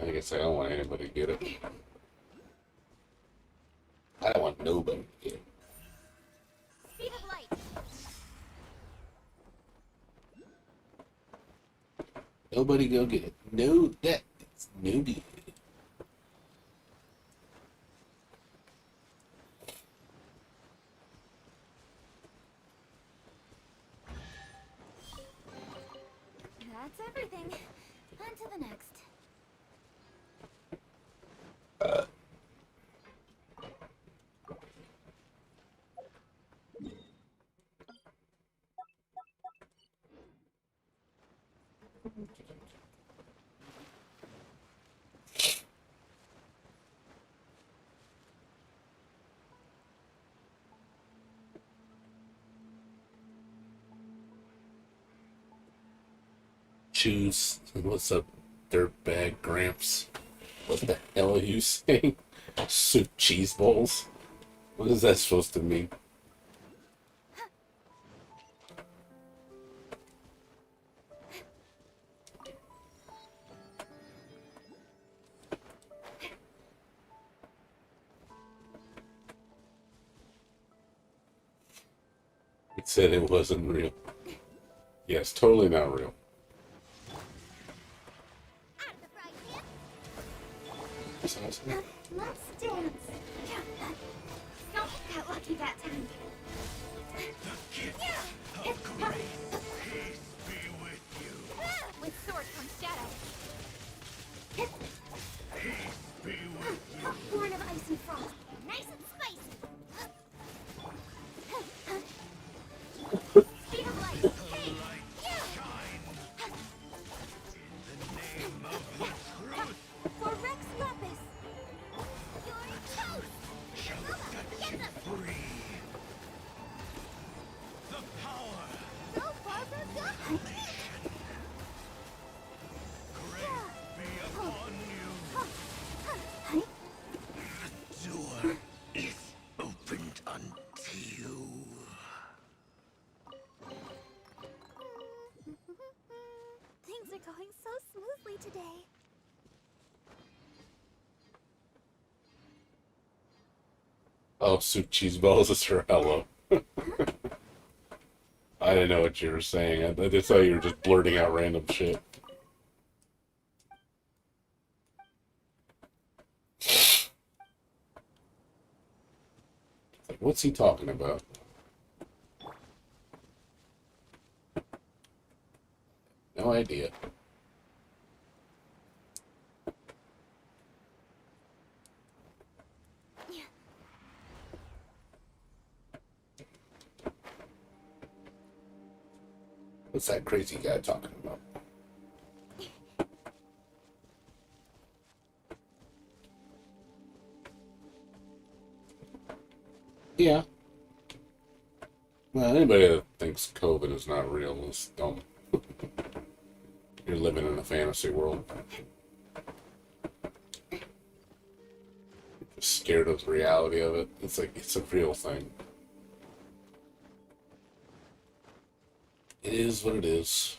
Speaker 1: I guess I don't want anybody to get it. I don't want nobody to get it.
Speaker 2: Speed of light.
Speaker 1: Nobody go get it. No, that's no good.
Speaker 2: That's everything. On to the next.
Speaker 1: Choose. What's up, dirtbag Gramps? What the hell are you saying? Soup cheese balls? What is that supposed to mean? It said it wasn't real. Yes, totally not real.
Speaker 2: Out of the frying pan.
Speaker 1: That's awesome.
Speaker 2: Let's dance. Don't get lucky that time. With sword comes shadow. Born of ice and frost. Nice and spicy. Speed of light. Hey! For Rex Lapis. You're toast. Get them.
Speaker 4: The power!
Speaker 2: So far so good.
Speaker 4: Grace be upon you! Door is opened unto you.
Speaker 2: Things are going so smoothly today.
Speaker 1: Oh, soup cheese balls is her hello. I didn't know what you were saying. I just thought you were just blurting out random shit. Like, what's he talking about? No idea. What's that crazy guy talking about? Yeah. Well, anybody that thinks COVID is not real is dumb. You're living in a fantasy world. You're just scared of the reality of it. It's like, it's a real thing. It is what it is.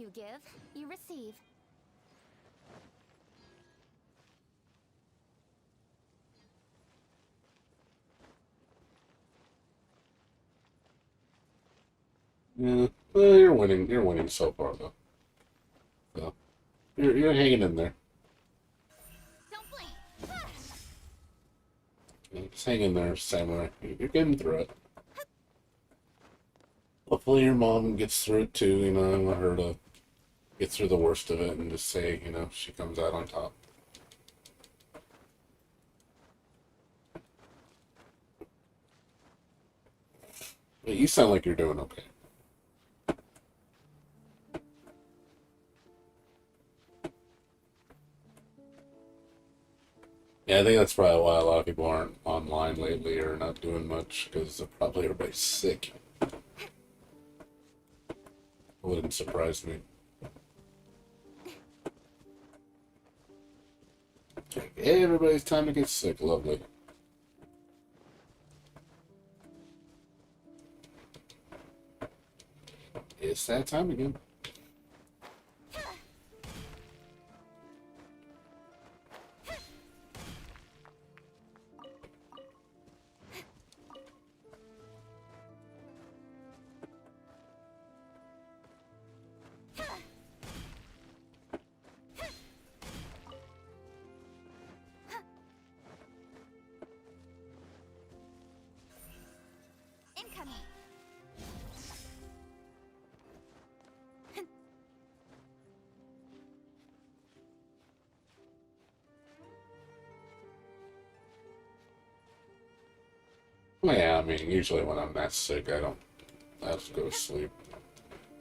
Speaker 2: You give, you receive.
Speaker 1: Yeah, well, you're winning. You're winning so far, though. So, you're hanging in there.
Speaker 2: Don't blink.
Speaker 1: Just hang in there, Samurai. You're getting through it. Hopefully your mom gets through it too, you know. I want her to get through the worst of it and just say, you know, she comes out on top. But you sound like you're doing okay. Yeah, I think that's probably why a lot of people aren't online lately or not doing much, because probably everybody's sick. Wouldn't surprise me. Everybody's time to get sick. Lovely. It's that time again.
Speaker 2: Incoming.
Speaker 1: Well, yeah, I mean, usually when I'm that sick, I just go to sleep.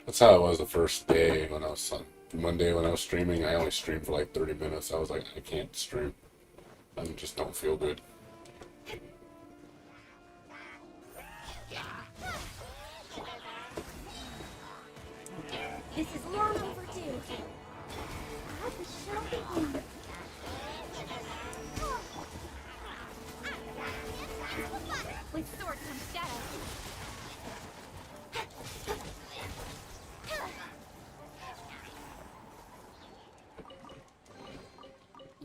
Speaker 1: That's how it was the first day when I was on Monday when I was streaming. I only streamed for like 30 minutes. I was like, I can't stream. I just don't feel good.
Speaker 2: This is long overdue. We shall begin. With sword comes shadow.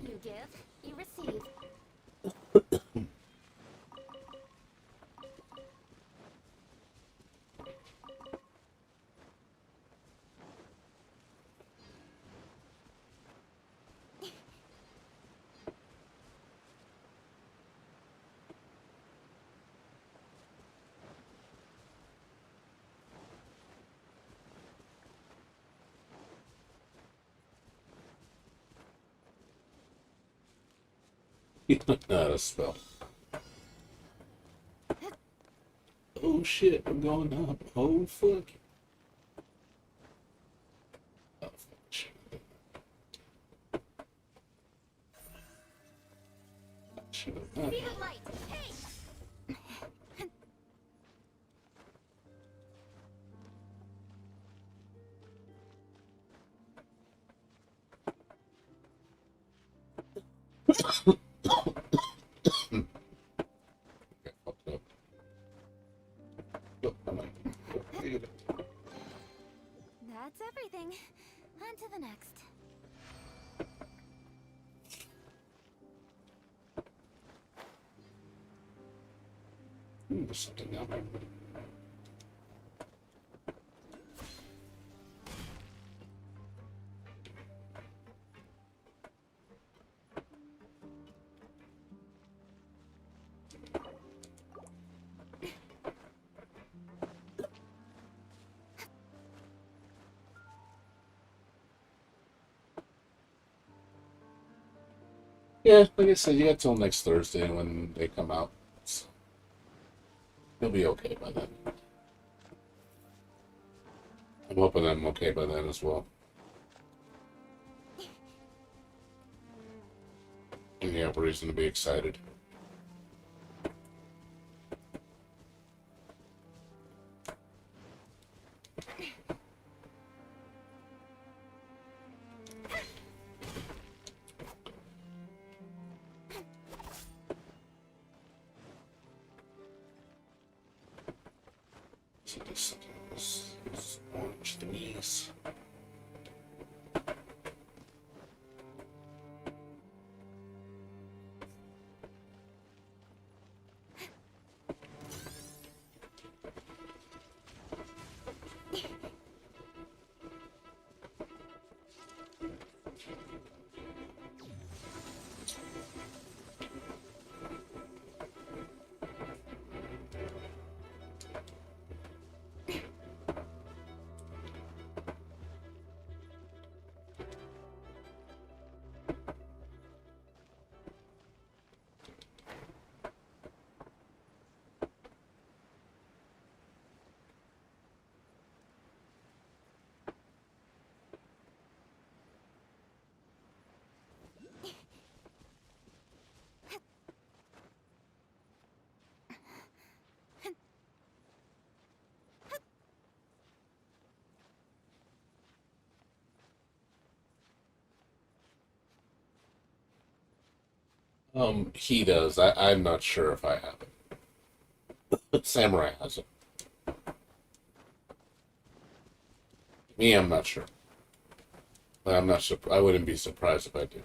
Speaker 2: You give, you receive.
Speaker 1: Not a spell. Oh shit, I'm going up. Oh fuck. Oh fuck. Shit. Should have done.
Speaker 2: Speed of light. Hey!
Speaker 1: Got fucked up. Oh, I might.
Speaker 2: That's everything. On to the next.
Speaker 1: There's something down there. Yeah, like I said, you got till next Thursday when they come out. So you'll be okay by then. I'm hoping I'm okay by then as well. And you have reason to be excited. So this is orange thingies. He does. I'm not sure if I have it. Samurai has it. Me, I'm not sure. But I'm not. I wouldn't be surprised if I do.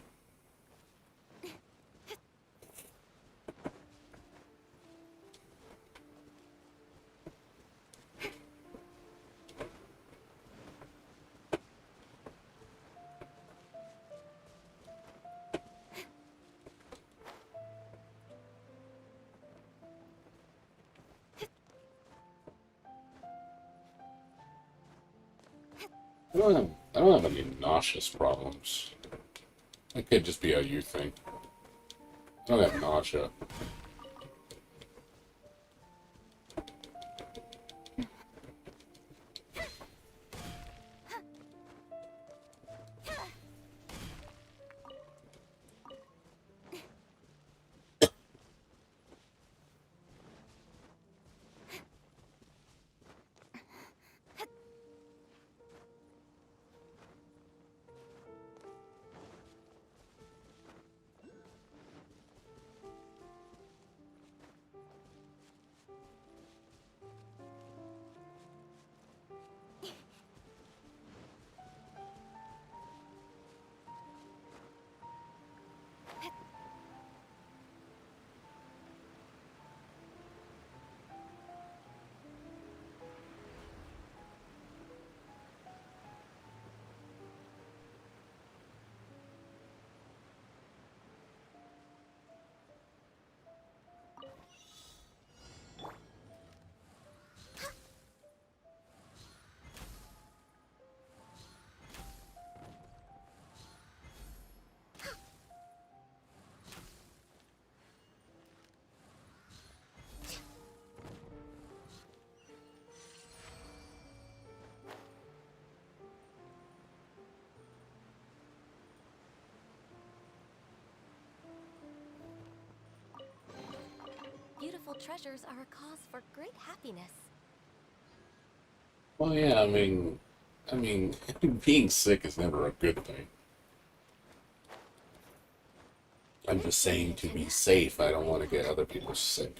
Speaker 1: I don't have any nauseous problems. It could just be a you thing. I don't have nausea.
Speaker 2: Beautiful treasures are a cause for great happiness.
Speaker 1: Well, yeah. I mean, being sick is never a good thing. I'm just saying to be safe. I don't want to get other people sick.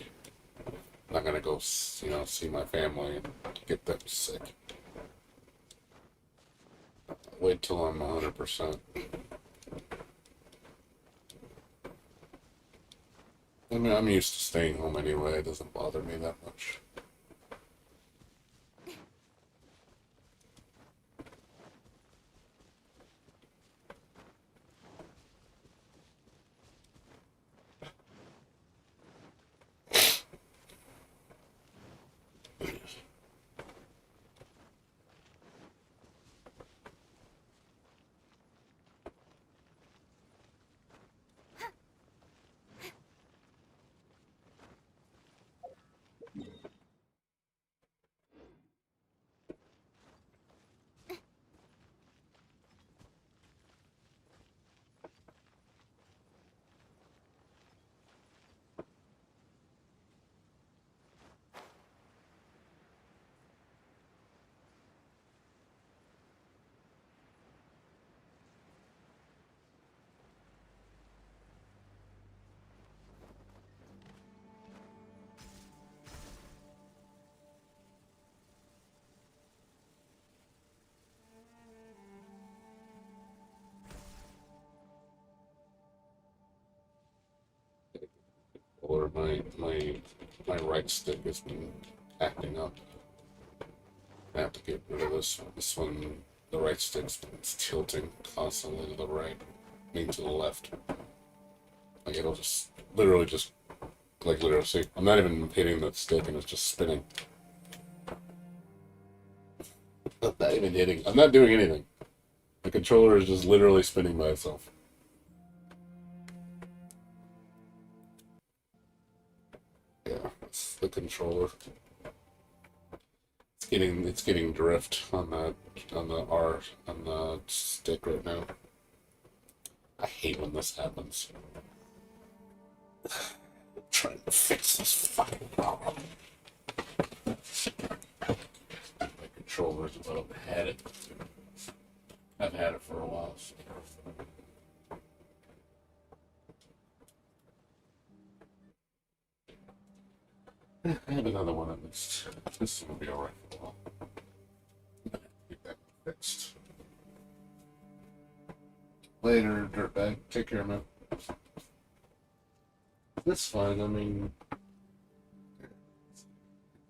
Speaker 1: I'm not gonna go, see my family and get them sick. Wait till I'm 100%. I mean, I'm used to staying home anyway. It doesn't bother me that much. Or my right stick has been acting up. I have to get rid of this one. This one, the right stick's tilting constantly to the right, I mean to the left. Like it'll just literally see. I'm not even hitting the stick and it's just spinning. I'm not even hitting. I'm not doing anything. The controller is just literally spinning by itself. Yeah, that's the controller. It's getting drift on the stick right now. I hate when this happens. I'm trying to fix this fucking problem. My controller's about had it. I've had it for a while. So. I have another one at least. This will be alright for a while. Get that fixed. Later, dirtbag. Take care, man. That's fine. I mean,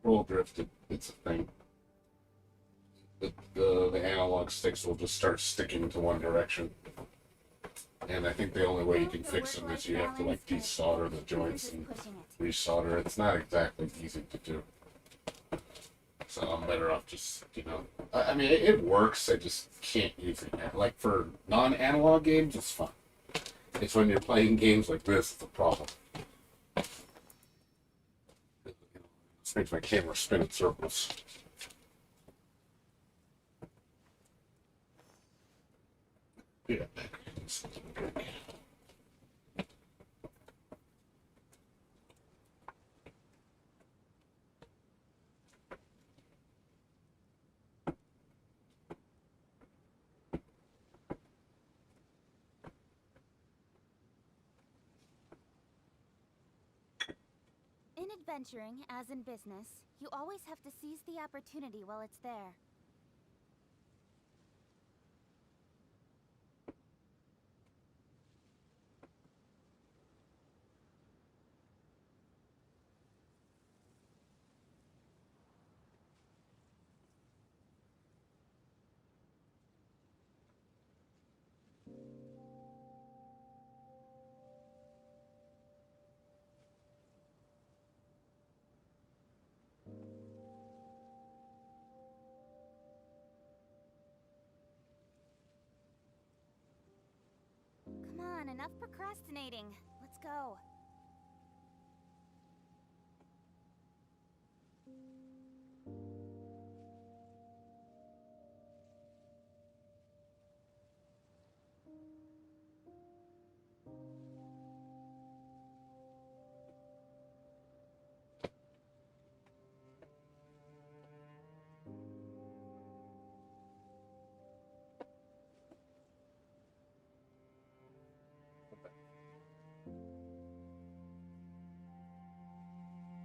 Speaker 1: roll drifted. It's a thing. The analog sticks will just start sticking to one direction. And I think the only way you can fix them is you have to like desolder the joints and resolder. It's not exactly easy to do. So I'm better off just, I mean, it works. I just can't use it. Like for non-analog games, it's fine. It's when you're playing games like this, it's a problem. This makes my camera spin in circles. Yeah.
Speaker 2: In adventuring, as in business, you always have to seize the opportunity while it's there. Come on, enough procrastinating. Let's go.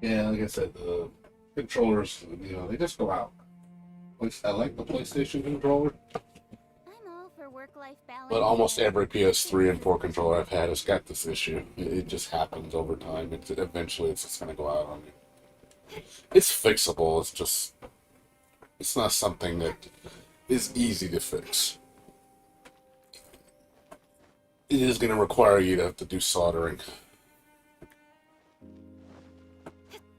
Speaker 1: Yeah, like I said, the controllers, they just go out. At least I like the PlayStation controller,
Speaker 2: I'm all for work-life balance.
Speaker 1: but almost every PS3 and 4 controller I've had has got this issue. It just happens over time. Eventually, it's just going to go out on you. It's fixable. It's not something that is easy to fix. It is going to require you to have to do soldering.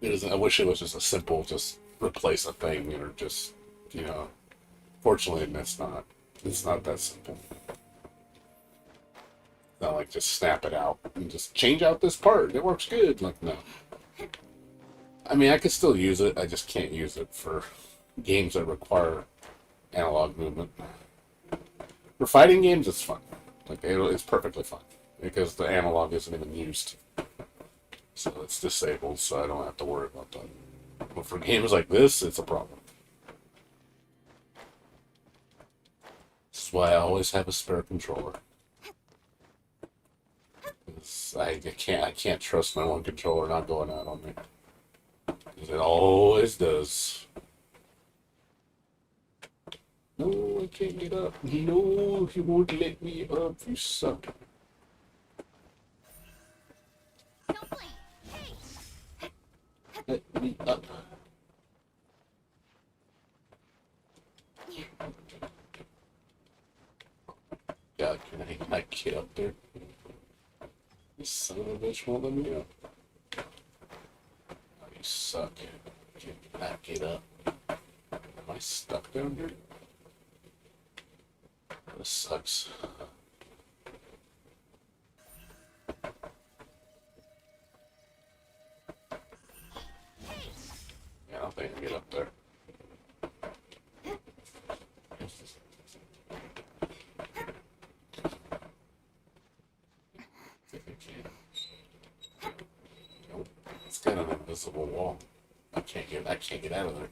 Speaker 1: I wish it was just a simple, just replace a thing, or just, fortunately, it's not that simple. It's not like just snap it out and just change out this part. It works good. Like, no. I mean, I could still use it. I just can't use it for games that require analog movement. For fighting games, it's fun. Like, it's perfectly fine because the analog isn't even used. So it's disabled, so I don't have to worry about that. But for games like this, it's a problem. This is why I always have a spare controller. I can't trust my one controller not going out on me. Because it always does. No, I can't get up. No, you won't let me up. You suck.
Speaker 2: Don't blink. Hey!
Speaker 1: Let me up. God, can I not get up there? You son of a bitch won't let me up. Oh, you suck. Can you not get up? Am I stuck down here? This sucks. Yeah, I don't think I can get up there. Think I can. Nope. It's got an invisible wall. I can't get out of there.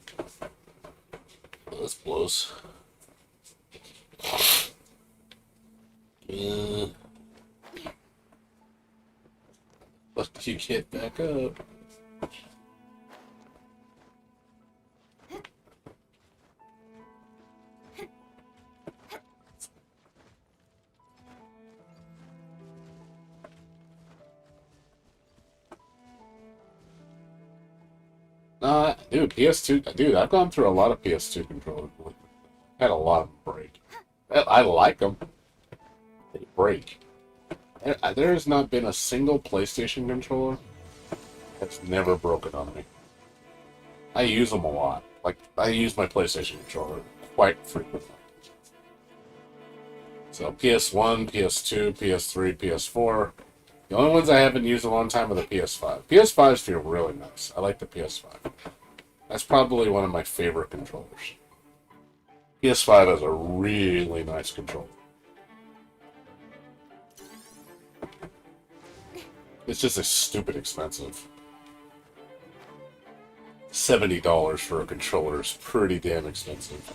Speaker 1: Well, this blows. But you get back up. Dude, PS2, dude, I've gone through a lot of PS2 controllers. Had a lot of them break. I like them. They break. There has not been a single PlayStation controller that's never broken on me. I use them a lot. Like, I use my PlayStation controller quite frequently. So PS1, PS2, PS3, PS4. The only ones I haven't used a long time are the PS5. PS5s feel really nice. I like the PS5. That's probably one of my favorite controllers. PS5 has a really nice controller. It's just a stupid expensive. $70 for a controller is pretty damn expensive.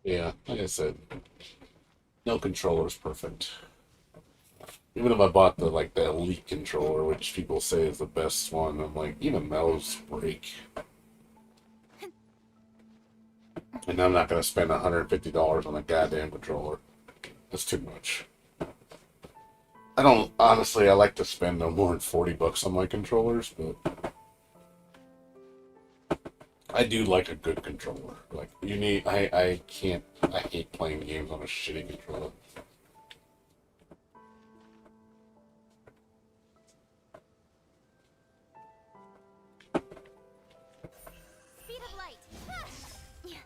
Speaker 1: Yeah, like I said, no controller is perfect. Even if I bought the Elite controller, which people say is the best one, I'm like, even those break. And I'm not gonna spend $150 on a goddamn controller. That's too much. I don't honestly. I like to spend no more than $40 on my controllers, but I do like a good controller. Like you need. I can't. I hate playing games on a shitty controller.
Speaker 2: Speed of light. Ah! Yeah.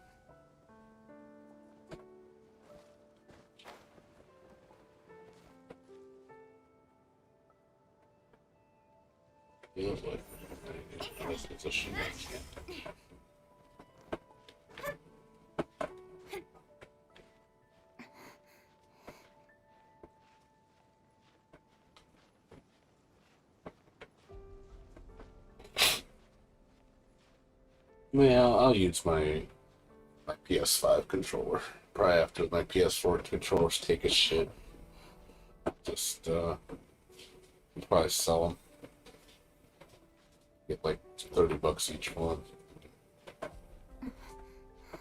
Speaker 1: Feels like it's a shit. Yeah, I'll use my PS5 controller. Probably after my PS4 controllers take a shit. Just probably sell them. Get like $30 each one.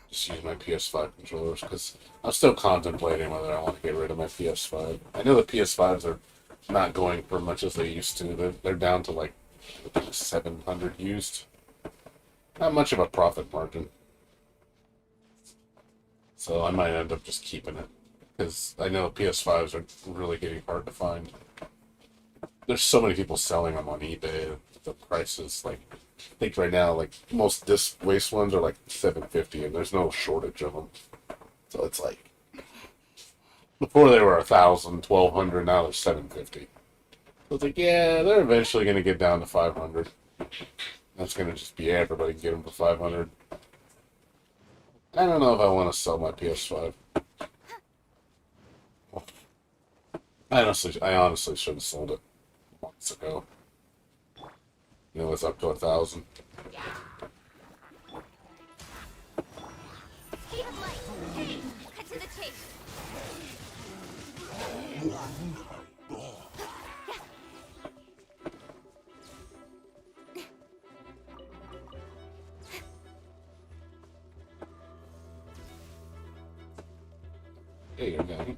Speaker 1: Just use my PS5 controllers because I'm still contemplating whether I want to get rid of my PS5. I know the PS5s are not going for much as they used to. They're down to like I think 700 used. Not much of a profit margin. So I might end up just keeping it because I know PS5s are really getting hard to find. There's so many people selling them on eBay. The price is like, I think right now, like most disc waste ones are like $750, and there's no shortage of them. So it's like before they were 1,000, 1,200, now they're $750. So it's like, yeah, they're eventually gonna get down to 500. That's gonna just be everybody get them for 500. I don't know if I want to sell my PS5. I honestly should have sold it months ago. You know, it's up to 1,000.
Speaker 2: Speed of light. Cut to the chase.
Speaker 1: There you go.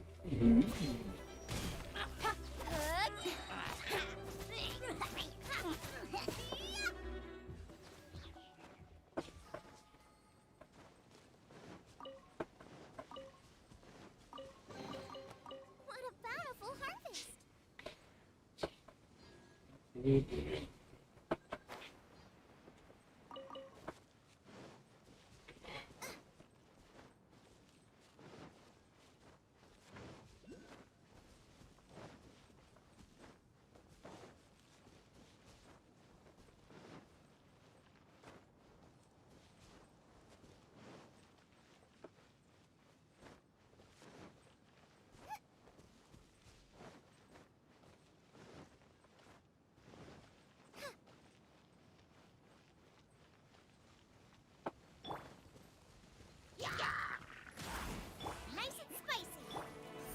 Speaker 2: Nice and spicy.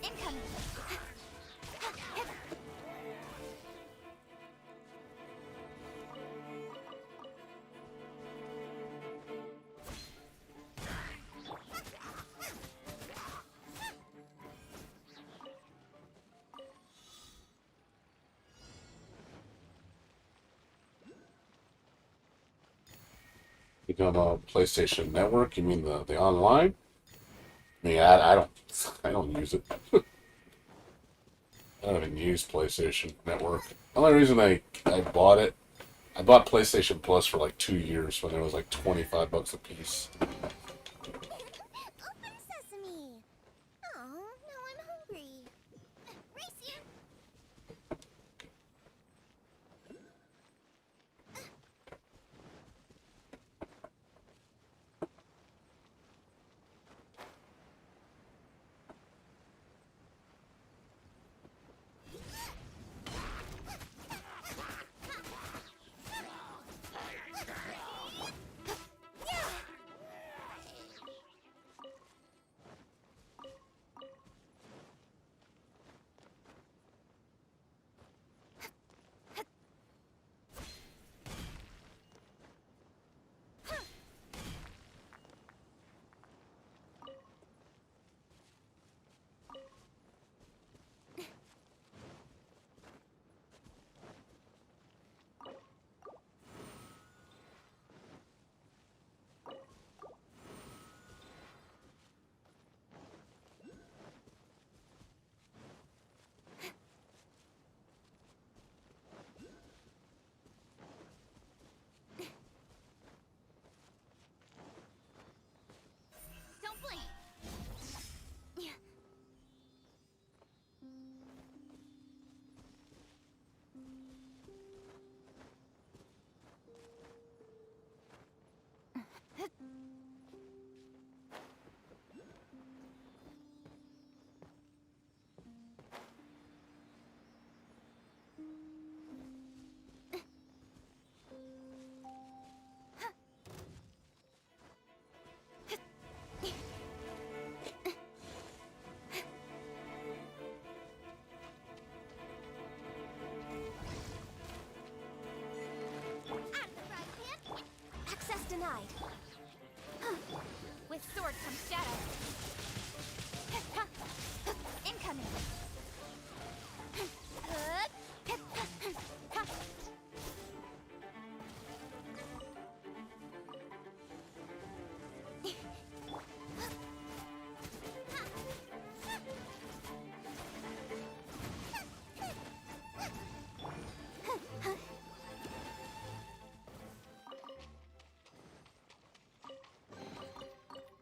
Speaker 2: Incoming.
Speaker 1: You know the PlayStation Network? You mean the online? I mean, I don't use it. I don't even use PlayStation Network. The only reason I bought it, I bought PlayStation Plus for like 2 years when it was like $25 a piece.
Speaker 2: Open sesame. Oh, now I'm hungry. Race you. Don't blink. Access denied. With sword comes shadow. Incoming.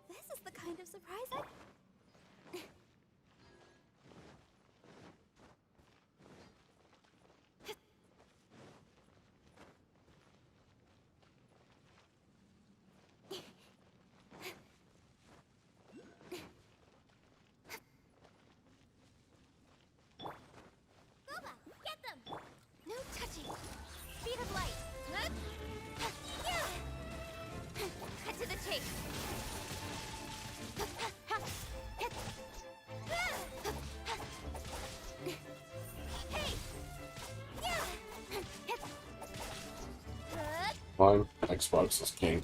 Speaker 2: This is the kind of surprise I... Boba, get them! No touching. Speed of light. Cut to the chase.
Speaker 1: Fine, Xbox is king.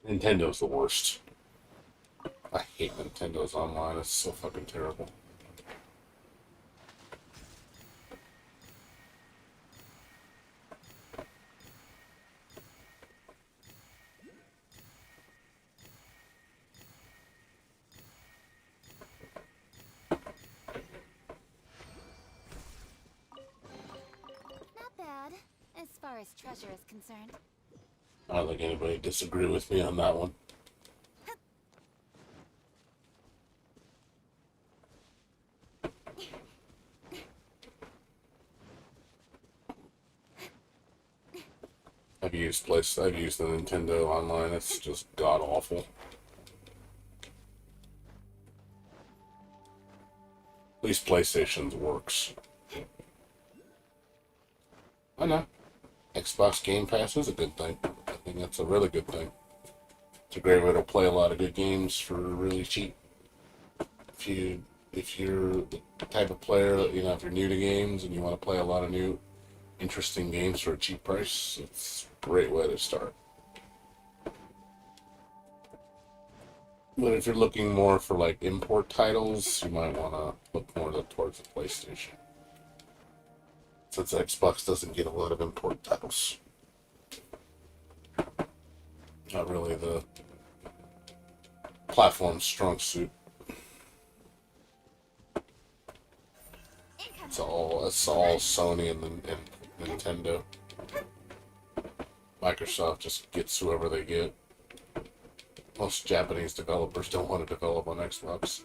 Speaker 1: Nintendo's the worst. I hate Nintendo's online. It's so fucking terrible.
Speaker 2: far as treasure is concerned.
Speaker 1: I don't think anybody disagree with me on that one. I've used the Nintendo Online. It's just god awful. At least PlayStation's works. I know. Xbox Game Pass is a good thing. I think that's a really good thing. It's a great way to play a lot of good games for really cheap. If you're the type of player that, if you're new to games and you want to play a lot of new interesting games for a cheap price, it's a great way to start. But if you're looking more for like import titles, you might want to look more towards the PlayStation, since Xbox doesn't get a lot of import titles. Not really the platform's strong suit. It's all Sony and Nintendo. Microsoft just gets whoever they get. Most Japanese developers don't want to develop on Xbox.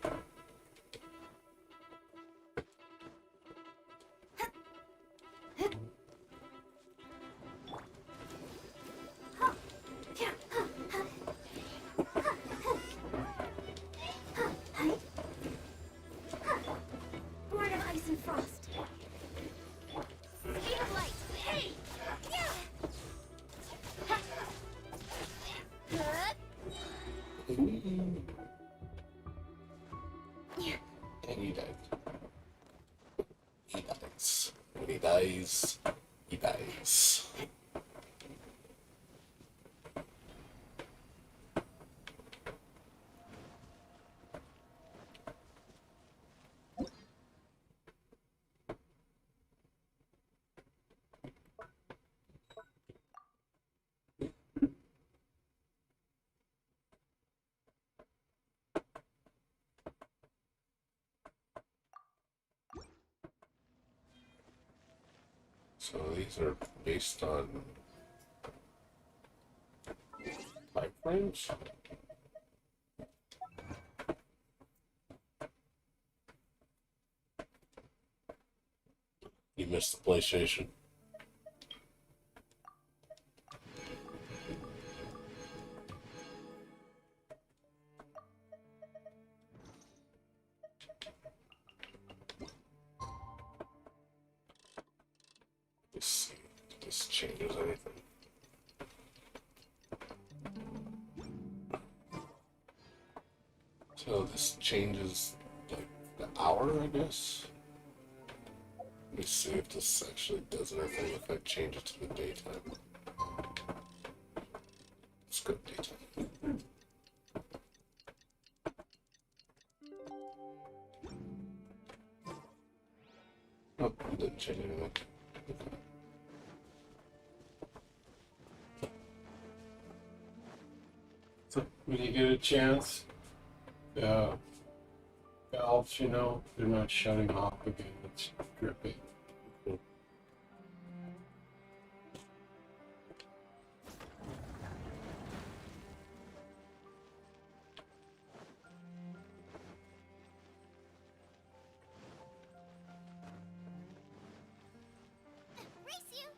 Speaker 2: Born of ice and frost. Speed of light. Hey!
Speaker 1: And he died. He dies. When he dies, he dies. So these are based on time frames. You missed the PlayStation. Let's see if this changes anything. So this changes like the hour, I guess. Let me see if this actually does anything if I change it to the daytime. Let's go daytime. Oh, it didn't change anything. Okay.
Speaker 6: So when you get a chance, valves, they're not shutting off again. It's dripping.
Speaker 2: Race you!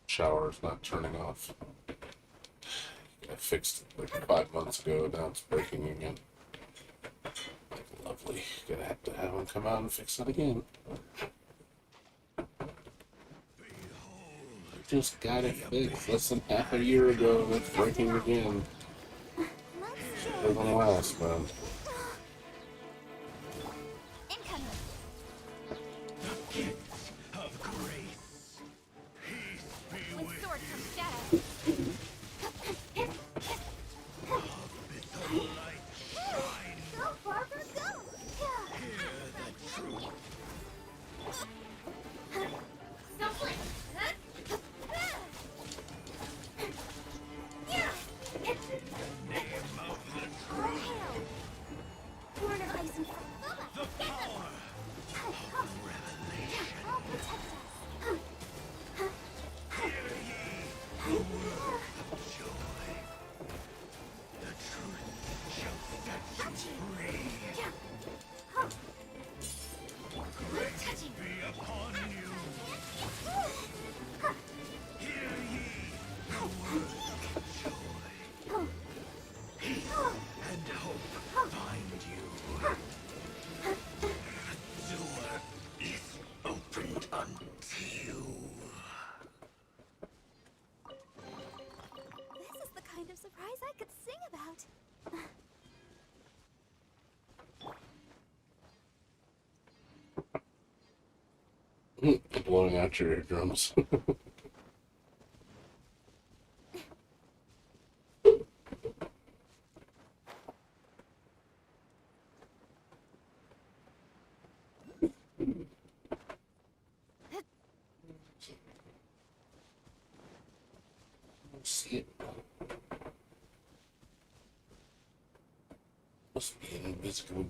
Speaker 1: Shower is not turning off. I fixed it like 5 months ago, now it's breaking again. Lovely. Gonna have to have him come out and fix it again. Just got it fixed less than half a year ago and it's breaking again. It doesn't last, man.
Speaker 2: Incoming. surprise I could sing about.
Speaker 1: Blowing out your eardrums. See it. Must be invisible.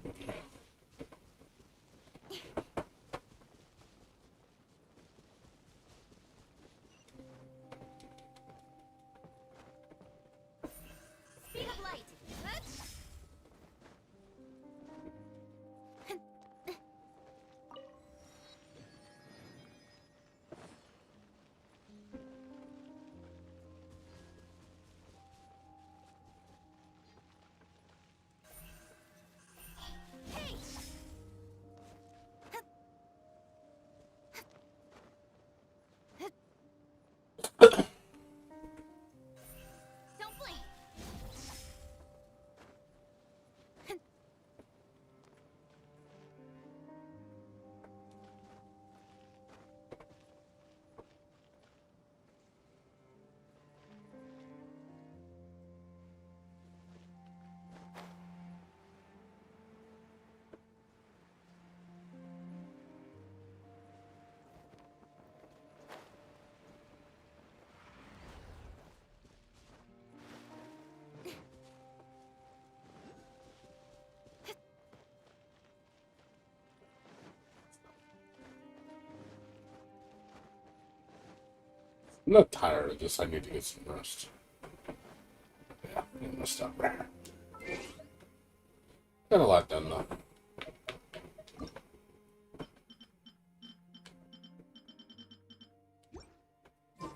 Speaker 2: Speed of light. Hey! Don't blink.
Speaker 1: I'm not tired, I just I need to get some rest. Yeah, I'm gonna stop right here. Got a lot done though.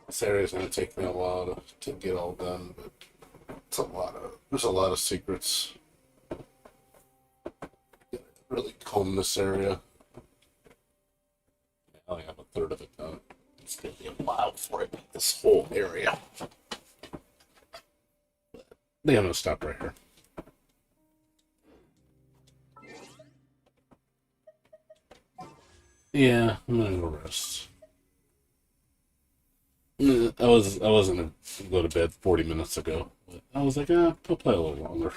Speaker 1: This area's gonna take me a while to get all done, but it's there's a lot of secrets. Really comb this area. I only have a third of it done. It's gonna be a while before I beat this whole area. Yeah, I'm gonna stop right here. Yeah, I'm gonna go rest. I wasn't gonna go to bed 40 minutes ago, but I was like, I'll play a little longer.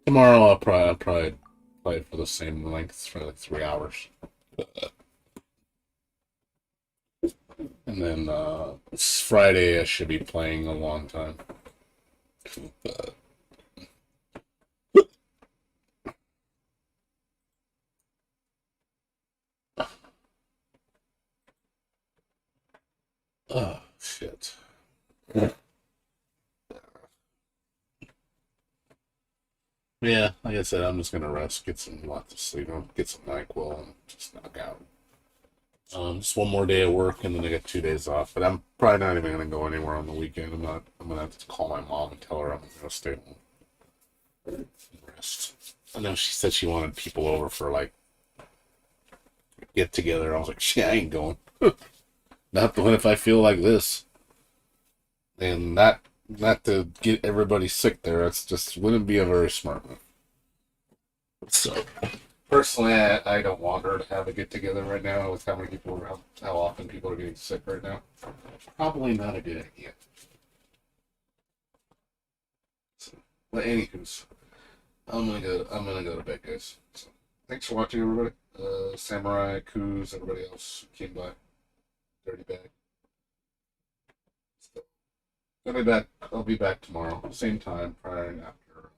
Speaker 1: Tomorrow I'll probably play for the same length for like 3 hours. And then it's Friday I should be playing a long time. Oh shit. Yeah, like I said, I'm just gonna rest, get some lots of sleep, get some NyQuil, and just knock out. Just one more day of work, and then I get 2 days off. But I'm probably not even gonna go anywhere on the weekend. I'm not. I'm gonna have to call my mom and tell her I'm gonna stay home and rest. I know she said she wanted people over for like get together. I was like, shit, I ain't going. Not the one if I feel like this, and not to get everybody sick there. It's just wouldn't be a very smart move. So. Personally, I don't want her to have a get together right now with how many people are how often people are getting sick right now. Probably not a good idea. So, but anywho's, I'm gonna go to bed, guys. So, thanks for watching, everybody. Samurai, Coos, everybody else who came by. Dirty Bag. So, I'll be back. I'll be back tomorrow, same time, prior and after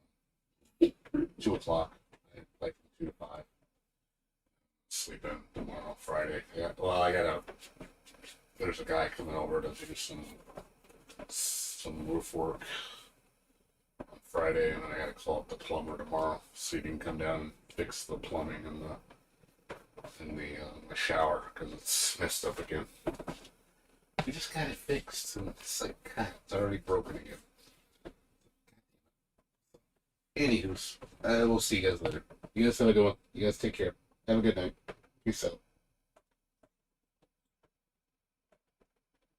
Speaker 1: 2 o'clock, like 2 to 5. Sleep in tomorrow, Friday. Yeah, well, there's a guy coming over to do some roof work on Friday, and then I gotta call up the plumber tomorrow, so he can come down and fix the plumbing in the shower, because it's messed up again. We just got it fixed, and it's like, God, it's already broken again. Anywho's, we'll see you guys later. You guys have a good one. You guys take care. Have a good night. Peace out.